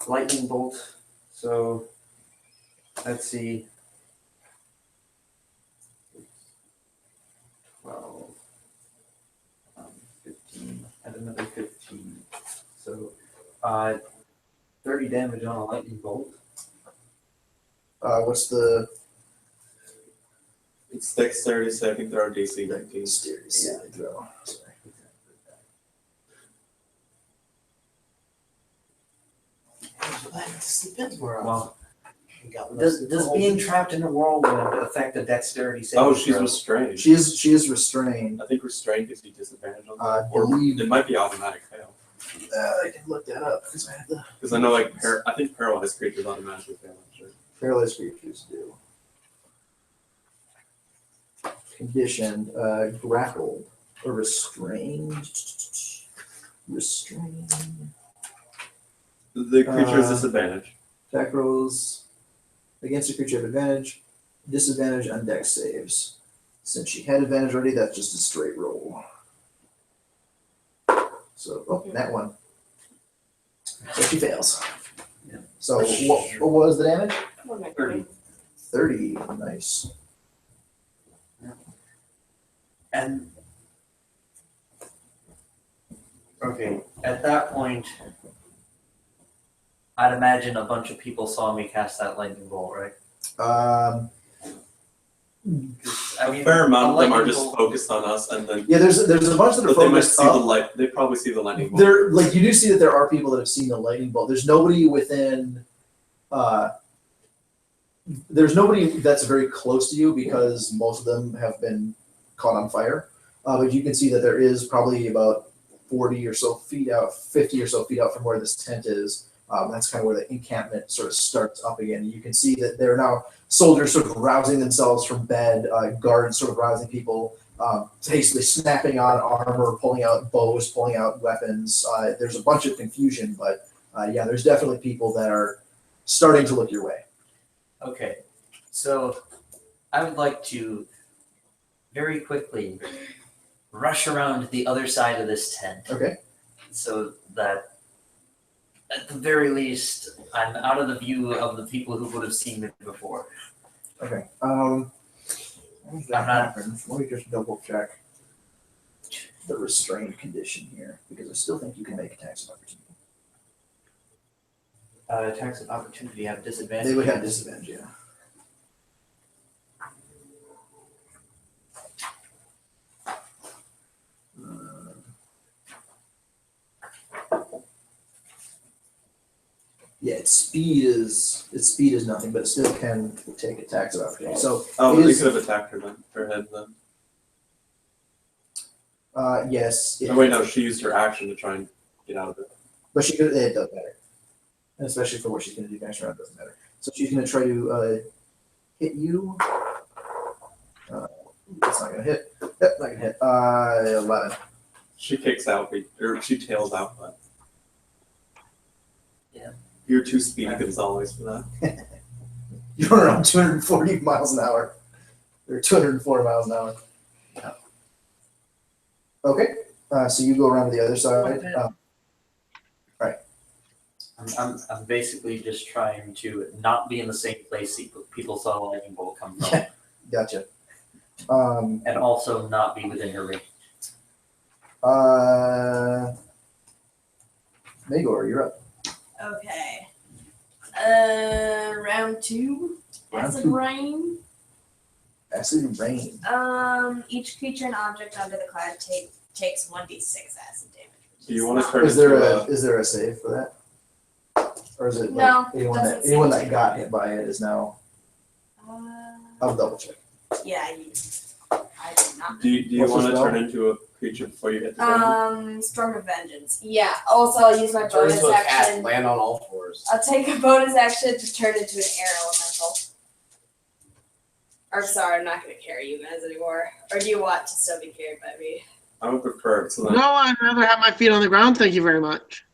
Lightning bolt. So let's see. 12, 15, and another 15. So 30 damage on a lightning bolt. What's the It's Dexterity saving throw DC 19. dexterity saving throw? Sorry. Well, does being trapped in a whirlwind affect the dexterity saving Oh, she's throw? restrained. She is restrained. I think restrained gives you disadvantage on I that. Or believe it might be automatic fail. I can look that up because I have the Because I know like I think paralyzed creatures automatically fail. I'm sure. paralyzed creatures do. Conditioned, grappled, or restrained. Restrain. The creature's disadvantage. Attack rolls against a creature of advantage. Disadvantage on dex saves. Since she had advantage already, that's just a straight roll. So, that one. So she fails. Yeah. So what was the damage? What am I 30. doing? 30. Nice. And okay, at that point, I'd imagine a bunch of people saw me cast that lightning bolt, right? I A fair amount of a them are lightning just bolt- focused on us, and then Yeah, there's a bunch that are but they might focused see the up. light. They probably see the lightning bolt. There, like you do see that there are people that have seen the lightning bolt. There's nobody within. There's nobody that's very close to you because most of them have been caught on fire. But you can see that there is probably about 40 or so feet out, 50 or so feet out from where this tent is. That's kind of where the encampment sort of starts up again. You can see that there are now soldiers sort of rousing themselves from bed, guards sort of rousing people, hastily snapping on armor, pulling out bows, pulling out weapons. There's a bunch of confusion, but yeah, there's definitely people that are starting to look your way. Okay, so I would like to very quickly rush around the other side of this tent. Okay. So that at the very least, I'm out of the view of the people who would have seen me before. Okay. I'm not- Let me just double check the restrained condition here because I still think you can make attacks of opportunity. Attacks of opportunity have disadvantage. They would have disadvantage, yeah. Yeah, its speed is nothing, but it still can take attacks of opportunity. So Oh, it we is- could have attacked her then. Her head then. yes, Oh wait, no, she used her action to try and get out of it. but she could. It doesn't matter, and especially for what she's going to do next round, it doesn't matter. So she's going to try to hit you. That's not going to hit. Yep, not going to hit. 11. She kicks out, or she tails out, but Yeah. You're too speedy, Gonzalez, for that. You're around 240 miles an hour. Or 204 miles an hour. Yeah. Okay, so you go around to the other side. I'm basically just trying to not be in the same place people saw the lightning bolt come from, Gotcha. and also not be within her range. Magor, you're up. Okay. Round 2. Round Acid 2. rain. Acid rain. Each creature and object under the cloud takes 1d6 acid damage. which Do you is want to not- turn Is there into is there a save for that? Or is it like No, anyone doesn't that say. got hit by it is now? I'll double check. Yeah, I did not. Do you What's want the to spell? turn into a creature before you hit the ground? Storm of Vengeance. Yeah. Also, I'll use my Turn bonus into a cat, action. land on all fours. I'll take a bonus action to turn into an air elemental. Or sorry, I'm not going to carry you guys anymore. Or do you want to still be carried by me? I would prefer it. So then No, I'd rather have my feet on the ground. Thank you very much.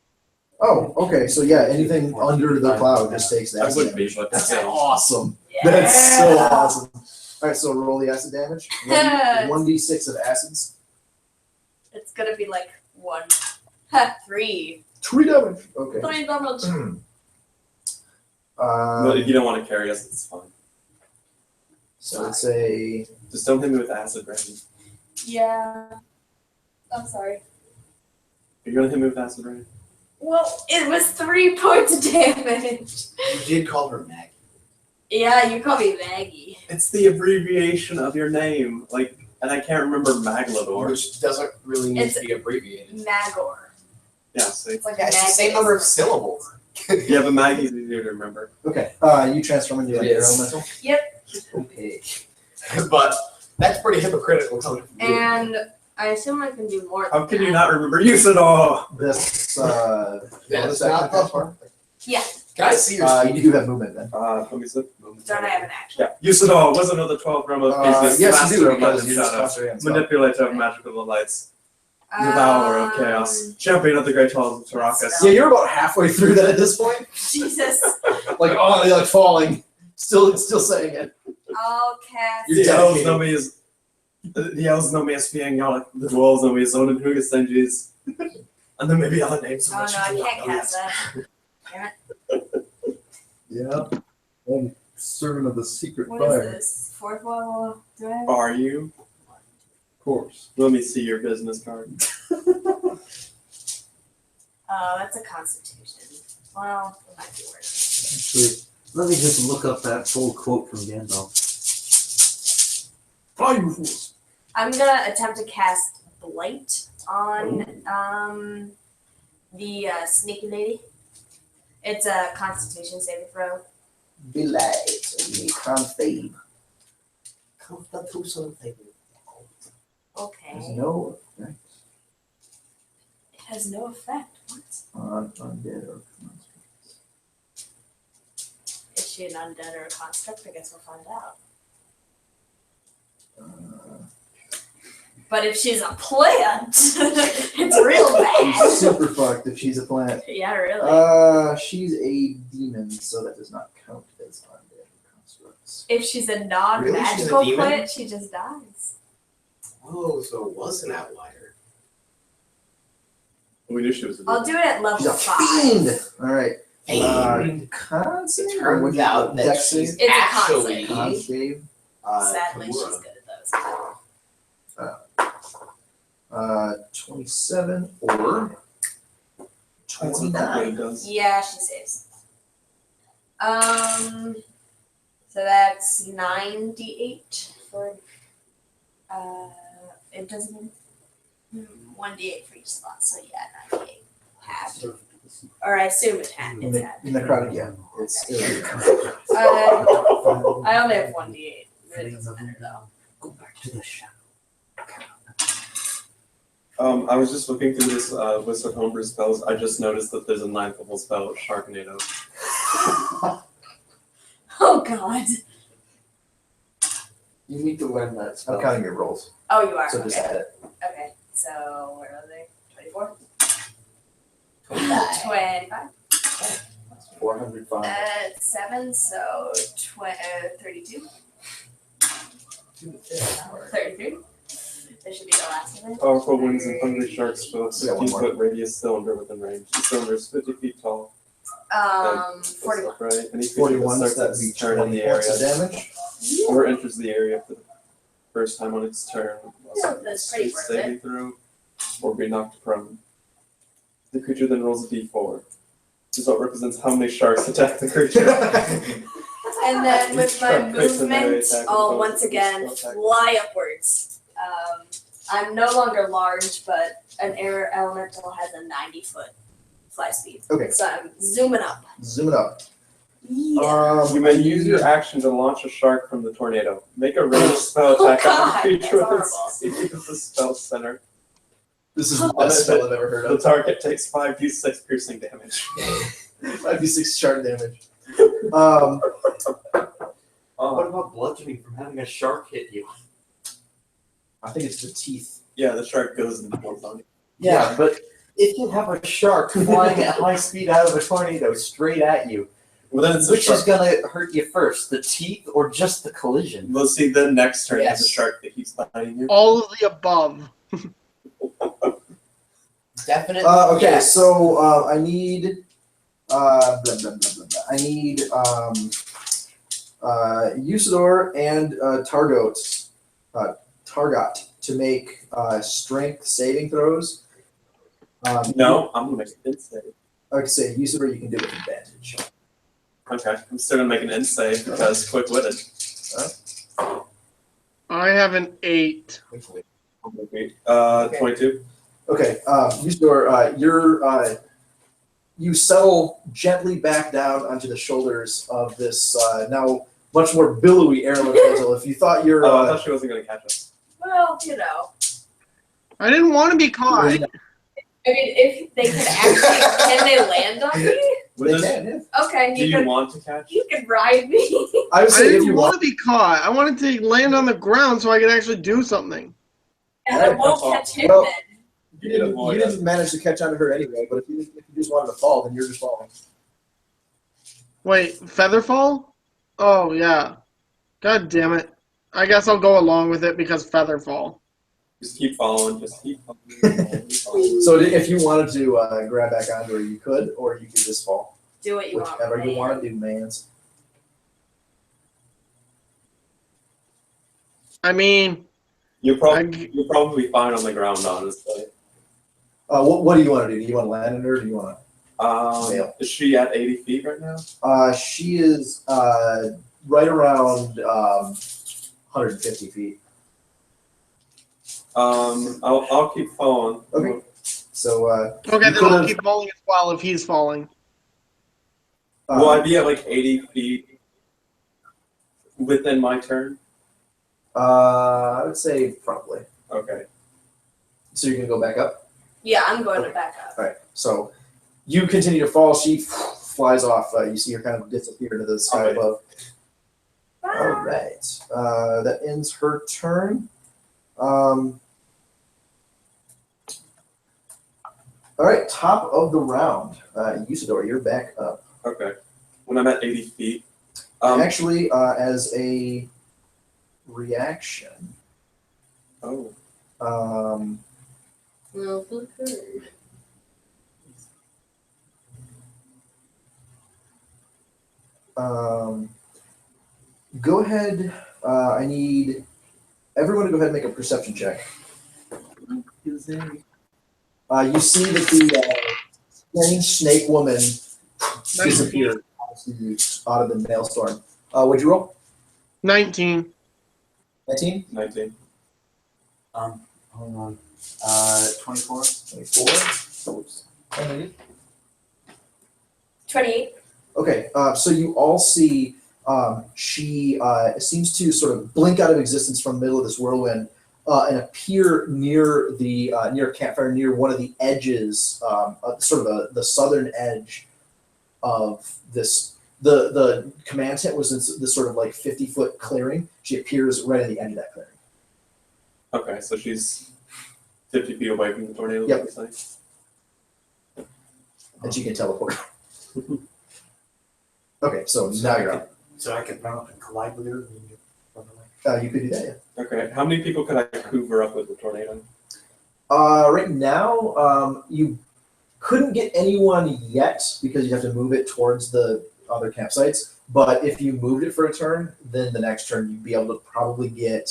Oh, okay. So yeah, anything under the cloud just takes I that. would be, but That's still. awesome. Yeah. That's so awesome. All right, so roll the acid damage. 1d6 of acids. It's going to be like 1. 3. 3 damage. Okay. 3 damage. But if you don't want to carry us, it's fine. So it's a Just don't hit me with acid rain. Yeah. I'm sorry. You're gonna hit me with acid rain? Well, it was 3 points of damage. You did call her Maggie. Yeah, you call me Maggie. It's the abbreviation of your name, and I can't remember Maglador. Which doesn't really need It's- to be abbreviated. Magor. Yeah, see. It's like Yeah, a it's the maggot. same number of syllables. Yeah, but Maggie's easier to remember. okay. You transform into an It air is. elemental. Okay. But that's pretty hypocritical coming from you. And I assume I can do more. How than can you that. not remember Usador? This That's bonus not action attacks part. Can I see your You do have movement then. Let me see. Don't I have an action? Yeah, Usador, Wizard of the 12th Realm of Pieces, Yes, Master you do of because Magic you just Shadow, tossed your hands up. Manipulator of Magical Lights. Devourer of Chaos. Champion of the Great Halls of Tarakas. Yeah, you're about halfway through that at this point. Jesus. Like, oh, you're like falling. Still saying it. I'll cast. You're The elves dedicated. know me as the elves know me as Fiangala. The dwarves know me as Onan Hugasenjis. And then maybe other names. Oh no, I can't cast that. Damn it. Yeah. And servant of the secret What fire. is this? 4th level? Do I have? Are you? Of course. Let me see your business card. Oh, that's a Constitution. Well, it might be worse. Actually, let me just look up that full quote from Gandalf. Fly, you fools. I'm gonna attempt to cast Blight on the sneaky lady. It's a Constitution saving throw. Delight. You can't fade. Constitution thing. Okay. There's no effect It has no effect. What? on undead or constructs. Is she an undead or a construct? I guess we'll find out. But if she's a plant, it's real She's bad. super fucked if she's a plant. Yeah, really. She's a demon, so that does not count as undead constructs. If she's a Really? She's non-magical a demon? plant, she just dies. Oh, so it was an outlier. We knew she was a I'll do it at level She's a 5. fiend. All right. And Con save? it Or turns would out you- that dex she's save? It's a con actually save. Con save. Sadly, she's Tamura. good at those. 27 or That's what 29. it does. Yeah, she saves. So that's 9d8 for it doesn't 1d8 for each slot. So yeah, 9d8 half. Or I assume it's half. In It's the, half. in the crowd, yeah. It's I only have 1d8. It doesn't matter though. Go back to the shadow. I was just looking through this list of homebrew spells. I just noticed that there's a 9th level spell, Sharknado. Oh god. You need to learn that I'm spell. counting your rolls, Oh, you are. so just Okay. add it. Okay. So where are they? 24. 25. 25. 405. 7. So 32. 33. This should be the last of it. Powerful winds and hungry sharks fill a Yeah, one more. 15-foot radius cylinder within range. The cylinder is 50 feet tall. 41. Right. Any creature 41, that so that'd starts be its turn in 20 the points of area damage. or enters the area for the first time on its turn Yeah, that's pretty worth saving throw or be knocked prone. The creature then rolls a d4. This result represents how many sharks attack the creature. And then with my Shark crits and melee movement, attack I'll with once bonus again spell attack. fly upwards. I'm no longer large, but an air elemental has a 90-foot fly speed. Okay. So I'm zooming up. Zoom it up. Yeah. You may use your action to launch a shark from the tornado. Make a ranged spell Oh, attack on God, the creature with that's the spell center. This is the best spell I've ever heard The of. target takes 5d6 piercing damage. 5d6 shard damage. What about bludgeoning from having a shark hit you? I think it's the teeth. Yeah, the shark goes and pulls on you. Yeah, but if you have a shark flying at high speed out of a tornado straight at you, Well, then it's a which shark. is gonna hurt you first, the teeth or just the collision? We'll see the next turn Yes. is a shark that keeps biting you. All of the above. Definitely. Okay, yes. so I need blah, blah, blah, blah, blah. I need Usador and Targot to make strength saving throws. No, I'm gonna make an int save. I would say Usador you can do it with advantage. Okay, I'm still gonna make an int save because quick-witted. I have an 8. 22. Okay, Usador, you settle gently back down onto the shoulders of this now much more billowy air elemental. If you thought you're Oh, I thought she wasn't gonna catch us. Well, you know. I didn't want to be caught. I mean, if they can actually, can they land on me? Would they this- can, yeah. Okay, do you want to catch? you can ride me. I would I say if didn't you want want, to be caught. I wanted to land on the ground so I could actually do something. And I won't catch him Well, then. You didn't manage to catch on to her anyway, but if you just wanted to fall, then you're just falling. Wait, Featherfall? Oh, yeah. God damn it. I guess I'll go along with it because Featherfall. Just keep following. Just keep following. So if you wanted to grab back onto her, you could, or you could just fall. Do what you want. Whichever you want to do, mans. I mean, You'll probably be fine on the ground, honestly. What do you want to do? Do you want to land on her, or do you want to? Fail. Is she at 80 feet right now? She is right around 150 feet. I'll keep falling. Okay. So. okay, then I'll keep falling as well if he's falling. Will I be at like 80 feet within my turn? I would say probably. Okay. So you're gonna go back up? Yeah, I'm going to back up. All right. So you continue to fall. She flies off. You see her kind of disappear into the sky above. Bye. All right. That ends her turn. All right. Top of the round. Usador, you're back up. Okay. When I'm at 80 feet. Actually, as a reaction. Oh. Well, okay. Go ahead. I need everyone to go ahead and make a perception check. You see that the strange snake woman disappeared out of the maelstrom. What'd you roll? 19. 19? 19. Hold on. 24. 24. Oops. 28. Okay, so you all see she seems to sort of blink out of existence from the middle of this whirlwind and appear near the near a campfire, near one of the edges, sort of the southern edge of this. The command tent was in this sort of like 50-foot clearing. She appears right at the end of that clearing. Okay, so she's 50 feet away from the tornado. Yep. Like. And she can teleport. Okay, so now you're up. So I can run up and collide with her. And run away. You could do that, yeah. Okay, how many people could I hoover up with the tornado? Right now, you couldn't get anyone yet because you have to move it towards the other campsites. But if you moved it for a turn, then the next turn you'd be able to probably get.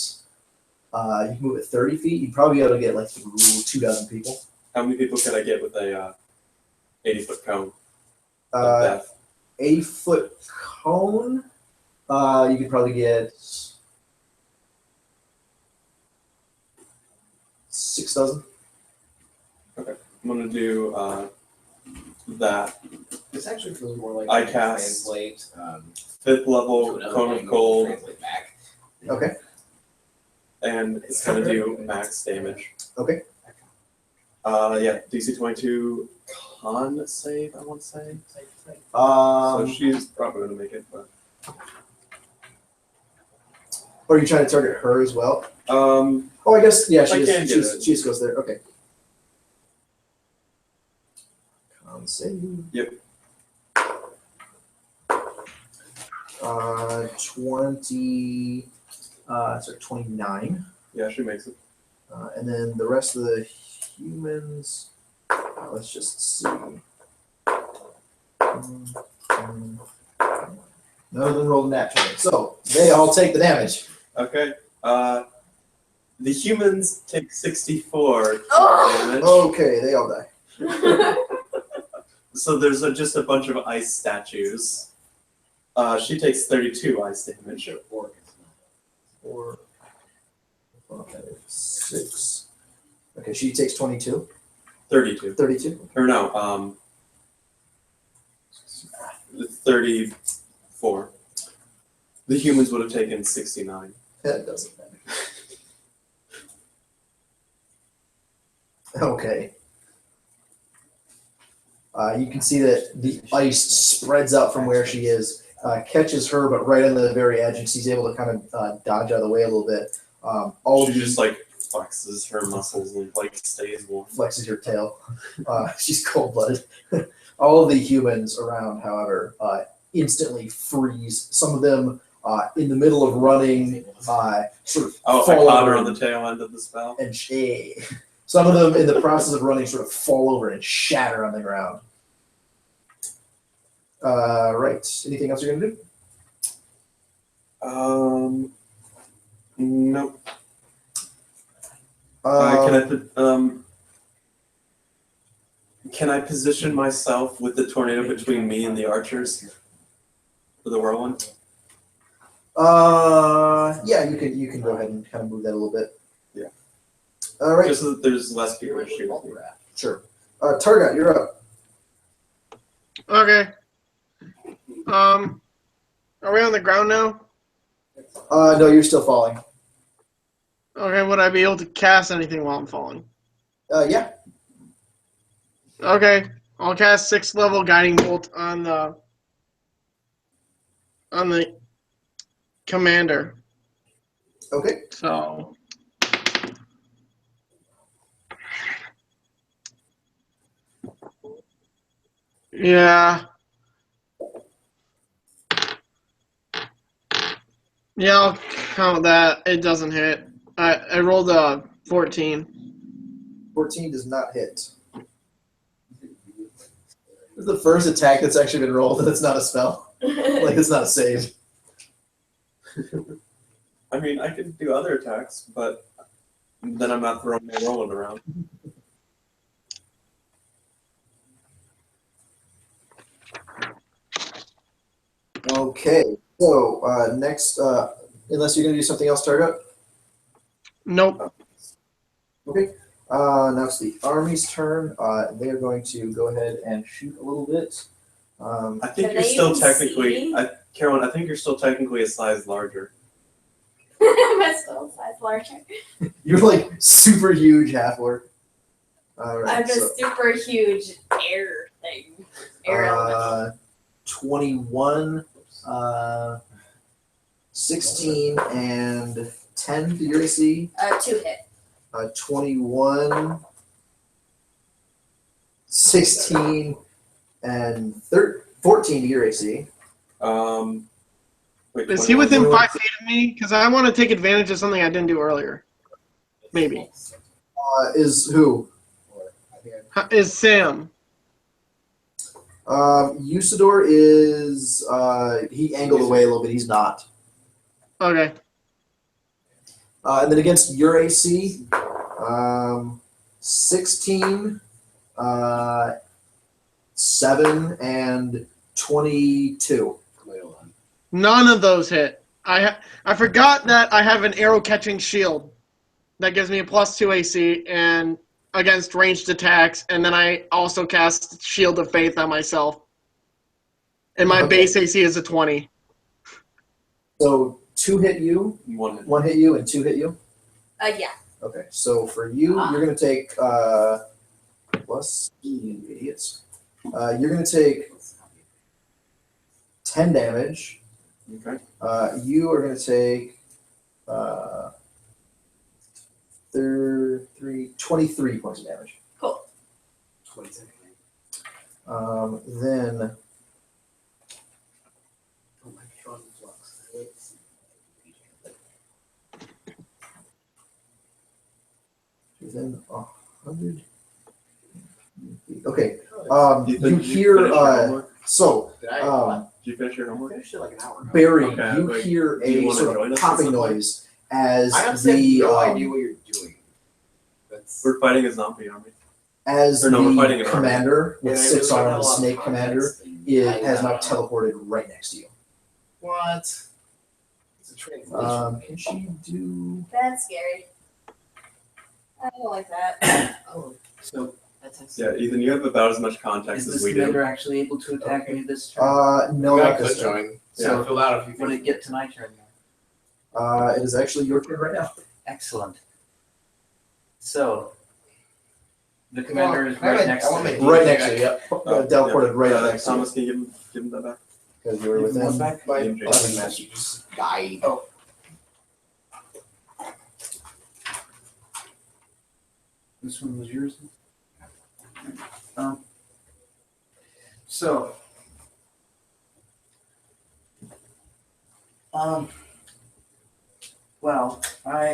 You can move it 30 feet. You'd probably be able to get like 2 dozen people. How many people could I get with a 80-foot cone? 80-foot cone. You could probably get 6 dozen. Okay, I'm gonna do that. This actually feels more like I a cast translate 5th level to another cone of language, cold, translate back. Okay. and it's gonna do max damage. Okay. Yeah, DC 22 con save, I want to say. So Um, she's probably gonna make it, but are you trying to target her as well? um, Oh, I guess yeah. I She can get just, it. she just goes there. Okay. Con save. Yep. 20. Sorry, 29. yeah, she makes it. And then the rest of the humans. Let's just see. None of them rolled a nat 20. So they all take the damage. Okay. The humans take 64 Oh! damage. Okay, they all die. So there's just a bunch of ice statues. She takes 32 ice damage. 4, 5, 6. Okay, she takes 22. 32. 32. Or no, 34. The humans would have taken 69. That doesn't matter. Okay. You can see that the ice spreads out from where she is, catches her, but right on the very edge, and she's able to kind of dodge out of the way a little bit. All She of the just like flexes her muscles and like stays warm. Flexes your tail. She's cold-blooded. All of the humans around, however, instantly freeze. Some of them in the middle of running, sort of Oh, I fall caught over her on the tail end of the spell. and some of them in the process of running sort of fall over and shatter on the ground. Right. Anything else you're gonna do? Nope. Can I position myself with the tornado between me and the archers for the whirlwind? Yeah, you can go ahead and kind of move that a little bit. Yeah. All right. Just so that there's less people to shoot. Sure. Targat, you're up. Okay. Are we on the ground now? No, you're still falling. Okay, would I be able to cast anything while I'm falling? Yeah. Okay, I'll cast 6th level guiding bolt on the commander. Okay. So yeah. Yeah, I'll count that. It doesn't hit. I rolled a 14. 14 does not hit. This is the first attack that's actually been rolled and it's not a spell. Like, it's not a save. I mean, I could do other attacks, but then I'm not throwing my whirlwind around. Okay. So, next, unless you're going to do something else, Target? Nope. Okay. Now it's the army's turn. They are going to go ahead and shoot a little bit. I think Can you're they still even technically, see? Carolyn, I think you're still technically a size larger. Am I still size larger? You're like super huge half orc. All right. I'm just super huge air thing. Air element. 21, 16, and 10 to your AC. 2 hit. 21, 16, and 14 to your AC. Wait, Is he 21. within 5 feet of me? Because I want to take advantage of something I didn't do earlier. Maybe. Is who? Is Sam. Usador is, he angled away a little bit. He's not. Okay. And then against your AC, 16, 7, and 22. None of those hit. I forgot that I have an arrow catching shield that gives me a +2 AC and against ranged attacks, and then I also cast Shield of Faith on myself. And my Okay. base AC is a 20. So 2 hit you, 1 hit you, and 2 hit you? Yeah. Okay, so for you, you're going to take plus, you idiots. You're going to take 10 damage. Okay. You are going to take 23 points of damage. Cool. Then within 100. Okay. You hear so Did you finish your homework? Finished it like an hour ago. Barry, Okay, you like, hear do you a wanna sort join of us at popping some point? noise as I honestly have the no idea what you're doing. That's We're fighting a zombie army. as Or no, we're fighting the an army. commander with Yeah, 6 really don't have arms, a lot of snake commander, context, and has I now know. teleported right next to you. What? It's a translation. Can she do? That's scary. I don't like that. Oh, so that's Yeah, Ethan, you have about as much context Is as this we do. commander actually able to attack me this turn? No, I not could this turn. join. So I filled out a few When things. it get to my turn now? It is actually your turn right now. Excellent. So, the commander is I right wanna- next I to wanna me. make- Right next to you. Yep. Teleported right Yeah, up next to you Thomas, can you give him that back? because you were What's within. back? My Name change. button messages. Guide. This one was yours. So, well, I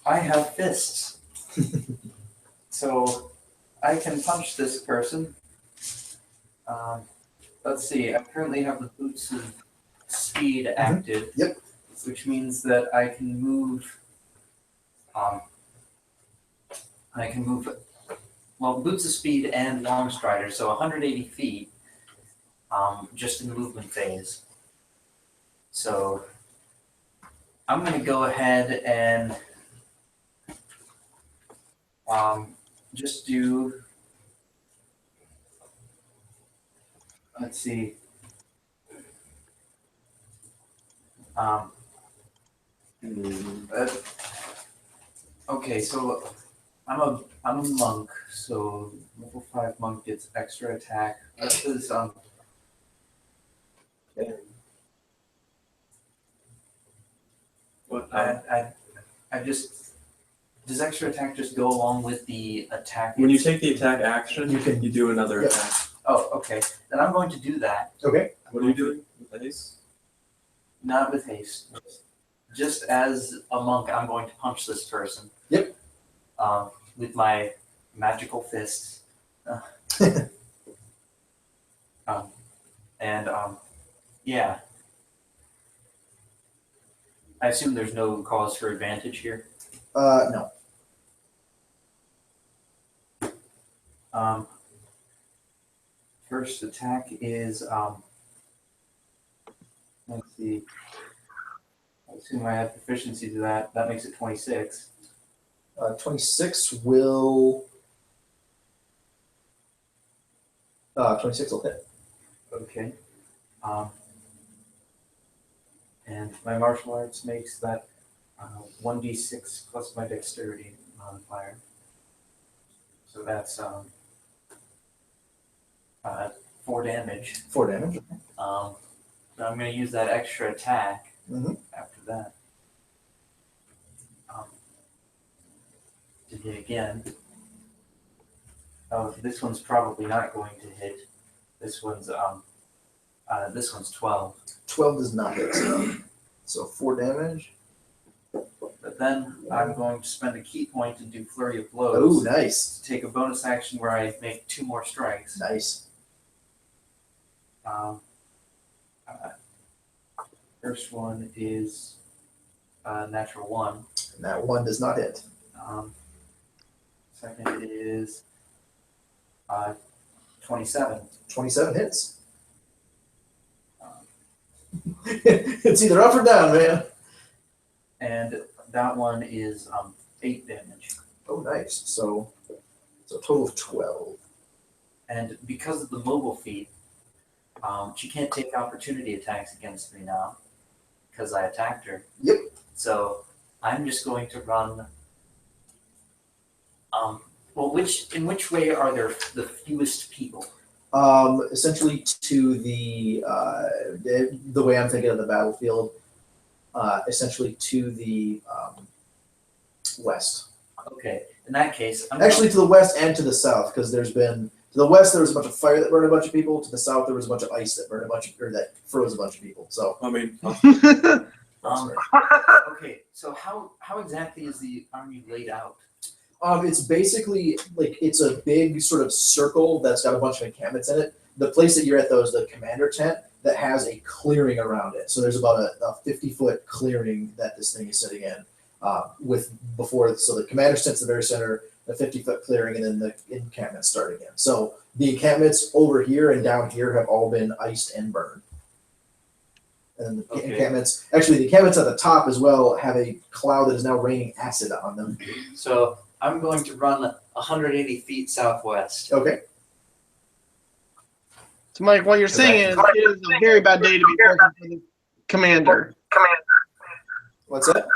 have fists, so I can punch this person. Let's see. I currently have the boots of speed active. Yep. Which means that I can move. Well, boots of speed and long strider, so 180 feet. Just in the movement phase. So I'm going to go ahead and just do. Let's see. Okay, so I'm a monk, so level 5 monk gets extra attack. This is What? I just does extra attack just go along with the attack? When you take the attack action, you do another Yep. attack. Oh, okay. Then I'm going to do that. Okay. What are you doing with Ace? Not with haste. Just as a monk, I'm going to punch this person. Yep. With my magical fists. Yeah. I assume there's no cause for advantage here. No. First attack is let's see. I assume I have proficiency to that. That makes it 26. 26 will. 26 will hit. Okay. And my martial arts makes that 1d6 plus my dexterity modifier. So that's 4 damage. 4 damage. So I'm going to use that extra attack after that. To hit again. Oh, this one's probably not going to hit. This one's 12. 12 does not hit. So 4 damage. But then I'm going to spend a key point and do flurry of blows. Oh, nice. To take a bonus action where I make 2 more strikes. Nice. First one is natural 1. And that 1 does not hit. Second is 27. 27 hits. It's either up or down, man. And that one is 8 damage. Oh, nice. So a total of 12. And because of the mobile feat, she can't take opportunity attacks against me now because I attacked her. Yep. So I'm just going to run. Well, in which way are there the fewest people? Essentially to the way I'm thinking of the battlefield, essentially to the west. Okay, in that case, Actually, to the west and to the south, because there's been to the west there was a bunch of fire that burned a bunch of people. To the south there was a bunch of ice that burned that froze a bunch of people. So I mean, okay, so how exactly is the army laid out? it's basically like it's a big sort of circle that's got a bunch of encampments in it. The place that you're at though is the commander tent that has a clearing around it. So there's about a 50-foot clearing that this thing is sitting in. So the commander's tent's the very center, the 50-foot clearing, and then the encampments start again. So the encampments over here and down here have all been iced and burned. And the encampments, actually the encampments at the top as well have a cloud that is now raining acid on them. So I'm going to run 180 feet southwest. Okay. So, Mike, what you're saying is it is a very bad day to be working for the commander. What's that?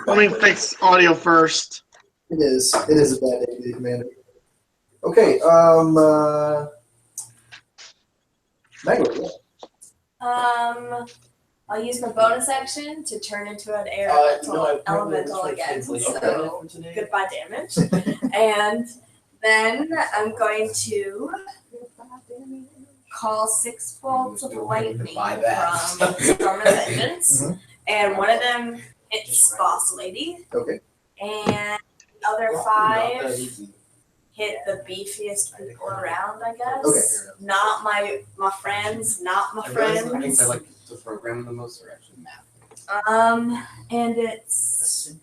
Let me fix audio first. It is. It is a bad day to be commander. Okay. Maggie. I'll use my bonus action to turn into an air No, I probably elemental tried again. translation So for today. goodbye damage. And then I'm going to call 6 bolts of lightning Buy that. from Storm of Vengeance. Mhm. And one of them hits Boss Lady. Okay. And the other Not 5 that easy. hit the beefiest people around, I guess. Okay. Not my friends, not my I friends. think I like to program the most, or actually math. And it's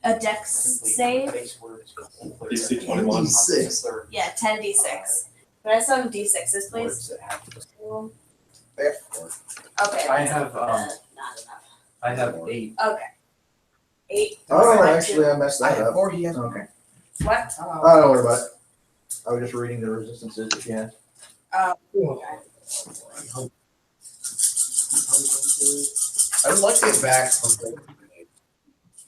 a dex save. DC 21. D6. Yeah, 10d6. Can I have some d6s, please? There. 4. Okay. I have not enough. I have 8. Okay. 8. Oh, Mine actually, too. I messed I that have up. 4. He has Okay. What? Oh, don't worry about it. I was just reading the resistances if you had. Okay. I would like to get back from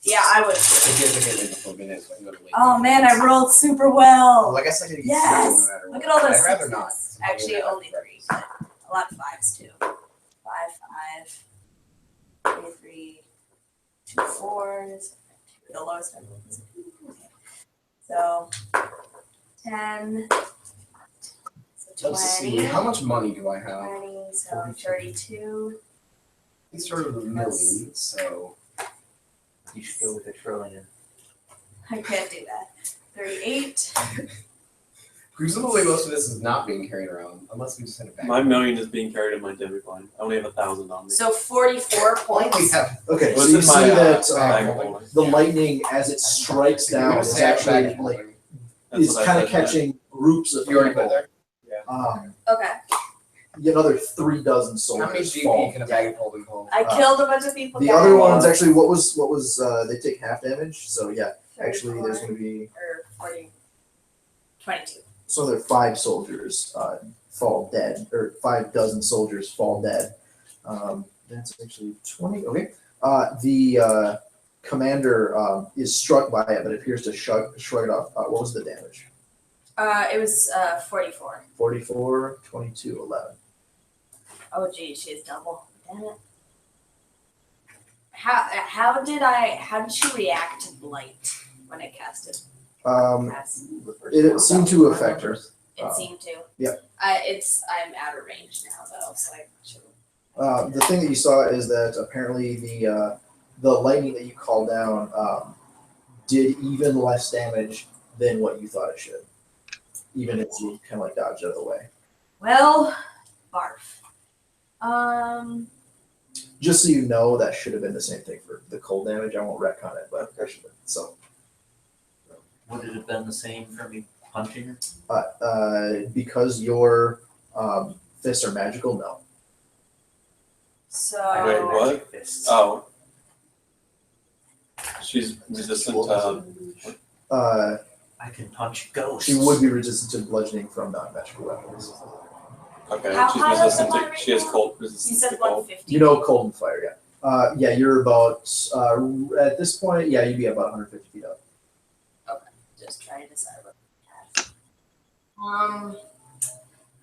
Yeah, I would. If you have to hit me before midnight, so I can go to late. Oh man, I rolled super Well, well. I guess I could get Yes! no matter what. Look at all those I'd rather not. sixes. Actually, only 3. But a lot of 5s too. 5, 5, 3, 3, 2 4s. The lowest I rolled was a 2. Okay. So 10. So Let's see. 20. How much money do I have? 20, so 32. He's sort of a million, so You should go with a trillion. I can't do that. 38. presumably most of this is not being carried around, unless we just had a back. My million is being carried in my demigod. I only have 1,000 on me. So 44 Only points. have Okay, so What's you in see my that bag um, folder? the lightning, as it strikes down, You're is gonna say actually back like holding. That's is what I kind of said, catching groups of You already put it people. there? Okay. Another 3 dozen How many soldiers fall. GP can a bag of holding hold? I killed a bunch of people. The guys. other ones actually, what was they take half damage. So yeah, actually 34 there's going to be or 40. 22. so there are 5 soldiers fall dead, or 5 dozen soldiers fall dead. That's actually 20. Okay. The commander is struck by it, but appears to shrug it off. What was the damage? It was 44. 44, 22, 11. Oh geez, she's double. Damn it. How did she react to blight when it casted? Cast? It seemed to affect her. It seemed to. yeah. I'm out of range now though, so I should. The thing that you saw is that apparently the lightning that you called down did even less damage than what you thought it should, even if you kind of like dodged out of the way. Well, barf. Just so you know, that should have been the same thing for the cold damage. I won't retcon it, but that should have been. So, Would it have been the same for me punching her? because your fists are magical, no. So. Wait, what? Fists. Oh. She's resistant to. I can punch ghosts. She would be resistant to bludgeoning from non-magical weapons. Okay, How she's high up resistant am I to. right She has now? cold You resistance said to cold. 150. You know, cold and fire, yeah. Yeah, you're about at this point. Yeah, you'd be about 150 feet up. Just trying to decide what to cast.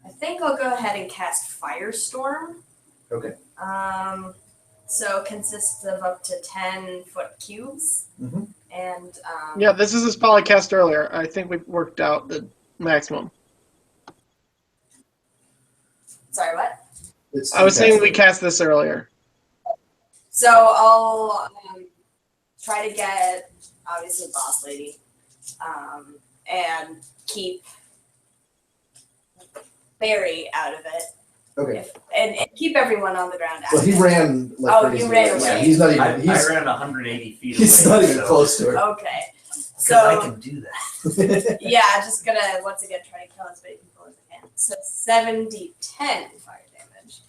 I think I'll go ahead and cast Firestorm. Okay. So it consists of up to 10-foot cubes. Mhm. And Yeah, this is a spell I cast earlier. I think we've worked out the maximum. sorry, what? I was saying we cast this earlier. So I'll try to get obviously Boss Lady, and keep Barry out of it. Okay. And keep everyone on the ground. Well, he active. ran like Oh, crazy. he ran Yeah, away. he's not even. I He's, ran 180 feet he's away. not even so- close to her. Okay. Because I So can do that. yeah, just gonna once again try to kill as many people as I can. So 7d10 fire damage.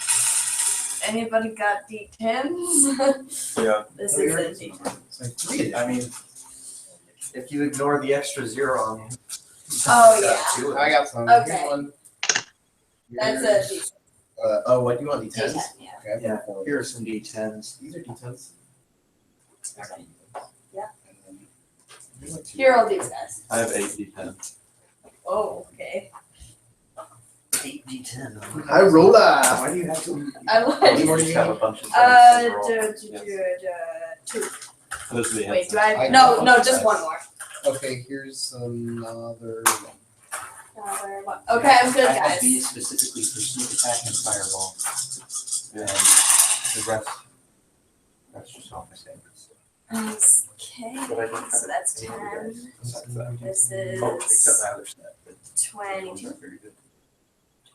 Anybody got d10s? Yeah. This is a d10. It's like 3. I mean, if you ignore the extra 0 on him. Oh, yeah. I got some. Okay. Here's one. That's a d10. Oh, what do you want? D10s? D10, yeah. Okay, I've Yeah, got 4. here are some D10s. These are D10s. Yeah. And then here's like 2. Here are all these guys. I have 8 d10. Oh, okay. 8d10. I roll a Why do you have to? I Oh, lied. you just have a bunch of dice to roll. Two. Those are the Wait, answers. do I? I No, know. no, just one more. Okay, here's another one. Another one. Okay, I'm good, I have these guys. specifically for sneak attack and fireball. And the rest just all my standards. Okay, But I don't have so that's any other 10. dice besides that. This Oh, except is my other stat. But 22. those aren't very good.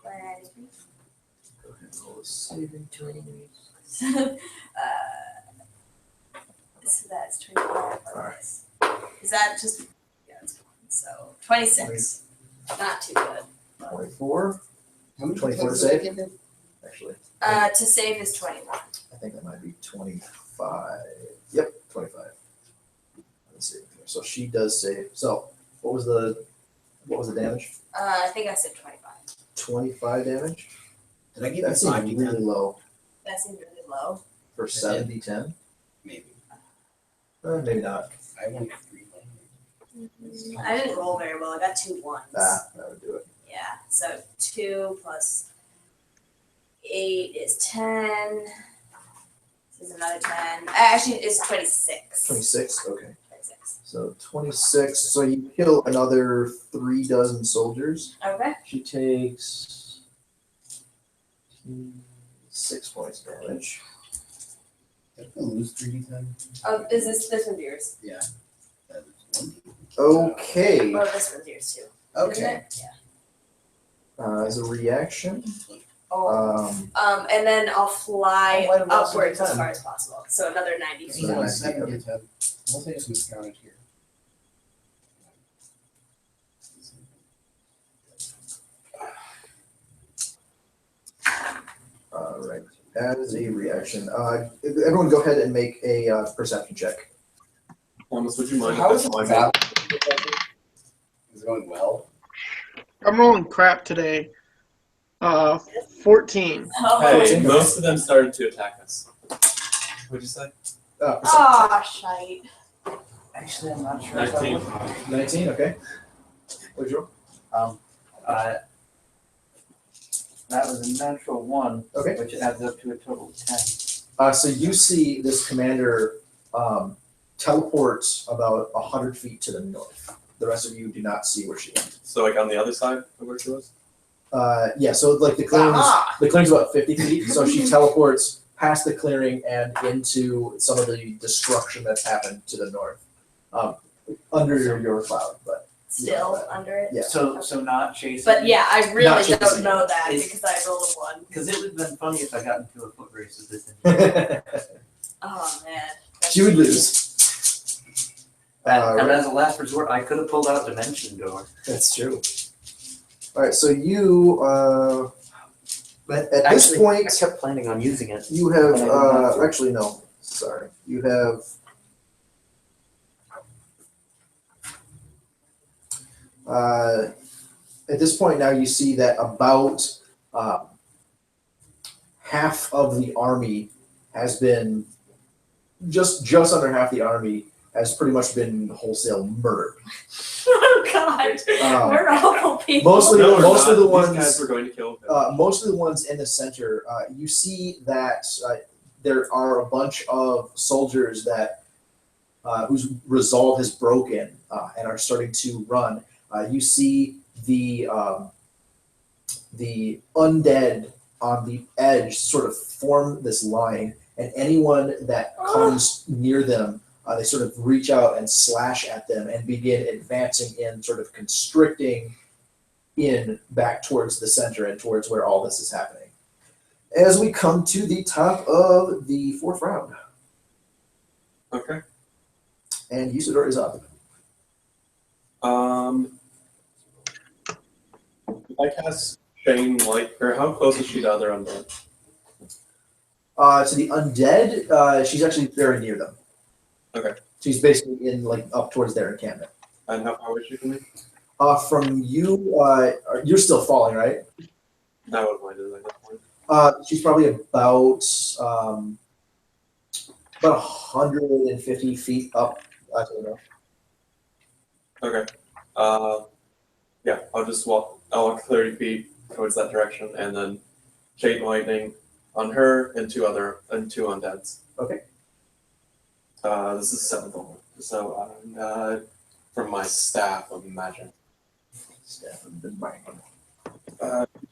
20. Go ahead and roll a saving throw. So that's 25. Alright. Is that just? Yeah, it's fine. So 26. Not too good. 24. How many 24 to times save? did I get? Actually, To save is 21. I think that might be 25. Yep, 25. Let's see. So she does save. So what was the damage? I think I said 25. 25 damage. Did I give That you 5 seems D10? really low That seems really low. for 7d10. Maybe. Maybe not. I only have 3 I didn't roll very well. I got 2 ones. Ah, that would do it. Yeah. So 2 plus 8 is 10. This is another 10. Actually, it's 26. 26. Okay. 26. So 26. So you kill another 3 dozen soldiers. Okay. She takes 6 points damage. Did I lose 3D10? Oh, is this one's yours? Yeah. That is 1D. Okay. Oh, this one's yours too. Isn't Okay. it? Yeah. As a reaction, Oh. um, And then I'll fly Oh, why don't I also upwards do as 10? far as possible. So another 90 He's feet. So on nice. 7D10. Unless I just miscounted here. right. As a reaction, everyone go ahead and make a perception check. Thomas, would you mind? How if is I it fly back? Is it going well? I'm rolling crap today. 14. Oh, Hey, most of them started to attack us. What'd you say? oh shite. Actually, I'm not sure. 19. 19. Okay. What'd you roll? That was a natural 1, Okay. which adds up to a total of 10. So you see this commander teleports about 100 feet to the north. The rest of you do not see where she went. So like on the other side of where she was? Yeah, so like the clearing's, Ah. the clearing's about 50 feet, so she teleports past the clearing and into some of the destruction that's happened to the north. Under your cloud, but Still under it. yeah. So not chasing. But yeah, I Not really chasing don't know it. that It's- because I rolled a 1. Because it would have been funny if I got into a foot race with this thing. Oh man. She would lose. And as a last resort, I could have pulled out Dimension Door. That's true. All right, so you at this Actually, point I kept planning on using it. you have But I didn't have to. actually no, sorry. You have at this point now you see that about half of the army has been just under half the army has pretty much been wholesale murdered. Oh god. We're awful people. Mostly No, we're most of not. the ones These guys were going to kill him. most of the ones in the center, you see that there are a bunch of soldiers that whose resolve has broken and are starting to run. You see the undead on the edge sort of form this line, and anyone that comes near them, they sort of reach out and slash at them and begin advancing in, sort of constricting in back towards the center and towards where all this is happening. As we come to the top of the 4th round, Okay. and Usador is up. If I cast Shane Light, or how close is she to other undead? To the undead, she's actually very near them. Okay. She's basically in like up towards their encampment. And how far is she from me? From you, you're still falling, right? That was my design at that point. She's probably about 150 feet up. I don't know. Okay. Yeah, I'll walk 30 feet towards that direction, and then Chain Lightning on her and two undeads. Okay. This is 7th level, so from my staff of magic. Staff of Divine.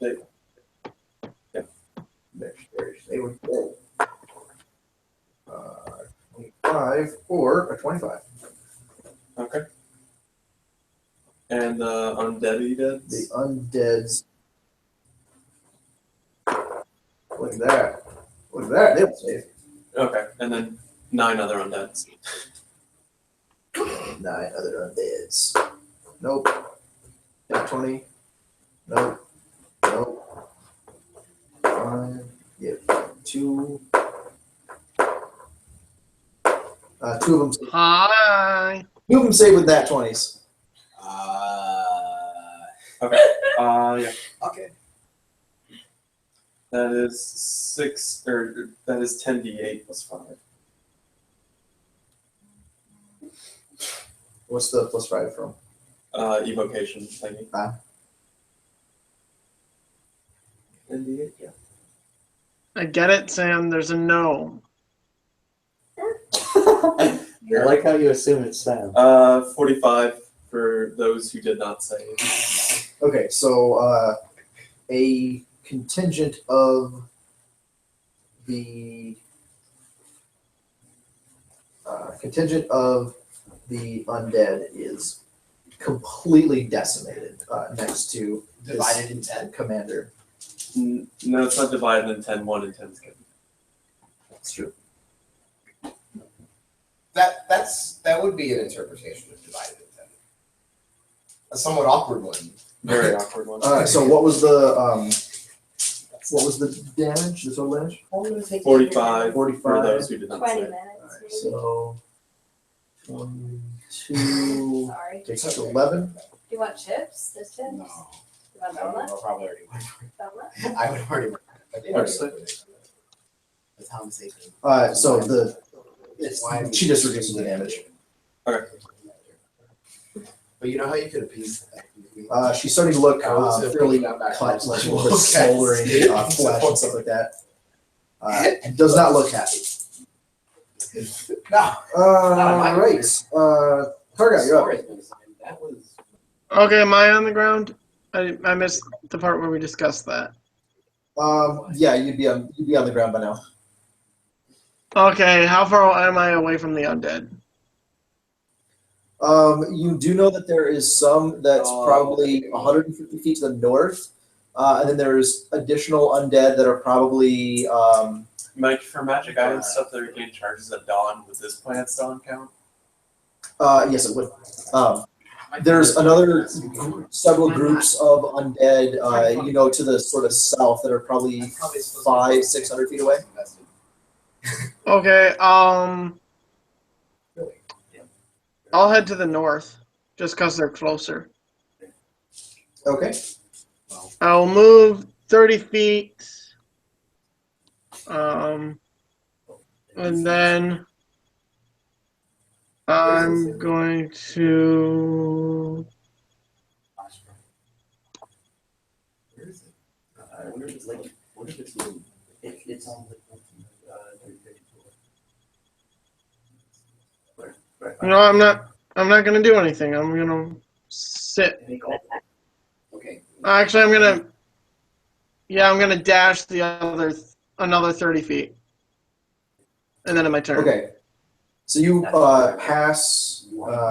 They, They would roll 25 or a 25. okay. And undead deads. The undeads. Look at that. Look at that. They don't save. Okay, and then 9 other undeads. 9 other undeads. Nope. Got 20. Nope. Nope. 5. Yep. 2. 2 of them. Hi. 2 of them save with that 20s. Okay. Yeah. Okay. That is 6, or that is 10d8 plus 5. What's the plus 5 from? Evocation thingy. 10d8, yeah. I get it, Sam. There's a no. I like how you assume it's Sam. 45 for those who did not save. Okay, so a contingent of the undead is completely decimated next to Divided in this 10. commander. No, it's not divided in 10. 1 and 10 is good. That's true. That would be an interpretation of divided in 10. A somewhat awkward one. Very awkward one. So what was the damage? The total damage? 45 for 45. those who did not 20 save. minutes, Alright, maybe. so 22 Sorry. takes us to 11. Do you want chips? There's chips. No. You want I'll donuts? probably already went. Donut? I would already went. I think I already Understood. went. The conversation. So It's why she just reduces the damage. Okay. But you know how you could appease that? She's starting to look Oh, so fairly picking up back cut, up. like a little bit Okay. smoldering flesh and stuff like that. And does not look happy. No. Right. Targa, you're up. That was. Okay, am I on the ground? I missed the part where we discussed that. Yeah, you'd be on the ground by now. Okay, how far am I away from the undead? You do know that there is some that's probably 150 feet to the north, and then there's additional undead that are probably. For magic item stuff that regain charges at dawn, would this plant still count? Yes, it would. There's several groups of undead, to the sort of south that are probably 500-600 feet away. Okay, I'll head to the north, just because they're closer. Okay. I'll move 30 feet, and then I'm going to... Where is it? I wonder if it's like, what if it's moved? It's on the No, I'm not gonna do anything. I'm gonna sit. Okay. Actually, I'm gonna dash another 30 feet. And then in my turn. Okay. So you pass.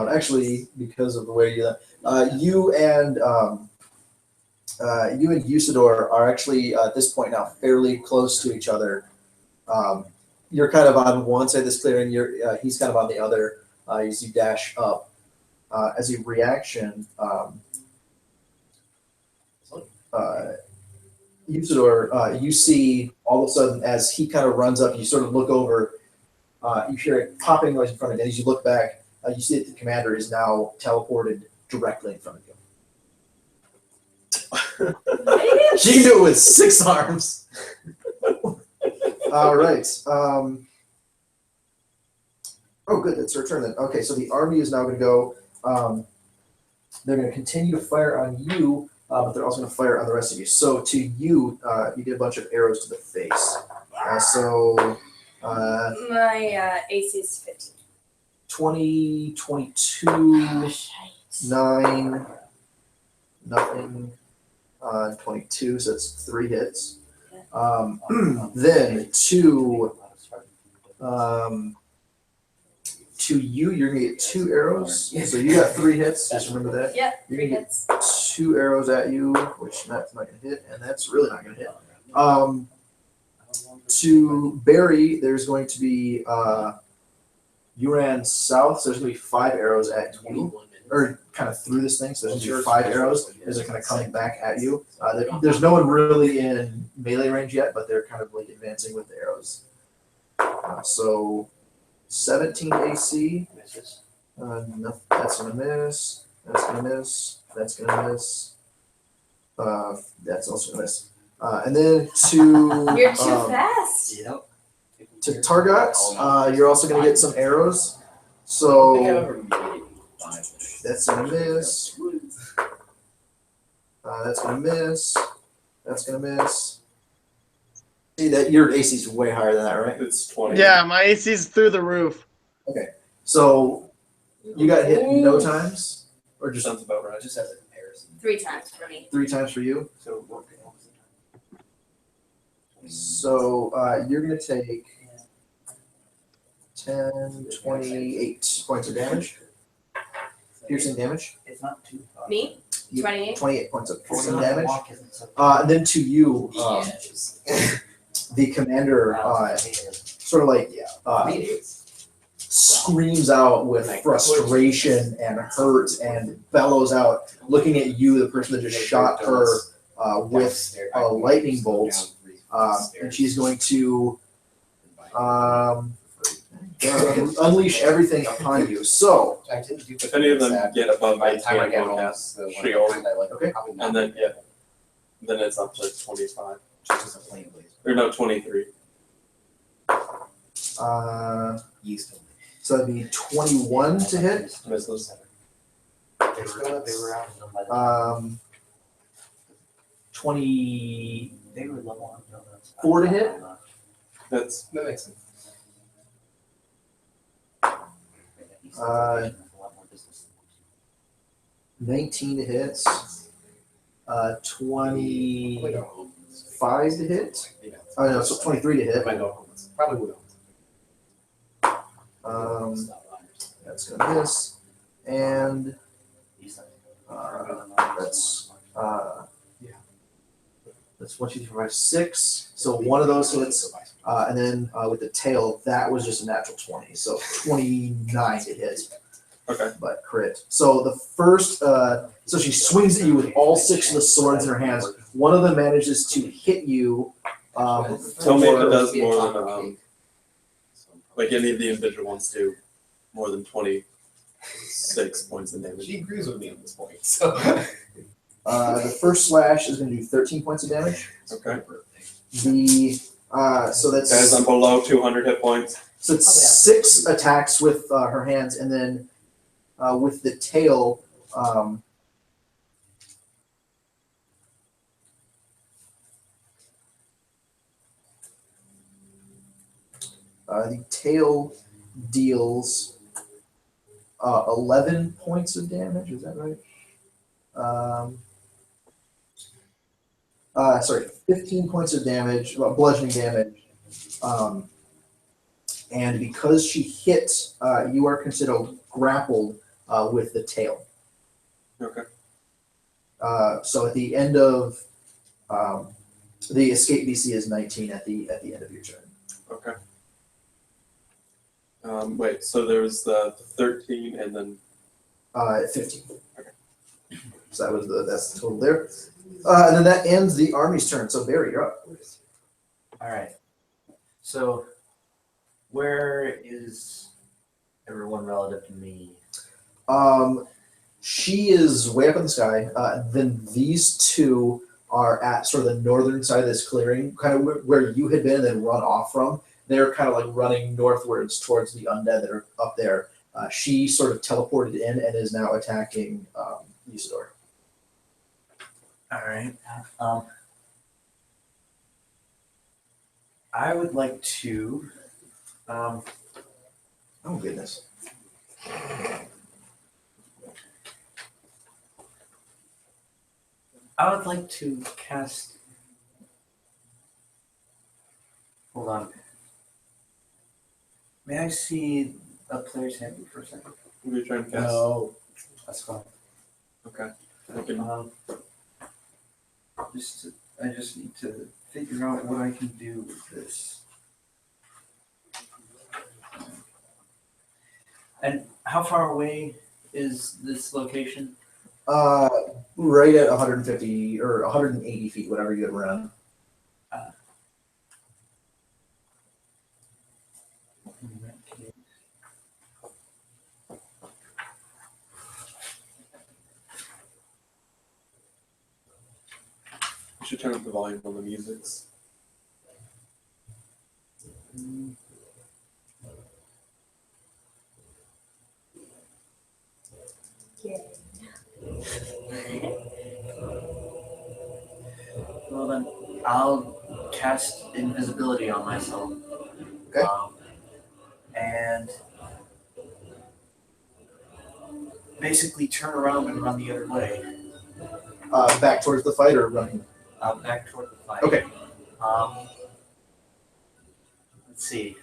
Actually, because of the way you and Usador are actually at this point now fairly close to each other. You're kind of on one side of this clearing. He's kind of on the other. As you dash up, as a reaction, Usador, you see all of a sudden as he kind of runs up, you sort of look over. You hear it popping noise in front of you. As you look back, you see that the commander is now teleported directly in front of you. She can do it with 6 arms. All right. Oh, good. That's her turn then. Okay, so the army is now going to go. They're going to continue to fire on you, but they're also going to fire on the rest of you. So to you, you get a bunch of arrows to the face. My AC is 15. 20, 22, 9, nothing, 22, so that's 3 hits. Then to you, you're gonna get 2 arrows. So you got 3 hits. Just remember that. Yep, You're 3 gonna hits. get 2 arrows at you, which that's not gonna hit, and that's really not gonna hit. To Barry, there's going to be you ran south, so there's gonna be 5 arrows at you, or kind of through this thing. So there's gonna be 5 arrows. Those are kind of coming back at you. There's no one really in melee range yet, but they're kind of like advancing with the arrows. So 17 AC. No, that's gonna miss. That's gonna miss. That's gonna miss. That's also gonna miss. And then to You're too fast. Yep. to Targot, you're also gonna get some arrows. I don't think I've So ever made 5. that's gonna miss. That's gonna miss. That's gonna miss. See that your AC is way higher than that, right? It's 20. Yeah, my AC's through the roof. So you got hit no times, or just Sounds about right. Just as a comparison. 3 times for me. 3 times for you. So So you're going to take 10, 28 points of damage. Piercing damage. It's not too far. Me? You- 28? 28 points of piercing Walk damage. isn't so And then to you, the commander sort of like screams out with frustration and hurt and bellows out, looking at you, the person that just shot her with a lightning bolt. And she's going to unleash everything upon you. So, If any of them get above by the time I 18, get we'll home, cast the one shield. I like, Okay. probably not. And then, then it's up to 25. Just a plain blaze. Or no, 23. Yeast only. so that'd be 21 to hit. Misses. They were out of them by the 24 They were level up. No, that's to hit. That's That makes sense. 19 to hit. 25 to hit. Oh no, so 23 to hit. If I go home, it's probably will. That's gonna miss, and that's 1, 2, 3, 4, 5, 6. So one of those hits, and then with the tail, that was just a natural 20. So 29 to hit. Okay. But crit. So the first, so she swings at you with all 6 of the swords in her hands. One of them manages to hit you. Tell me if it for- does more than like any of the individual ones do more than 26 points of damage. She agrees with me on this point, so. The first slash is going to do 13 points of damage. Okay. The so Guys, that's I'm below 200 hit points. so it's 6 attacks with her hands, and then with the tail. The tail deals 11 points of damage. Is that right? Sorry, 15 points of damage, bludgeoning damage. And because she hit, you are considered grappled with the tail. Okay. So at the end of the escape DC is 19 at the end of your turn. Okay. Wait, so there's the 13 and then 15. Okay. So that's the total there. And then that ends the army's turn. So Barry, you're up. All right. So, where is everyone relative to me? She is way up in the sky. Then these two are at sort of the northern side of this clearing, kind of where you had been and then run off from. They're kind of like running northwards towards the undead that are up there. She sort of teleported in and is now attacking Usador. All right. I would like to. Oh goodness. I would like to cast. Hold on. May I see a player's handbook for a second? We're trying to cast. No. That's fine. Okay. I can- I just need to figure out what I can do with this. And how far away is this location? Right at 150 or 180 feet, whatever you get around. In that case. We should turn up the volume on the musics. Well then, I'll cast invisibility on myself. Okay. And basically turn around and run the other way. Back towards the fight or running? Back toward the fight. Okay. Let's see.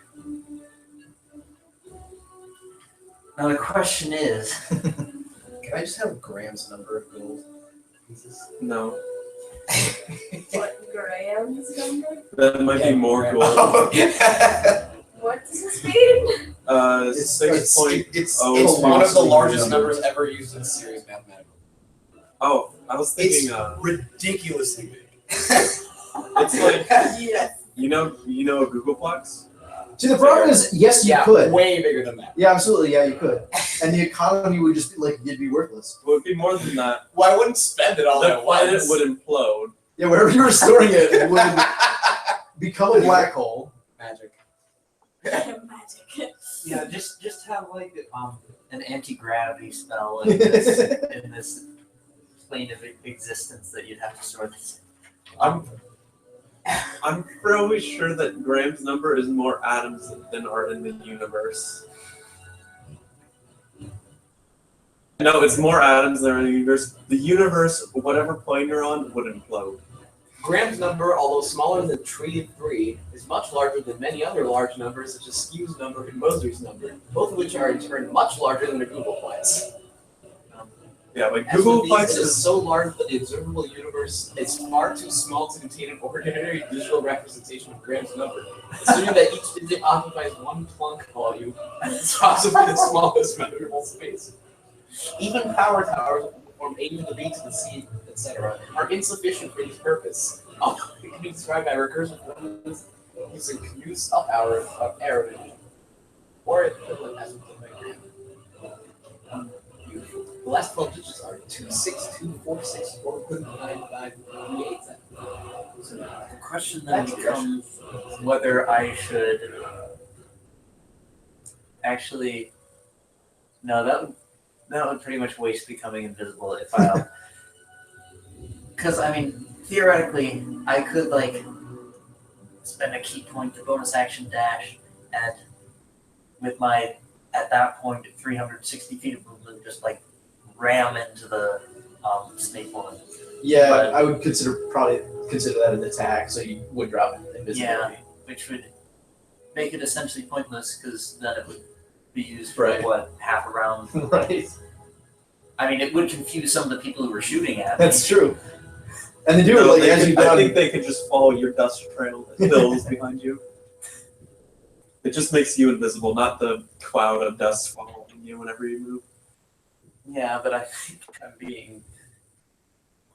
Now the question is, Can I just have Graham's number of gold pieces? No. What Graham's number? That might be more gold. What does this mean? It's- 6.0. It's Oh, one of the seriously, largest numbers. numbers ever used in serious mathematics. Oh, I was thinking. It's ridiculously big. It's like Yes. you know a Googleplex. See, the problem is, yes, you could. way bigger than that. Yeah, absolutely. Yeah, you could. And the economy would just be like, it'd be worthless. It would be more than that. Well, I wouldn't spend it all The at planet once. would implode. Yeah, wherever you were storing it would become a black hole. Magic. Magic. yeah, just have like an anti-gravity spell in this plane of existence that you'd have to store this. I'm fairly sure that Graham's number is more atoms than are in the universe. No, it's more atoms than are in the universe. The universe, whatever plane you're on, would implode. Graham's number, although smaller than Tree of 3, is much larger than many other large numbers such as Skew's number and Moser's number, both of which are in turn much larger than the Googleplex. Yeah, like As with these, Googleplex it is is so large that the observable universe is far too small to contain an ordinary visual representation of Graham's number. Assuming that each digit occupies one Planck volume, it's possibly the smallest measurable space. Even power towers from A to the B to the C, etc., are insufficient for this purpose. It can be described by recursive formulas using Q's up arrow of arrowage, or equivalent as obtained by Graham. The last 12 digits are 26246419538. So the question then becomes whether I should actually. No, that would pretty much waste becoming invisible if I. Because I mean, theoretically, I could like spend a key point to bonus action dash, and with my at that point 360 feet of movement, just like ram into the snake woman. Yeah, But- I would probably consider that an attack, so you would drop invisibility. Yeah, which would make it essentially pointless because then it would be used for Right. what, half a round. Right. I mean, it would confuse some of the people who were shooting at me. That's true. And they do No, it like they as could- you I done. think they could just follow your dust trail that fills behind you. It just makes you invisible, not the cloud of dust following you whenever you move. Yeah, but I think I'm being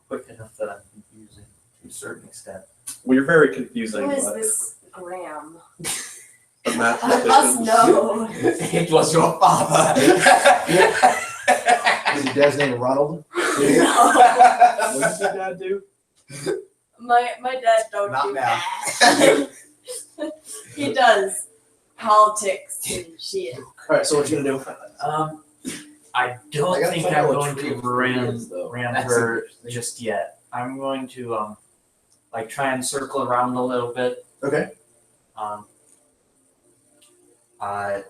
quick enough that I'm confusing to a certain extent. Well, you're very confusing, Who is but this Graham? the I mathematician. must know. It was your father. Is your dad's name Ronald? No. What does your dad do? My dad don't Not do now. that. He does politics and shit. Alright, so what you gonna do? I don't I gotta think find I'm out what going Tree to of Three ram is, though. ram That's her interesting. just yet. I'm going to like try and circle around a little bit. Okay. I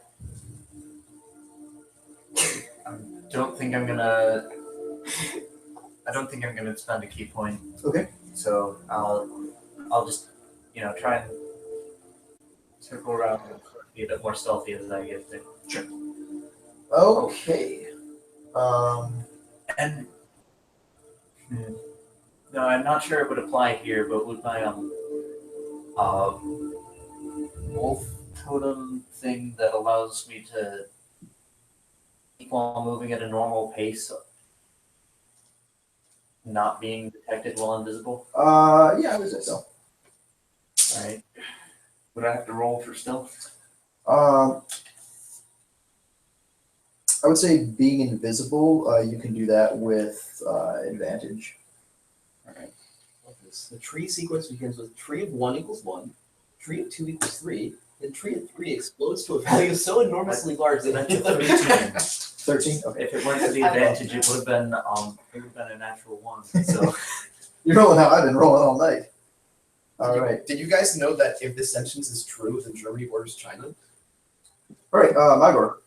don't think I'm gonna. I don't think I'm gonna spend a key point. Okay. So I'll just try and circle around and be a bit more stealthy as I get there. Okay. And no, I'm not sure it would apply here, but would my wolf totem thing that allows me to keep on moving at a normal pace, not being detected while invisible? Yeah, I would say so. Alright. Would I have to roll for stealth? I would say being invisible, you can do that with advantage. Alright. The tree sequence begins with tree of 1 equals 1, tree of 2 equals 3, then tree of 3 explodes to a value so enormously large that That's a 13. 13. Okay. If it weren't for the advantage, it would have been a natural 1. So You're rolling how I've been rolling all night. All right. Did you guys know that if this sentence is true, then Germany borders China? All right. Magor.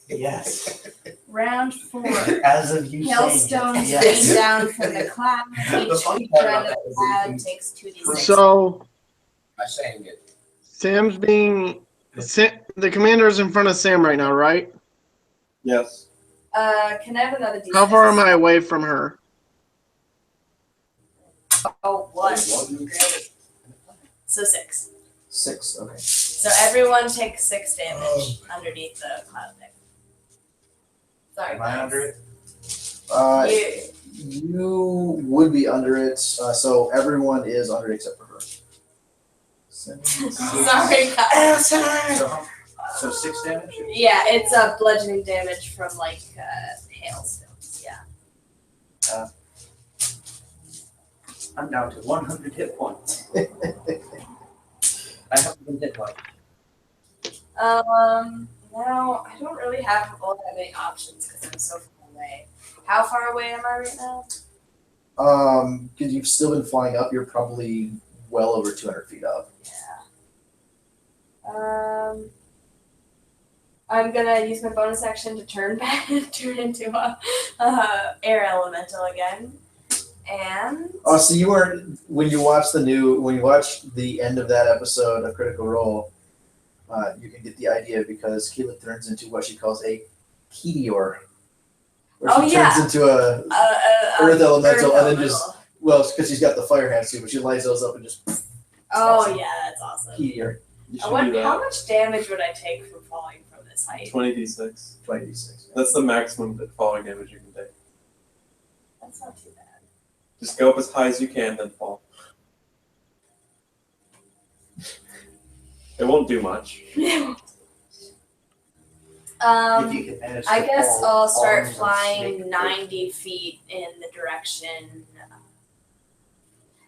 yes. Round 4. As of you saying Hailstones it, rain down from the cloud. The Each funny creature part under about the that cloud is takes 2d6. So By saying it. Sam's being the commander's in front of Sam right now, right? Yes. Can I have another d6? How far am I away from her? Oh, 1. Great. So 6. 6. Okay. So everyone takes 6 damage underneath the cloud thing. Sorry. Am I under it? You would be under it. So everyone is under it except for her. Sorry, guys. So 6 damage? Yeah, it's a bludgeoning damage from like hailstones. Yeah. I'm down to 100 hit points. I haven't been hit by. Now I don't really have all that many options because I'm so far away. How far away am I right now? Because you've still been flying up, you're probably well over 200 feet up. Yeah. I'm gonna use my bonus action to turn back, turn into a air elemental again, and. Oh, so you weren't when you watch the end of that episode of Critical Role, you can get the idea because Keela turns into what she calls a Keteor, where she turns into a earth elemental, and then just because she's got the fire hands too, but she lights those up and just. Oh yeah, that's awesome. Keteor. You I should wonder do how that. much damage would I take from falling from this height? 20d6. 20d6. That's the maximum falling damage you can take. That's not too bad. Just go up as high as you can, then fall. It won't do much. If you can manage I to guess fall I'll start on the flying snake 90 feet in the direction.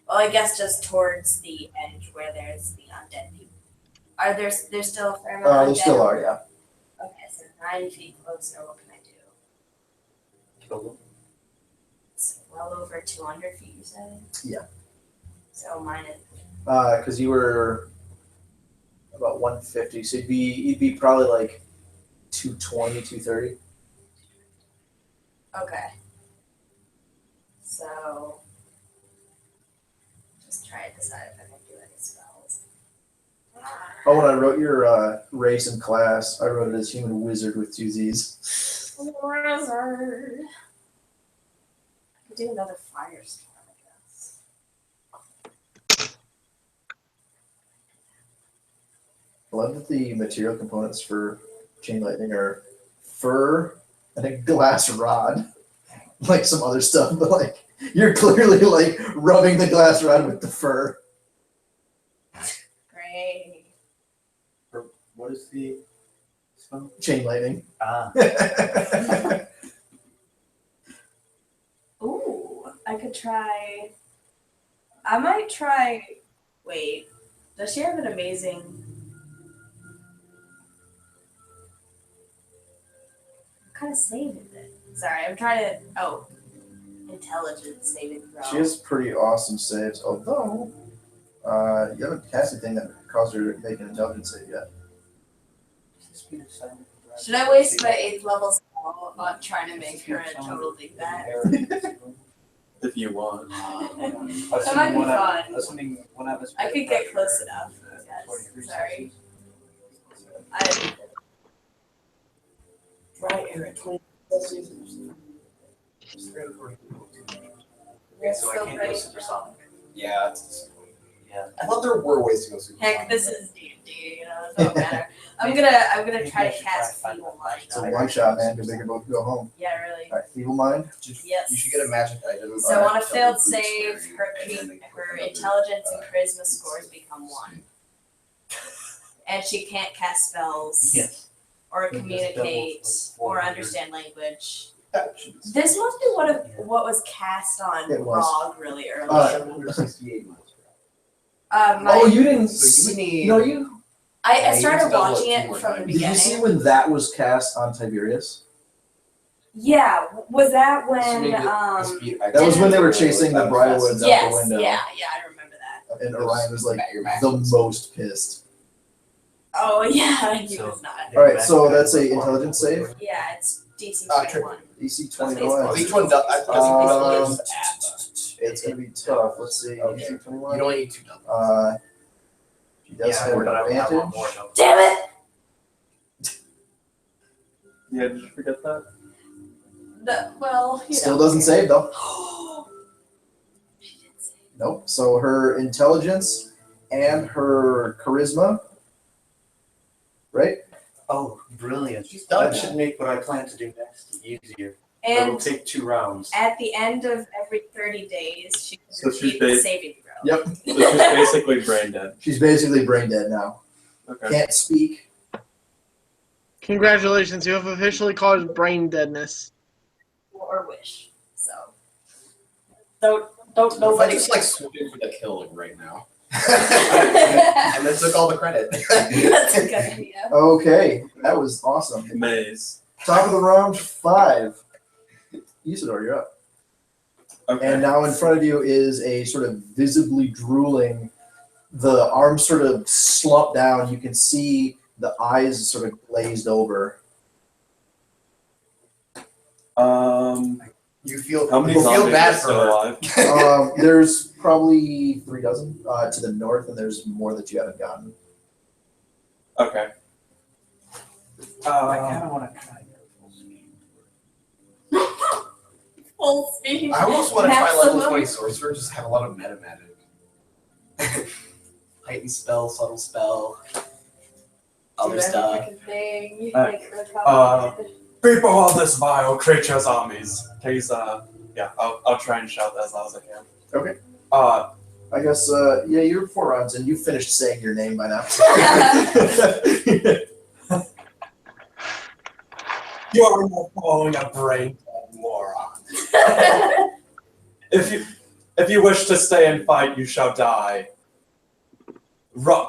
Well, I guess just towards the edge where there's the undead people. Are there's still a fair amount of They undead? still are, yeah. Okay, so 90 feet closer. What can I do? kill them. It's well over 200 feet. You said. Yeah. So minus. Because you were about 150, so you'd be probably like 220, 230. Okay. So. Just try to decide if I can do any spells. Oh, when I wrote your race and class, I wrote it as human wizard with 2 Z's. Wizard. I could do another firestorm, I guess. I love that the material components for chain lightning are fur and a glass rod, like some other stuff, but like you're clearly like rubbing the glass rod with the fur. Great. What is the spell? Chain lightning. Ah. Ooh, I could try. I might try. Wait, does she have an amazing? What kind of save is it? Sorry, I'm trying to. Oh, intelligence saving throw. She has pretty awesome saves, although you haven't cast anything that caused her to make an intelligence save yet. Should I waste my 8th level spell on trying to make her a total dickbag? If you want. That might be fun. I could get close enough. Yes, sorry. Right, Eric. 20 So I can't go supersonic. Yeah, it's Yeah. I thought there were ways to go super. Heck, this is D&D, you know, it don't matter. I'm gonna try to cast Feeble Mind. It's a one shot, man, because they can both go home. Yeah, really. Alright, Feeble Mind. Yes. You should get a magic item. So on a failed save, her intelligence and charisma scores become 1. And she can't cast spells Yes. or communicate or understand language. This must be what was cast on It was. Rog really early. 68 miles. My, You didn't. So you need. No, you. I you started need to double watching it it two more from the times. Did you beginning. see when that was cast on Tiberius? Yeah, was that So when maybe the speed- That was when they were chasing the Briarwoods out yes, the window. yeah, I remember that. And Orion was like Your max the is- most pissed. Oh yeah, he So- was not. Alright, so that's a intelligence save. Yeah, it's DC Trick. 21. DC Oh, 21. each one does. Um, It's gonna be tough. Let's see. Okay. DC You 21. don't need 2 doubles. She does have an advantage. Damn it! Yeah, did you forget that? Well, you Still know. doesn't save though. She did say. Nope. So her intelligence and her charisma, right? Oh, brilliant. She's done That should make what I plan to do next easier. It'll And take 2 rounds. at the end of every 30 days, she can So she's repeat the based- saving throw. Yep. So she's basically brain dead. She's basically brain dead now. Okay. Can't speak. Congratulations, you have officially caused brain deadness. Or wish. So don't If I nobody. just like swooping for the kill like, right now, and then took all the credit. That's a good idea. Okay, that was awesome. Maze. Top of the round, 5. Isidore, you're up. Okay. And now in front of you is a sort of visibly drooling. The arms sort of slump down. You can see the eyes sort of glazed over. You feel How many you feel zombies bad are for still her. alive? There's probably 3 dozen to the north, and there's more that you haven't gotten. Okay. I kind of want to try full speed. Full speed. I almost want to try level Maximum. 20 sorcerer, just have a lot of meta magic. Heightened spell, subtle spell, other Do stuff. every freaking thing. Uh, Make it complicated. People of this vile creature's armies. Please, yeah, I'll try and shout that as loud as I can. Okay. Uh, I guess, yeah, you're 4 rounds, and you finished saying your name by now. you're not following a brain dead moron. If you wish to stay and fight, you shall die. Run.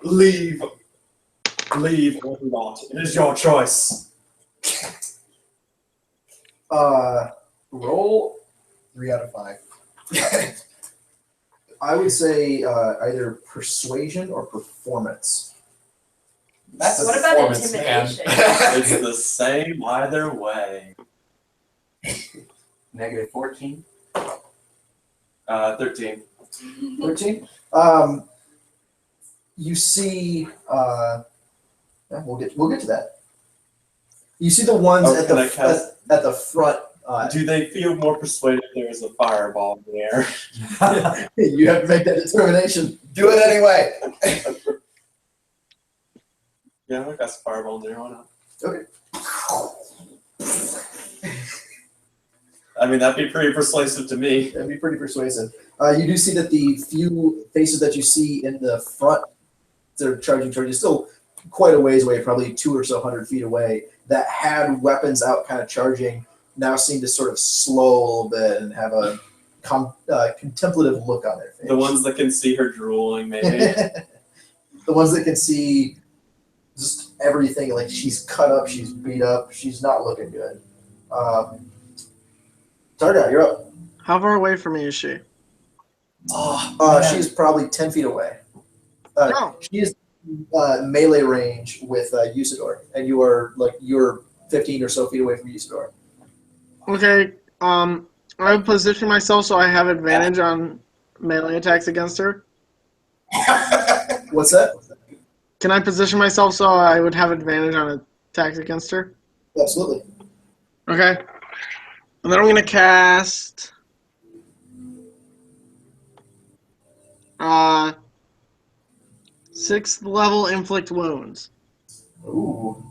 Leave or not. It is your choice. Roll, 3 out of 5. I would say either persuasion or performance. That's What a about performance, man. intimidation? It's the same either way. Negative 14. 13. 13. You see, yeah, we'll get to that. You see the ones Oh, at can the I cast- at the front. Do they feel more persuaded there is a fireball in the air? You have to make that determination. Do it anyway. Yeah, I cast a fireball in the air. Why not? Okay. I mean, that'd be pretty persuasive to me. That'd be pretty persuasive. You do see that the few faces that you see in the front that are charging towards you, still quite a ways away, probably 200 or so feet away, that had weapons out kind of charging, now seem to sort of slow a little bit and have a contemplative look on their face. The ones that can see her drooling, maybe. The ones that can see just everything, like she's cut up, she's beat up, she's not looking good. Targa, you're up. How far away from me is she? She's probably 10 feet away. No. She is melee range with Usador, and you're 15 or so feet away from Usador. Okay. I would position myself so I have advantage on melee attacks against her. What's that? Can I position myself so I would have advantage on attacks against her? Absolutely. Okay. And then I'm gonna cast 6th level inflict wounds. Ooh.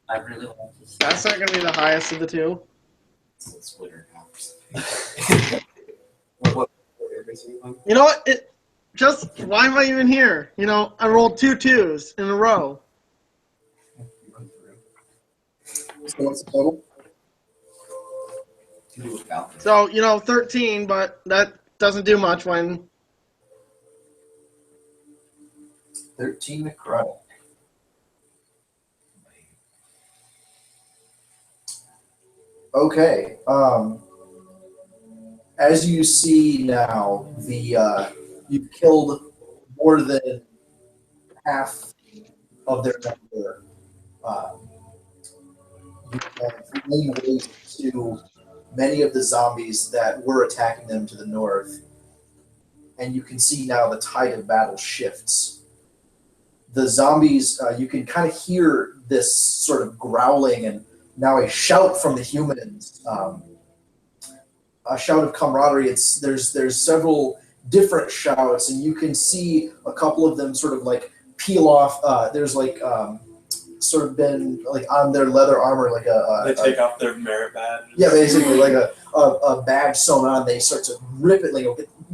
I really want to see. That's not gonna be the highest of the two. Split her in half or something. What everybody saying? You know what? Why am I even here? You know, I rolled 2 2s in a row. Run through. So what's the total? To do with Falcon. So, 13, but that doesn't do much when 13 necrotic. Okay. As you see now, you've killed more than half of their number. You have laid waste to many of the zombies that were attacking them to the north, and you can see now the tide of battle shifts. The zombies, you can kind of hear this sort of growling and now a shout from the humans, a shout of camaraderie. There's several different shouts, and you can see a couple of them sort of like peel off. There's like sort of been like on their leather armor, like They take off their merit badge. yeah, basically like a badge sewn on. They start to rip it,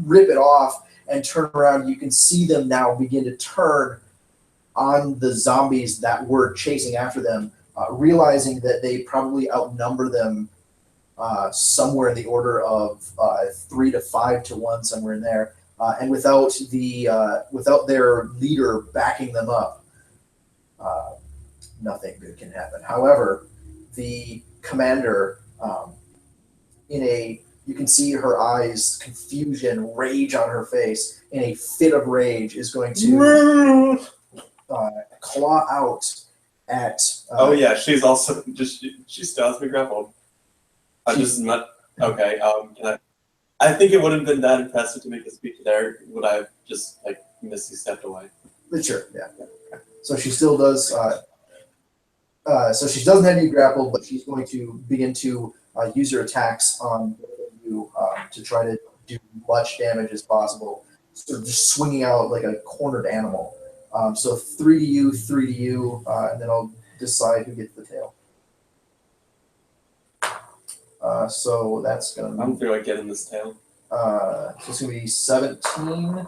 rip it off and turn around. You can see them now begin to turn on the zombies that were chasing after them. Realizing that they probably outnumber them somewhere in the order of 3 to 5 to 1, somewhere in there, and without their leader backing them up, nothing good can happen. However, the commander, you can see her eyes, confusion, rage on her face, in a fit of rage, is going to claw out at. Oh yeah, she's also she still has me grappled. I'm just not okay. I think it wouldn't have been that impressive to make a speech there. Would I have just Misty stepped away? Sure, yeah. So she still does. So she doesn't have you grappled, but she's going to begin to use her attacks on you to try to do much damage as possible. Sort of just swinging out like a cornered animal. So 3 to you, 3 to you, and then I'll decide who gets the tail. So that's going to I don't feel like getting this tail. so it's going to be 17,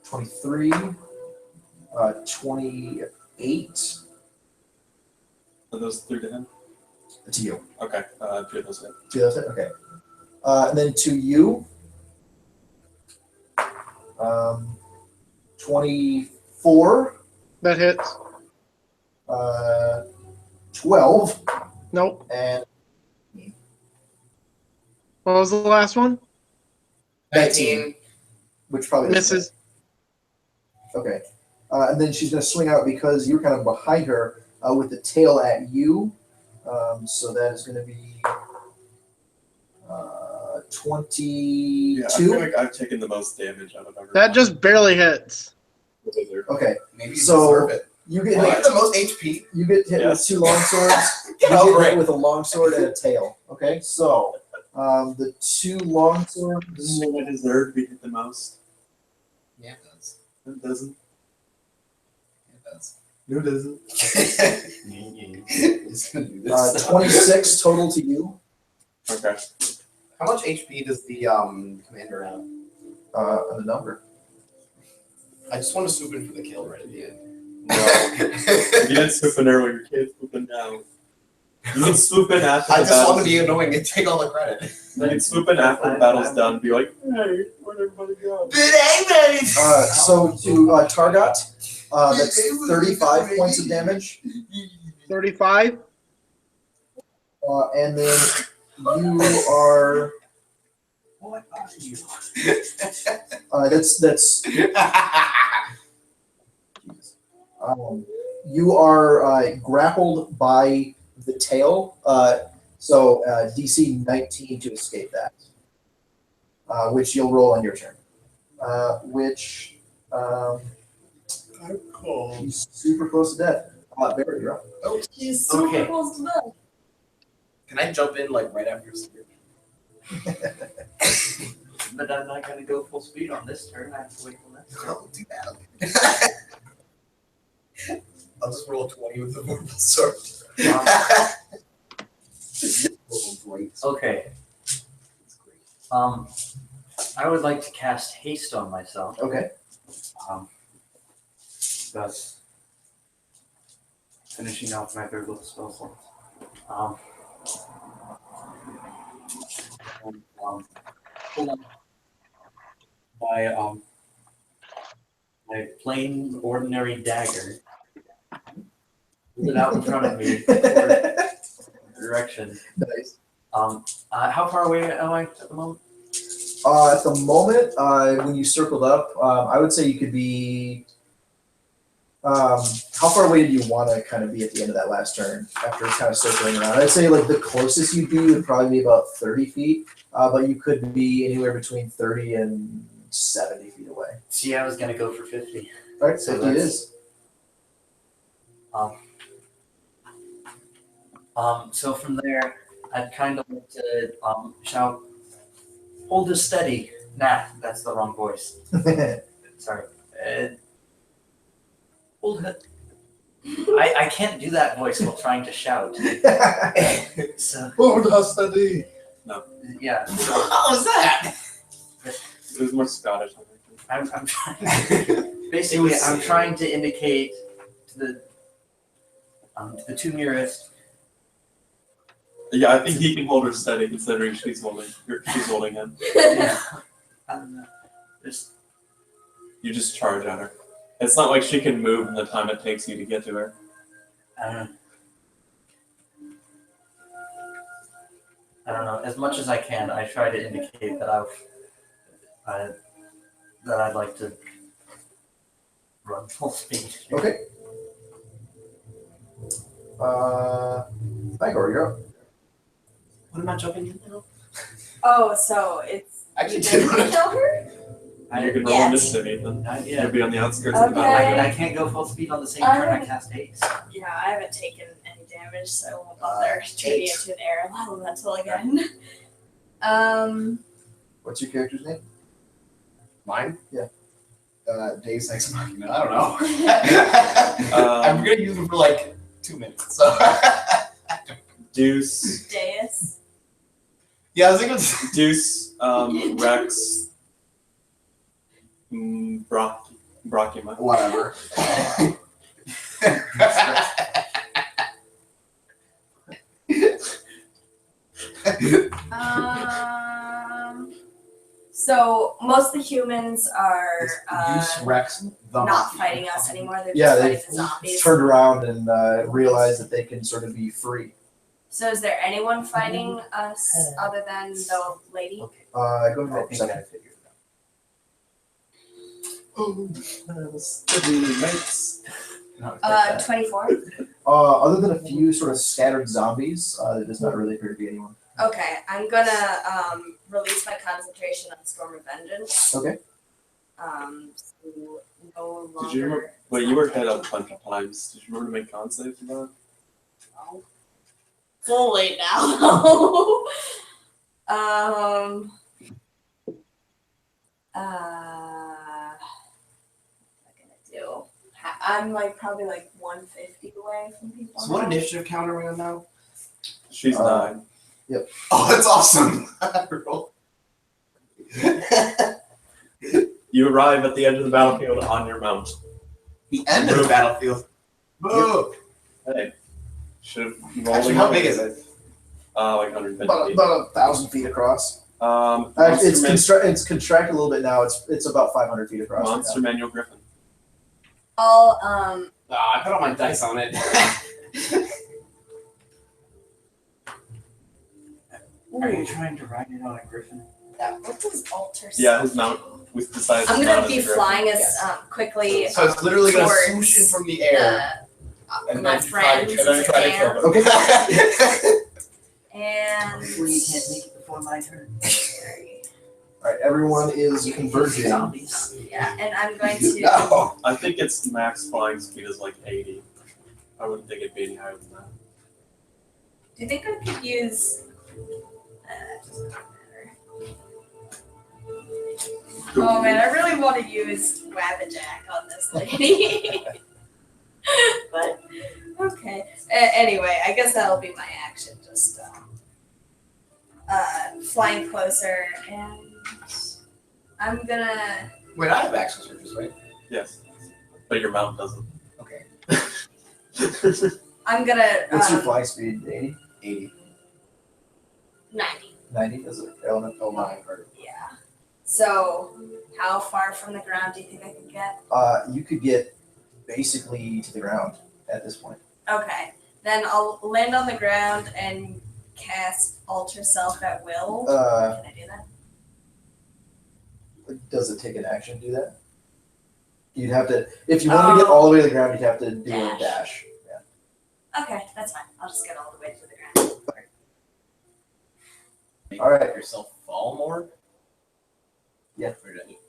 23, 28 Are those 3 to him? to you. Okay, 3 of those hit. 2 of those hit? Okay. And then to you, 24, that hits. 12, Nope. and What was the last one? 19. which probably doesn't hit. Misses. Okay. And then she's going to swing out because you're kind of behind her with the tail at you. So that is going to be 22. Yeah, I feel like I've taken the most damage out of everyone. That just barely hits. Okay. Maybe you So- deserve it. You get Well, you hit, have the most HP. you get hit with Yes. 2 long swords. You Get over get hit it. with a long sword and a tail. Okay. So the 2 long swords. Doesn't it deserve to be hit the most? Yeah, it does. It doesn't. It does. No, it doesn't. It's gonna do this. 26 total to you. Okay. How much HP does the commander have? On the number. I just want to swoop in for the kill right at the end. If you didn't swoop in earlier, you can't swoop in now. You can swoop in after I the just want to battle's be annoying and take all the credit. You can swoop in after the battle's done and be like, hey, where'd everybody go? So to Targot, That's 35 points of damage. 35. And then you are. What are you? That's. You are grappled by the tail. So DC 19 to escape that, which you'll roll on your turn. Which he's super close to death. Barry, you're up. She's super Okay. close to death. Can I jump in like right after Spirit? But I'm not going to go full speed on this turn. I have to wait till next turn. I'll do that. I'll just roll a 20 with the vorpal sword. Okay. I would like to cast haste on myself. Okay. Thus finishing off my third level spell slots. Hold on. My plain ordinary dagger. Hold it out in front of me. Direction. Nice. How far away am I at the moment? At the moment, when you circled up, I would say you could be. How far away do you want to kind of be at the end of that last turn after kind of circling around? I'd say like the closest you'd be would probably be about 30 feet, but you could be anywhere between 30 and 70 feet away. See, I was gonna go for 50. All right, So 50 it that's- is. So from there, I'd kind of like to shout, "Hold it steady." Nah, that's the wrong voice. Sorry. Hold it. I can't do that voice while trying to shout. So Hold us steady. yeah, How was that? It was more Scottish. I think. I'm trying. Basically, I'm trying to indicate to the two nearest. Yeah, I think he can hold her steady considering she's holding him. Yeah. I don't know. You just charge at her. It's not like she can move in the time it takes you to get to her. I don't know. As much as I can, I try to indicate that I'd like to run full speed. Okay. Igor, you're up. What am I jumping in now? Oh, so it's Actually, you didn't kill her? You can roll Yes. initiative, Ethan. Yeah. You'll be on the outskirts of the Okay. battle. I can't go full speed on the same turn I cast haste. Yeah, I haven't taken any damage, so I won't bother turning into an air elemental again. What's your character's name? Mine? Yeah. Deus Ex Machina. I don't know. I'm gonna use them for like 2 minutes. So. Deuce, Deus. Yeah, I was thinking. Deuce, Rex, Brockima. Whatever. So most of the humans are Use Rex the not fighting us anymore. They're Yeah, just they fighting the zombies. turned around and realized that they can sort of be free. So is there anyone fighting us other than the lady? Go ahead and I roll think I perception. figured it out. Steady mates. No, take that. 24. Other than a few sort of scattered zombies, there does not really appear to be anyone. Okay, I'm gonna release my concentration on Storm of Vengeance. Okay. So no longer. Did you remember? Wait, you were hit a bunch of times. Did you remember to make con save for that? No. Fully now. What am I gonna do? I'm like probably like 150 away from people. So what now. initiative count are we on now? She's 9. Oh, that's awesome. You arrive at the end of the battlefield on your mount. The end of the battlefield. Whoa. Hey, should have Actually, how big is it? Like 150 About feet. 1,000 feet across. Monster It's contracted a little bit now. It's about 500 feet across. Monster Manual Griffin. I'll I put all my dice on it. Are you trying to ride it on a griffin? what does alter? Yeah, his mount. We decided. I'm his gonna mount be is a griffin. flying as Yes. quickly. So it's literally gonna towards, swoosh in from the air. And my then try friends to, and then try to kill them. Okay. and Hopefully you can't make it before my turn. All right, everyone is converging. Zombies. yeah, and I'm going to. No. I think its max flying speed is like 80. I wouldn't think it'd be any higher than that. Do you think I could use? It doesn't matter. Oh man, I really want to use Wabbajack on this lady. But okay. Anyway, I guess that'll be my action. Just flying closer, and I'm gonna. Wait, I have action surges, right? Yes, but your mount doesn't. Okay. I'm gonna. What's your flying speed? 80? 80. 90. 90? Is it element? Oh my. Yeah. So, how far from the ground do you think I can get? You could get basically to the ground at this point. Okay. Then I'll land on the ground and cast Alter Self at will. Can I do that? Does it take an action to do that? You'd have to, if you wanted to get all the way to the ground, you'd have to do a dash. Yeah. Okay, that's fine. I'll just get all the way to the ground. All right. Let yourself fall more? Yeah.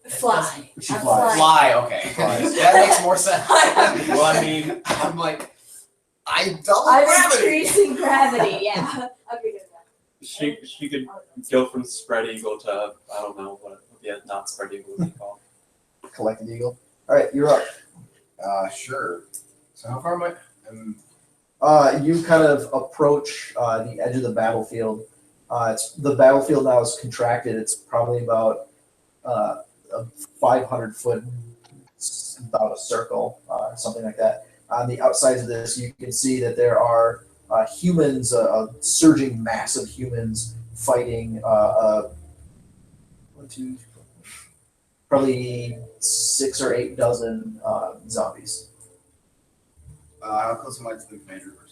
Fly. She I'm flies. flying. Fly, okay. Flies. That makes more sense. Well, I mean, I'm like, I double I'm gravity. increasing gravity, yeah. Okay, good. she could go from spread eagle to I don't know what. Yeah, not spread eagle would be called. Collected eagle. All right, you're up. Sure. So how far am I? You kind of approach the edge of the battlefield. The battlefield now is contracted. It's probably about a 500 foot, about a circle, something like that. On the outsides of this, you can see that there are humans, a surging mass of humans fighting probably 6 or 8 dozen zombies. How close am I to the commander person?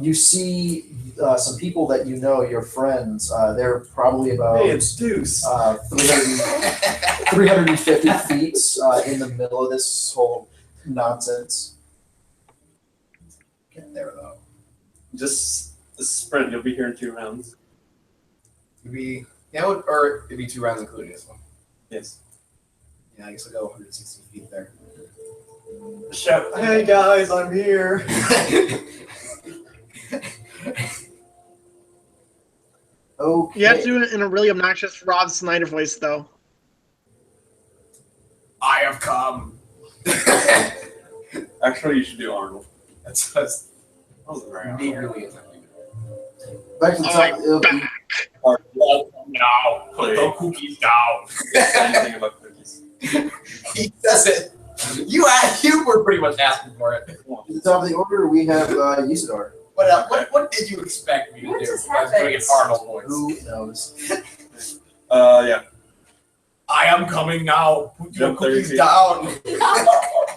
You see some people that you know, your friends. They're probably about Hey, it's Deuce. 350 feet in the middle of this whole nonsense. Get there though. Just a sprint. You'll be here in 2 rounds. It'd be or it'd be 2 rounds including this one. Yes. Yeah, I guess I'll go 160 feet there. Shout! Hey guys, I'm here. Okay. You have to do it in a really obnoxious Rod Snyder voice, though. I have come. Actually, you should do Arnold. That's That wasn't very me Arnold. really attempting. Back to the top. It'll be- Now, put the cookies down. Say anything about cookies. He does it. You were pretty much asking for it. At the top of the order, we have Usador. What else? What did you expect me to What do? just I was doing an happened? Arnold voice. Who knows? Yeah. I am coming now. Put your Jump 30 cookies feet. down.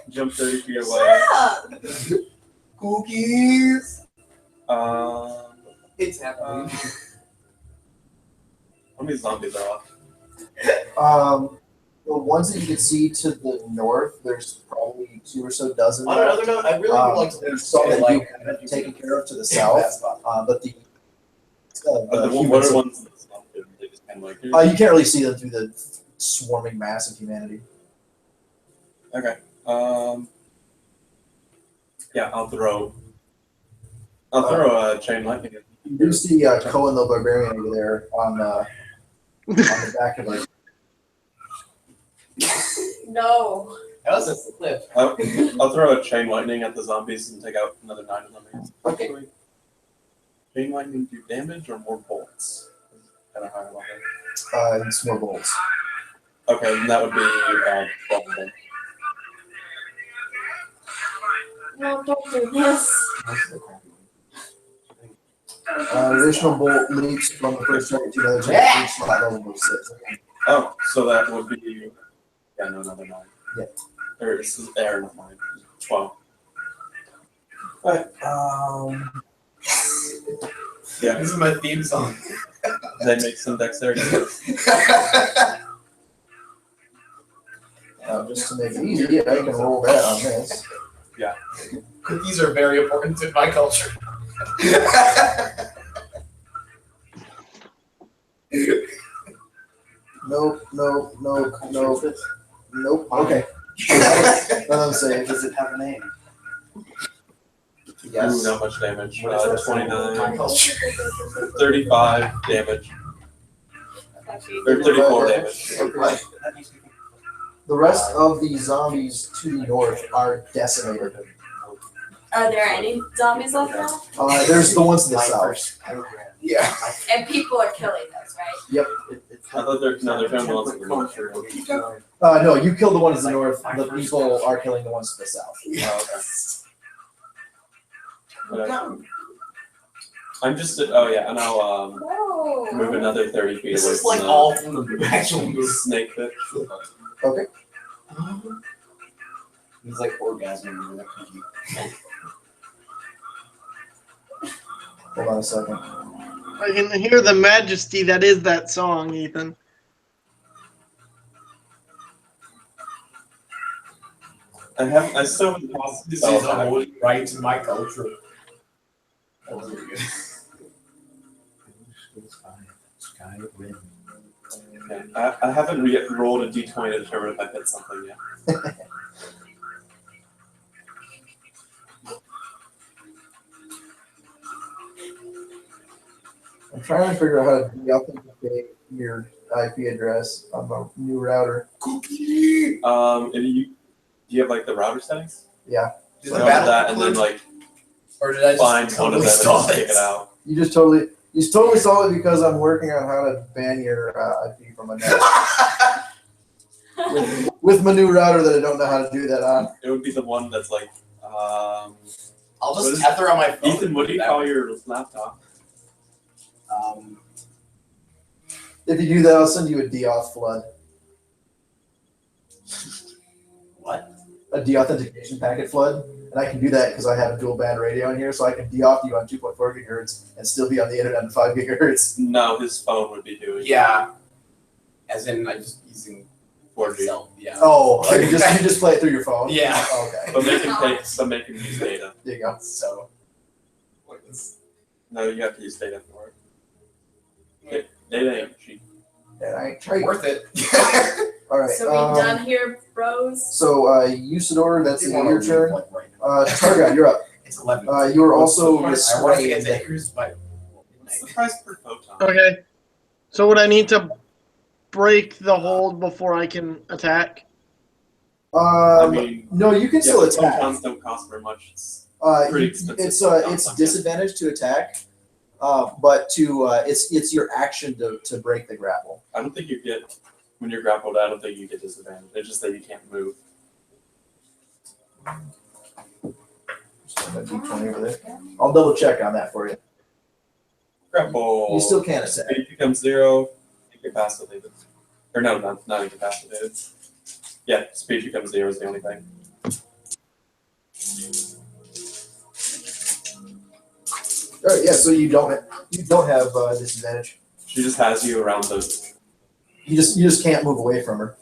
Jump 30 feet away. Shut up! Cookies. It's happening. How many zombies are off? The ones that you can see to the north, there's probably 2 or so dozen. On another note, I really would like to There's some that like you have taken care of to the south, but the What humans, are ones that's not good? They just kind of like. you can't really see them through the swarming mass of humanity. Okay. Yeah, I'll throw a chain lightning. You do see Cohen the Barbarian over there on the back of it. No. That was just a clip. I'll throw a chain lightning at the zombies and take out another 9 zombies. Okay. Chain lightning do damage or more bolts? Kind of higher level. It's more bolts. Okay, then that would be 12 then. No, don't do this. Additional bolt leaps from the first target to another target, each slot level of 6. Oh, so that would be no, another 9. Yeah. Or this is air, not mine. 12. Alright, Yeah, This is my theme song. they make some dexterity. just to make it easy, I can roll that on this. Cookies are very important in my culture. Nope. Okay. None save. Does it have a name? Yes. Ooh, not much damage. What is that? 29, culture. 35 damage. Or 34 damage. Okay. The rest of the zombies to the north are decimated. Are there any zombies left now? There's the ones to the south. Yeah. And people are killing those, right? I thought there's another general ones in the north. No, you killed the ones to the north. The people are killing the ones to the south. Oh, okay. I'm just, oh yeah, and I'll Whoa. move another 30 feet This away is from like the all from the actual movie. snake pit. Okay. He's like orgasming over that cookie. Hold on a second. I can hear the majesty that is that song, Ethan. I still have the This spell is a attack. holy right in my culture. That was really good. Skyrim. Okay. I haven't rolled a d20 to determine if I hit something yet. I'm trying to figure out how to deauthenticate your IP address on my new router. Cookie! Do you have like the router settings? Yeah. Did Go the to battle that and then include, like or did I just find one of totally them and stall just it? take it out. You totally saw it because I'm working on how to ban your IP from a net. with my new router that I don't know how to do that on. It would be the one that's like, I'll What just is- tether on my phone. Ethan, what do you call your laptop? If you do that, I'll send you a deauth flood. What? A deauthentication packet flood. And I can do that because I have a dual band radio in here, so I can deauth you on 2.4 gigahertz and still be on the internet at 5 gigahertz. No, his phone would be doing Yeah. As in, I'm just using 4G. Cell. Yeah. Oh, you just play it through your phone? Yeah. Okay. But make him use data. There you go. So. What is? No, you have to use data for it. Data ain't cheap. And I trade. Worth it. All right. So we done here, bros? So, Usador, that's You in wanna your leave, turn. like, right now. Targa, you're up. It's 11. You are also I want to get restrained. to Acres by What's the price per photon? Okay. So would I need to break the hold before I can attack? I mean, no, you can yeah, still the attack. photons don't cost very much. It's pretty expensive. It's photons, disadvantage to attack, but it's your action to break the grapple. I don't think you get, when you're grappled, I don't think you get disadvantage. It's just that you can't move. Just a D20 over there. I'll double check on that for you. Grapple. You still can't attack. Speed becomes 0, incapacitated. Or no, not incapacitated. Yeah, speed becomes 0 is the only thing. All right, yeah. So you don't have disadvantage. She just has you around the. You just can't move away from her.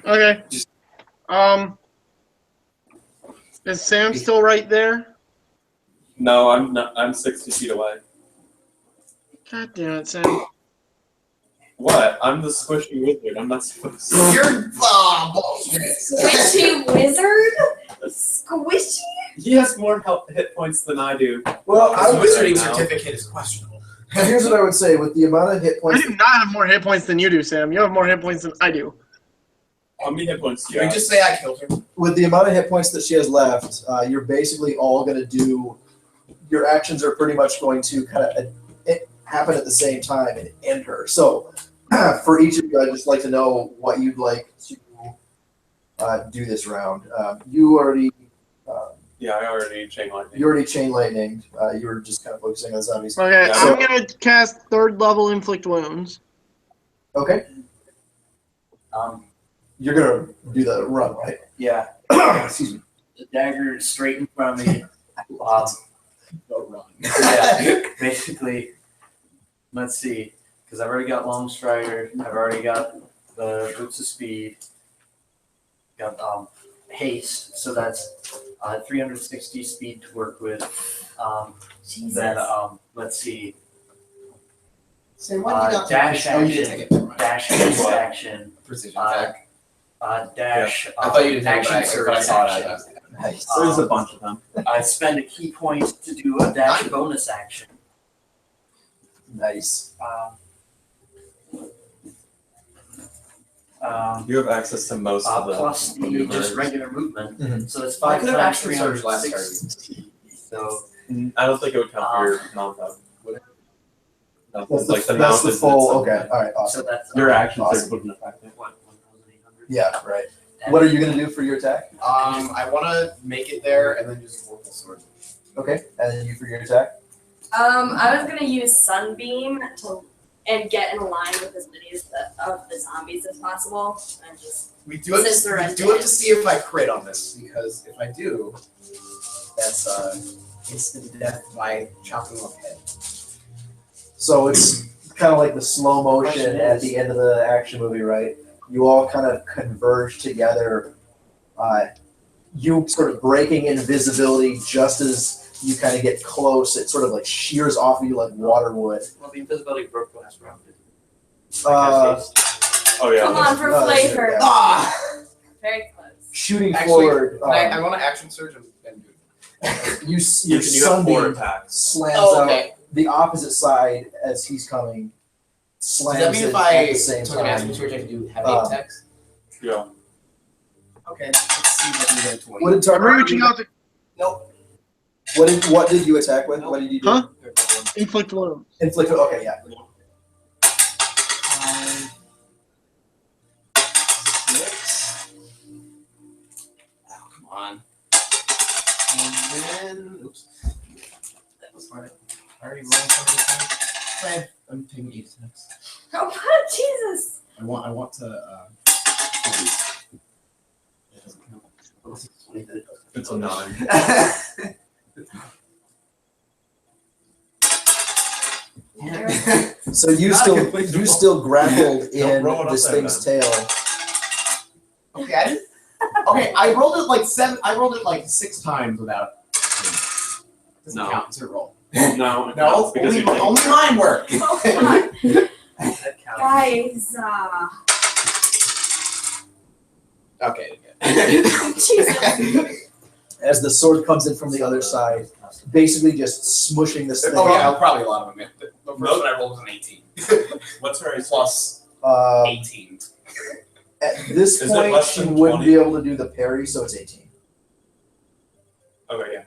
Okay. Is Sam still right there? No, I'm not. I'm 60 feet away. God damn it, Sam. What? I'm the squishy wizard. I'm not supposed to. You're bullshit. Squishy wizard? Squishy? He has more hit points than I do. Well, His would wizarding right now. certificate is questionable. Here's what I would say: with the amount of hit I points, do not have more hit points than you do, Sam. You have more hit points than I do. How many hit points do you Can we have? just say I killed her? with the amount of hit points that she has left, you're basically all going to do. Your actions are pretty much going to kind of happen at the same time and end her. So, for each of you, I'd just like to know what you'd like to do this round. You already Yeah, I already chain lightning. chain lightning. You were just kind of focusing on zombies. Okay, Yeah. I'm gonna cast 3rd level inflict wounds. Okay. You're gonna do the run, right? Yeah. Excuse me. The dagger straight in front of me. Go run. Yeah. Basically, let's see. Because I've already got Long Strider. I've already got the Boots of Speed. Got haste. So that's 360 speed to work with. Jesus. Then let's see. Sam, why did you not dash take- oh, you didn't action. take it. Never mind. Dash haste action. Precision attack. Dash. I thought you didn't take it, action but I surge saw it. action. Nice. There's a bunch of them. I spend a key point to do a dash bonus action. Nice. You have access to most of the Plus the maneuvers. just regular movement. Mhm. So it's I 5 could have times actually surged last 360. So I don't think it would count for your mount up. No, That's like the, the that's mount the is full. it's Okay. something. All right. Awesome. so that's Your actions Awesome. wouldn't affect it. what 1,800. Yeah. Right. What are you gonna do for your attack? I want to make it there and then just Vorpal Sword. Okay. And then you for your attack. I was gonna use Sunbeam and get in line with as many of the zombies as possible, and just We do have Since to, we're we at do have to this. see if I crit on this, because if I do, that's instant death by chopping off head. So it's kind of like the slow motion Question at is- the end of the action movie, right? You all kind of converge together. You sort of breaking invisibility just as you kind of get close. It sort of like shears off of you like water would. Well, the invisibility broke last round. Oh yeah. come on for that's true, flavor. yeah. Ah! Very close. Shooting Actually, forward, I want to action surge and do it. you You your can have 4 sunbeam attacks. slams Oh, out okay. the opposite side as he's coming. Does Slams that mean it if at I the same took an time. action surge, I could do heavy Um, attacks? Yeah. Okay, let's see if I can get a 20. What did I'm Tucker? reaching out to Nope. What did you attack with? What did you do? Huh? inflict wounds. Inflict. Okay, yeah. 6. Oh, come on. And then, oops. That was hard. I already rolled something. Okay, I'm taking 8 attacks. Oh God, Jesus! I want to, it doesn't count. It's a 9. So you Not a still complete you roll. still grappled in roll it up this there, thing's tail. Okay, I didn't. Okay, I rolled it like 7. I rolled it like 6 times without. Doesn't No. count as a roll. No, No, because only, you take- only mine work. Oh God, That counts. guys! Okay. Jesus! As the sword comes in from the other side, basically just smushing this thing. Oh yeah, probably a lot of them. The first Nope. one I rolled was an 18. What's her AC? Plus Uh, 18. at this Is it point, less she than wouldn't 20? be able to do the parry, so it's 18. Okay, yeah.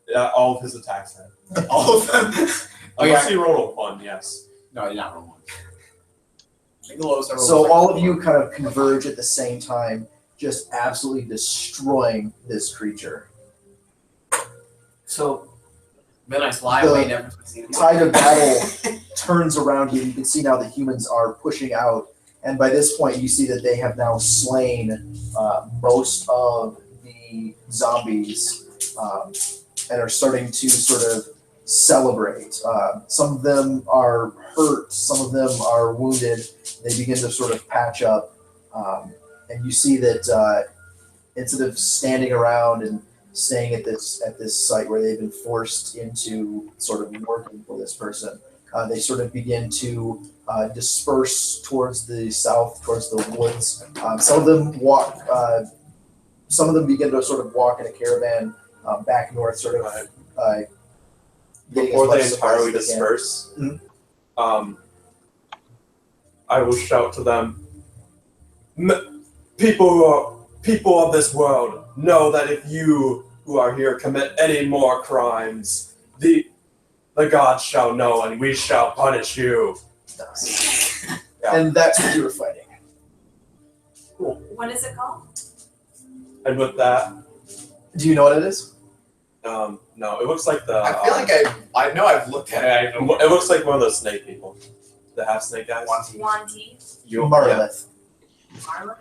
Yeah, all of his attacks then. All of them. Oh Unless yeah. he rolled a 1, yes. No, I did not roll one. I think the lowest I rolled So was all like of you kind of converge at the same time, just absolutely destroying this creature. So Then I fly The away, never succeeded. Tide of battle turns around you. You can see now the humans are pushing out, and by this point, you see that they have now slain most of the zombies and are starting to sort of celebrate. Some of them are hurt, some of them are wounded. They begin to sort of patch up, and you see that instead of standing around and staying at this site where they've been forced into sort of working for this person, they sort of begin to disperse towards the south, towards the woods. Some of them walk. Some of them begin to sort of walk in a caravan back north, sort of. Getting Before as much they supplies entirely as they can. disperse, Mhm. I will shout to them, people of this world, know that if you who are here commit any more crimes, the gods shall know and we shall punish you. Yeah. And that's what you were fighting. What is it called? And with that, Do you know what it is? no, it looks like the. I feel like I know I've looked at it. I don't know. It looks like one of those snake people, the half snake guys. Wanty. You, Marlith. Marla?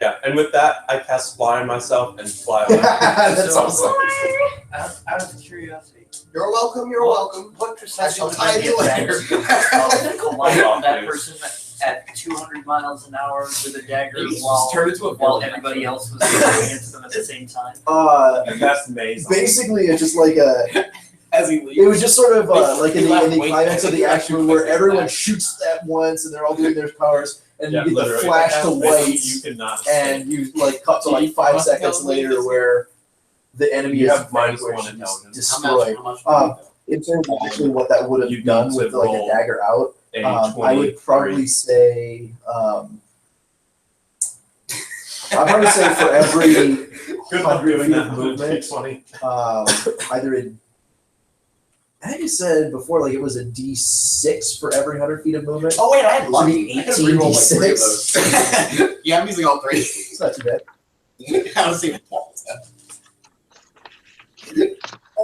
Yeah, and with that, I cast fly on myself and fly away. That's So- awesome. Out of curiosity, You're welcome. You're welcome. what percentage shall of tie you later. colliding that person at 200 miles an hour with a dagger Maybe just while turn into a while villain, everybody else was going against them at the same time? I cast maze. on Basically, it's just like a. As he It leaves. was just sort of like in the Wait, climax of the wait, action wait, where wait, everyone wait. shoots at once and they're all doing their powers, and Yeah, you get the literally. flash If I to cast maze, white, you cannot. and you like cut to like You 5 must seconds tell me later this. where the enemy You is have -1 vanquished and intelligence. destroyed. How much? In terms of actually what that would You have done need with to like a roll dagger out, A I 20 would probably say I'd probably say for every Good luck 100 doing feet that of with a movement, D20. either in I think you said before like it was a D6 for every 100 feet of movement. Oh wait, I had So lucky. be I could have rerolled like 3 of 18d6. those. Yeah, I'm using all 3. It's not too bad. I don't see the fault.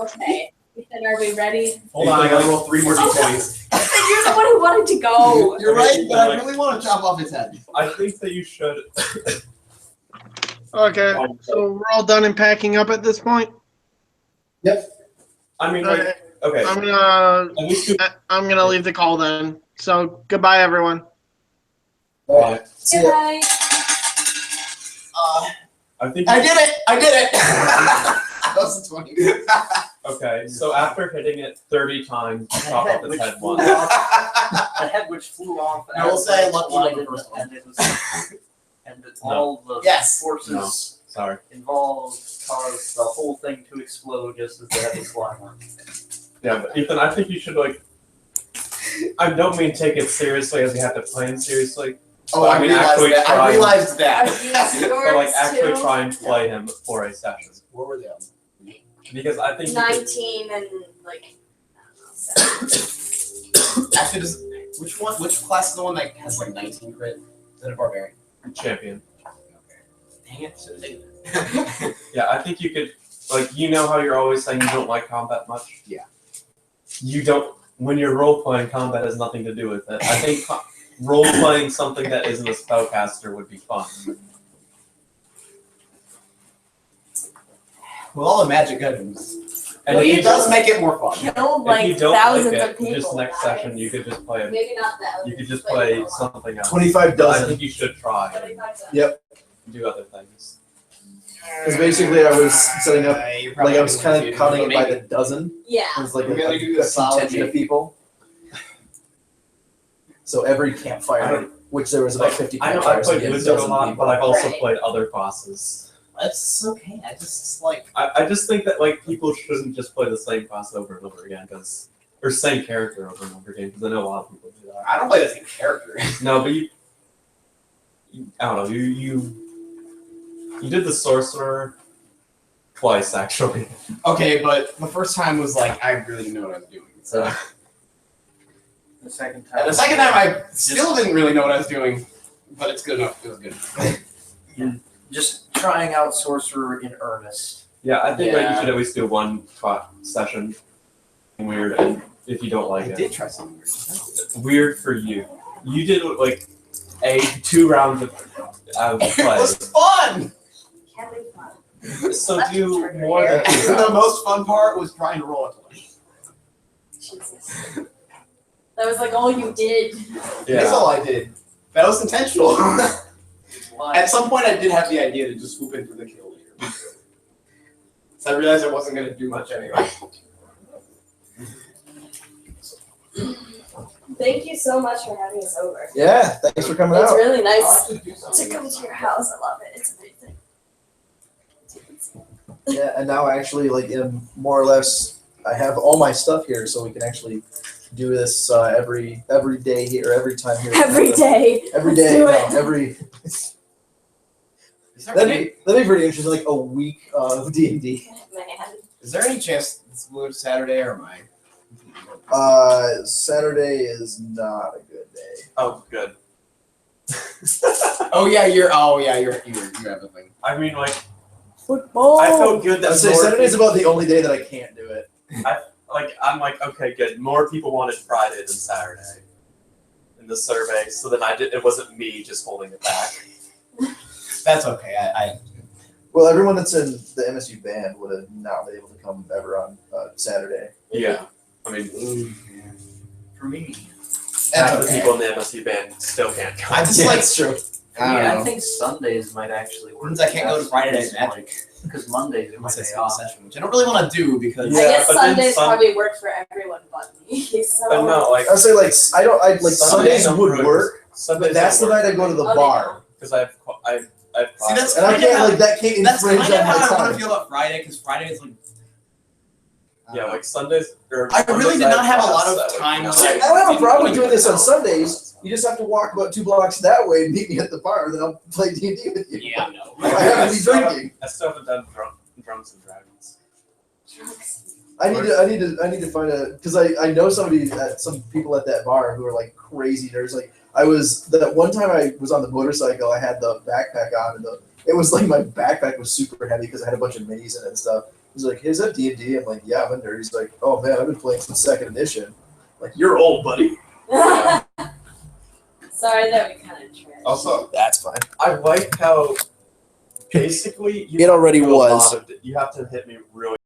Okay. Ethan, are we ready? Hold on, I gotta roll 3 more d20s. You're the one who wanted to go. You're right, but I Like- really want to chop off his head. I think that you should. Okay, so we're all done and packing up at this point. I mean, like, okay. I'm At least you. gonna leave the call then. So goodbye, everyone. See ya. Goodbye. I think. I did it! I did it! That was a 20. Okay, so after hitting it 30 times, you chop off its head flew once. off, the head which flew off. I will as say it lucky number collided, first one. and it was, and all the Yes. forces Sorry. involved caused the whole thing to explode just as the head was flying off. Yeah, but Ethan, I think you should like. I don't mean take it seriously as you have to plan seriously, Oh, I I mean, realized actually that. I try- realized Are that. these yours but like actually too? try and play him for a session Where were they? because I think you could- 19 and like. I don't know, Actually, which one? Which class is the one that has like 19 crit? Is it a barbarian? champion. Dang it! Should have taken it. Yeah, I think you could like how you're always saying you don't like combat much. Yeah. You don't when you're role playing. Combat has nothing to do with it. I think role playing something that isn't a spellcaster would be fun. With all the magic items. And Well, if you you does don't, make it more fun. Killed if like you don't thousands like of it, people. just next guys. session you could just play it. Maybe not that. You could just play something else. 25 I dozen. think you should try and 25 cents. Yep. do other things. Because basically I was setting up You're like probably I was gonna kind do of counting it by maybe. the dozen. Yeah. It was like We're gonna do a a solid contingent of game. people. So every campfire, which there was about 50 I know I campfires, played you had a Wizard a dozen lot, people. but I've also Right. played other classes. That's okay. I just like. I just think that like people shouldn't just play the same class over and over again or same character over and over again because I know a lot of people do that. I don't play the same character. No, but you I don't know. You did the sorcerer twice actually. Okay, but the first time was like I really didn't know what I was doing. So The second time. and the second time I still didn't really know what I was doing, but it's good enough. It was good. Just trying out sorcerer in earnest. Yeah, I think like you Yeah. should at least do one session. Weird, and if you don't like I it, did try something weird. weird for you. You did like 2 rounds of It play. was fun. Can't be fun. So do more than 2 The rounds. most fun part was trying to roll a 20. Jesus. That was like all you did. That's Yeah. all I did. That was intentional. At some point, I did have the idea to just swoop in for the kill later. So I realized I wasn't going to do much anyway. Thank you so much for having us over. Yeah, thanks for coming It's out. really nice I'll have to do to something come else. to your house. I love it. It's amazing. Yeah, and now actually, like, more or less, I have all my stuff here, so we can actually do this every day here, every time here. Every day. Every Let's day. do No, it. every. Is there That'd any- be pretty interesting. Like a week of D&D. Man. Is there any chance it's Blue Saturday or am I? Saturday is not a good day. Oh, good. Oh yeah, you have a thing. I mean, like, Football. I felt good that I'd say more Saturday's people- about the only day that I can't do it. I'm like, okay, good. More people wanted Friday than Saturday in the survey, so then it wasn't me just holding it back. That's okay. I Well, everyone that's in the MSU band would have not been able to come ever on Saturday. Yeah. I mean, For me, half the okay. people in the MSU band still can't come. I just Yeah, like it's true. for me, I I don't know. think Sundays might actually work. Means I can't go to best Friday Night because, Magic. like, because Mondays are my Unless I day skip a off. session, which I don't really want to do because Yeah, I guess but then Sundays some- probably work for everyone but me. So. But no, like I would say like Sundays don't would really- work, Sundays but that's the don't night I work go to the Oh, they bar, because I have See, that's classes. and I kind of can't how- like that can't that's kind infringe of on how my I want time. to feel about Friday because Friday is like. Yeah, like Sundays or I really Mondays did not have a lot class of that week. time. No. I don't have a problem with doing this on Sundays. You just have to walk about 2 blocks that way and meet me at the bar. Then I'll play D&D with you. Yeah, no. I have to be drinking. I still haven't done Drunks and Dragons. I need to find a because I know some people at that bar who are like crazy nerds. Like I was that one time I was on the motorcycle. I had the backpack on and it was like my backpack was super heavy because I had a bunch of minis in it and stuff. He's like, "Is that D&D?" I'm like, "Yeah, I'm a nerd." He's like, "Oh man, I've been playing since 2nd edition." I'm like, "You're old, buddy." Sorry that we kind of trash. Also, That's fine. I like how basically you It already have to do a was. lot of- you have to hit me really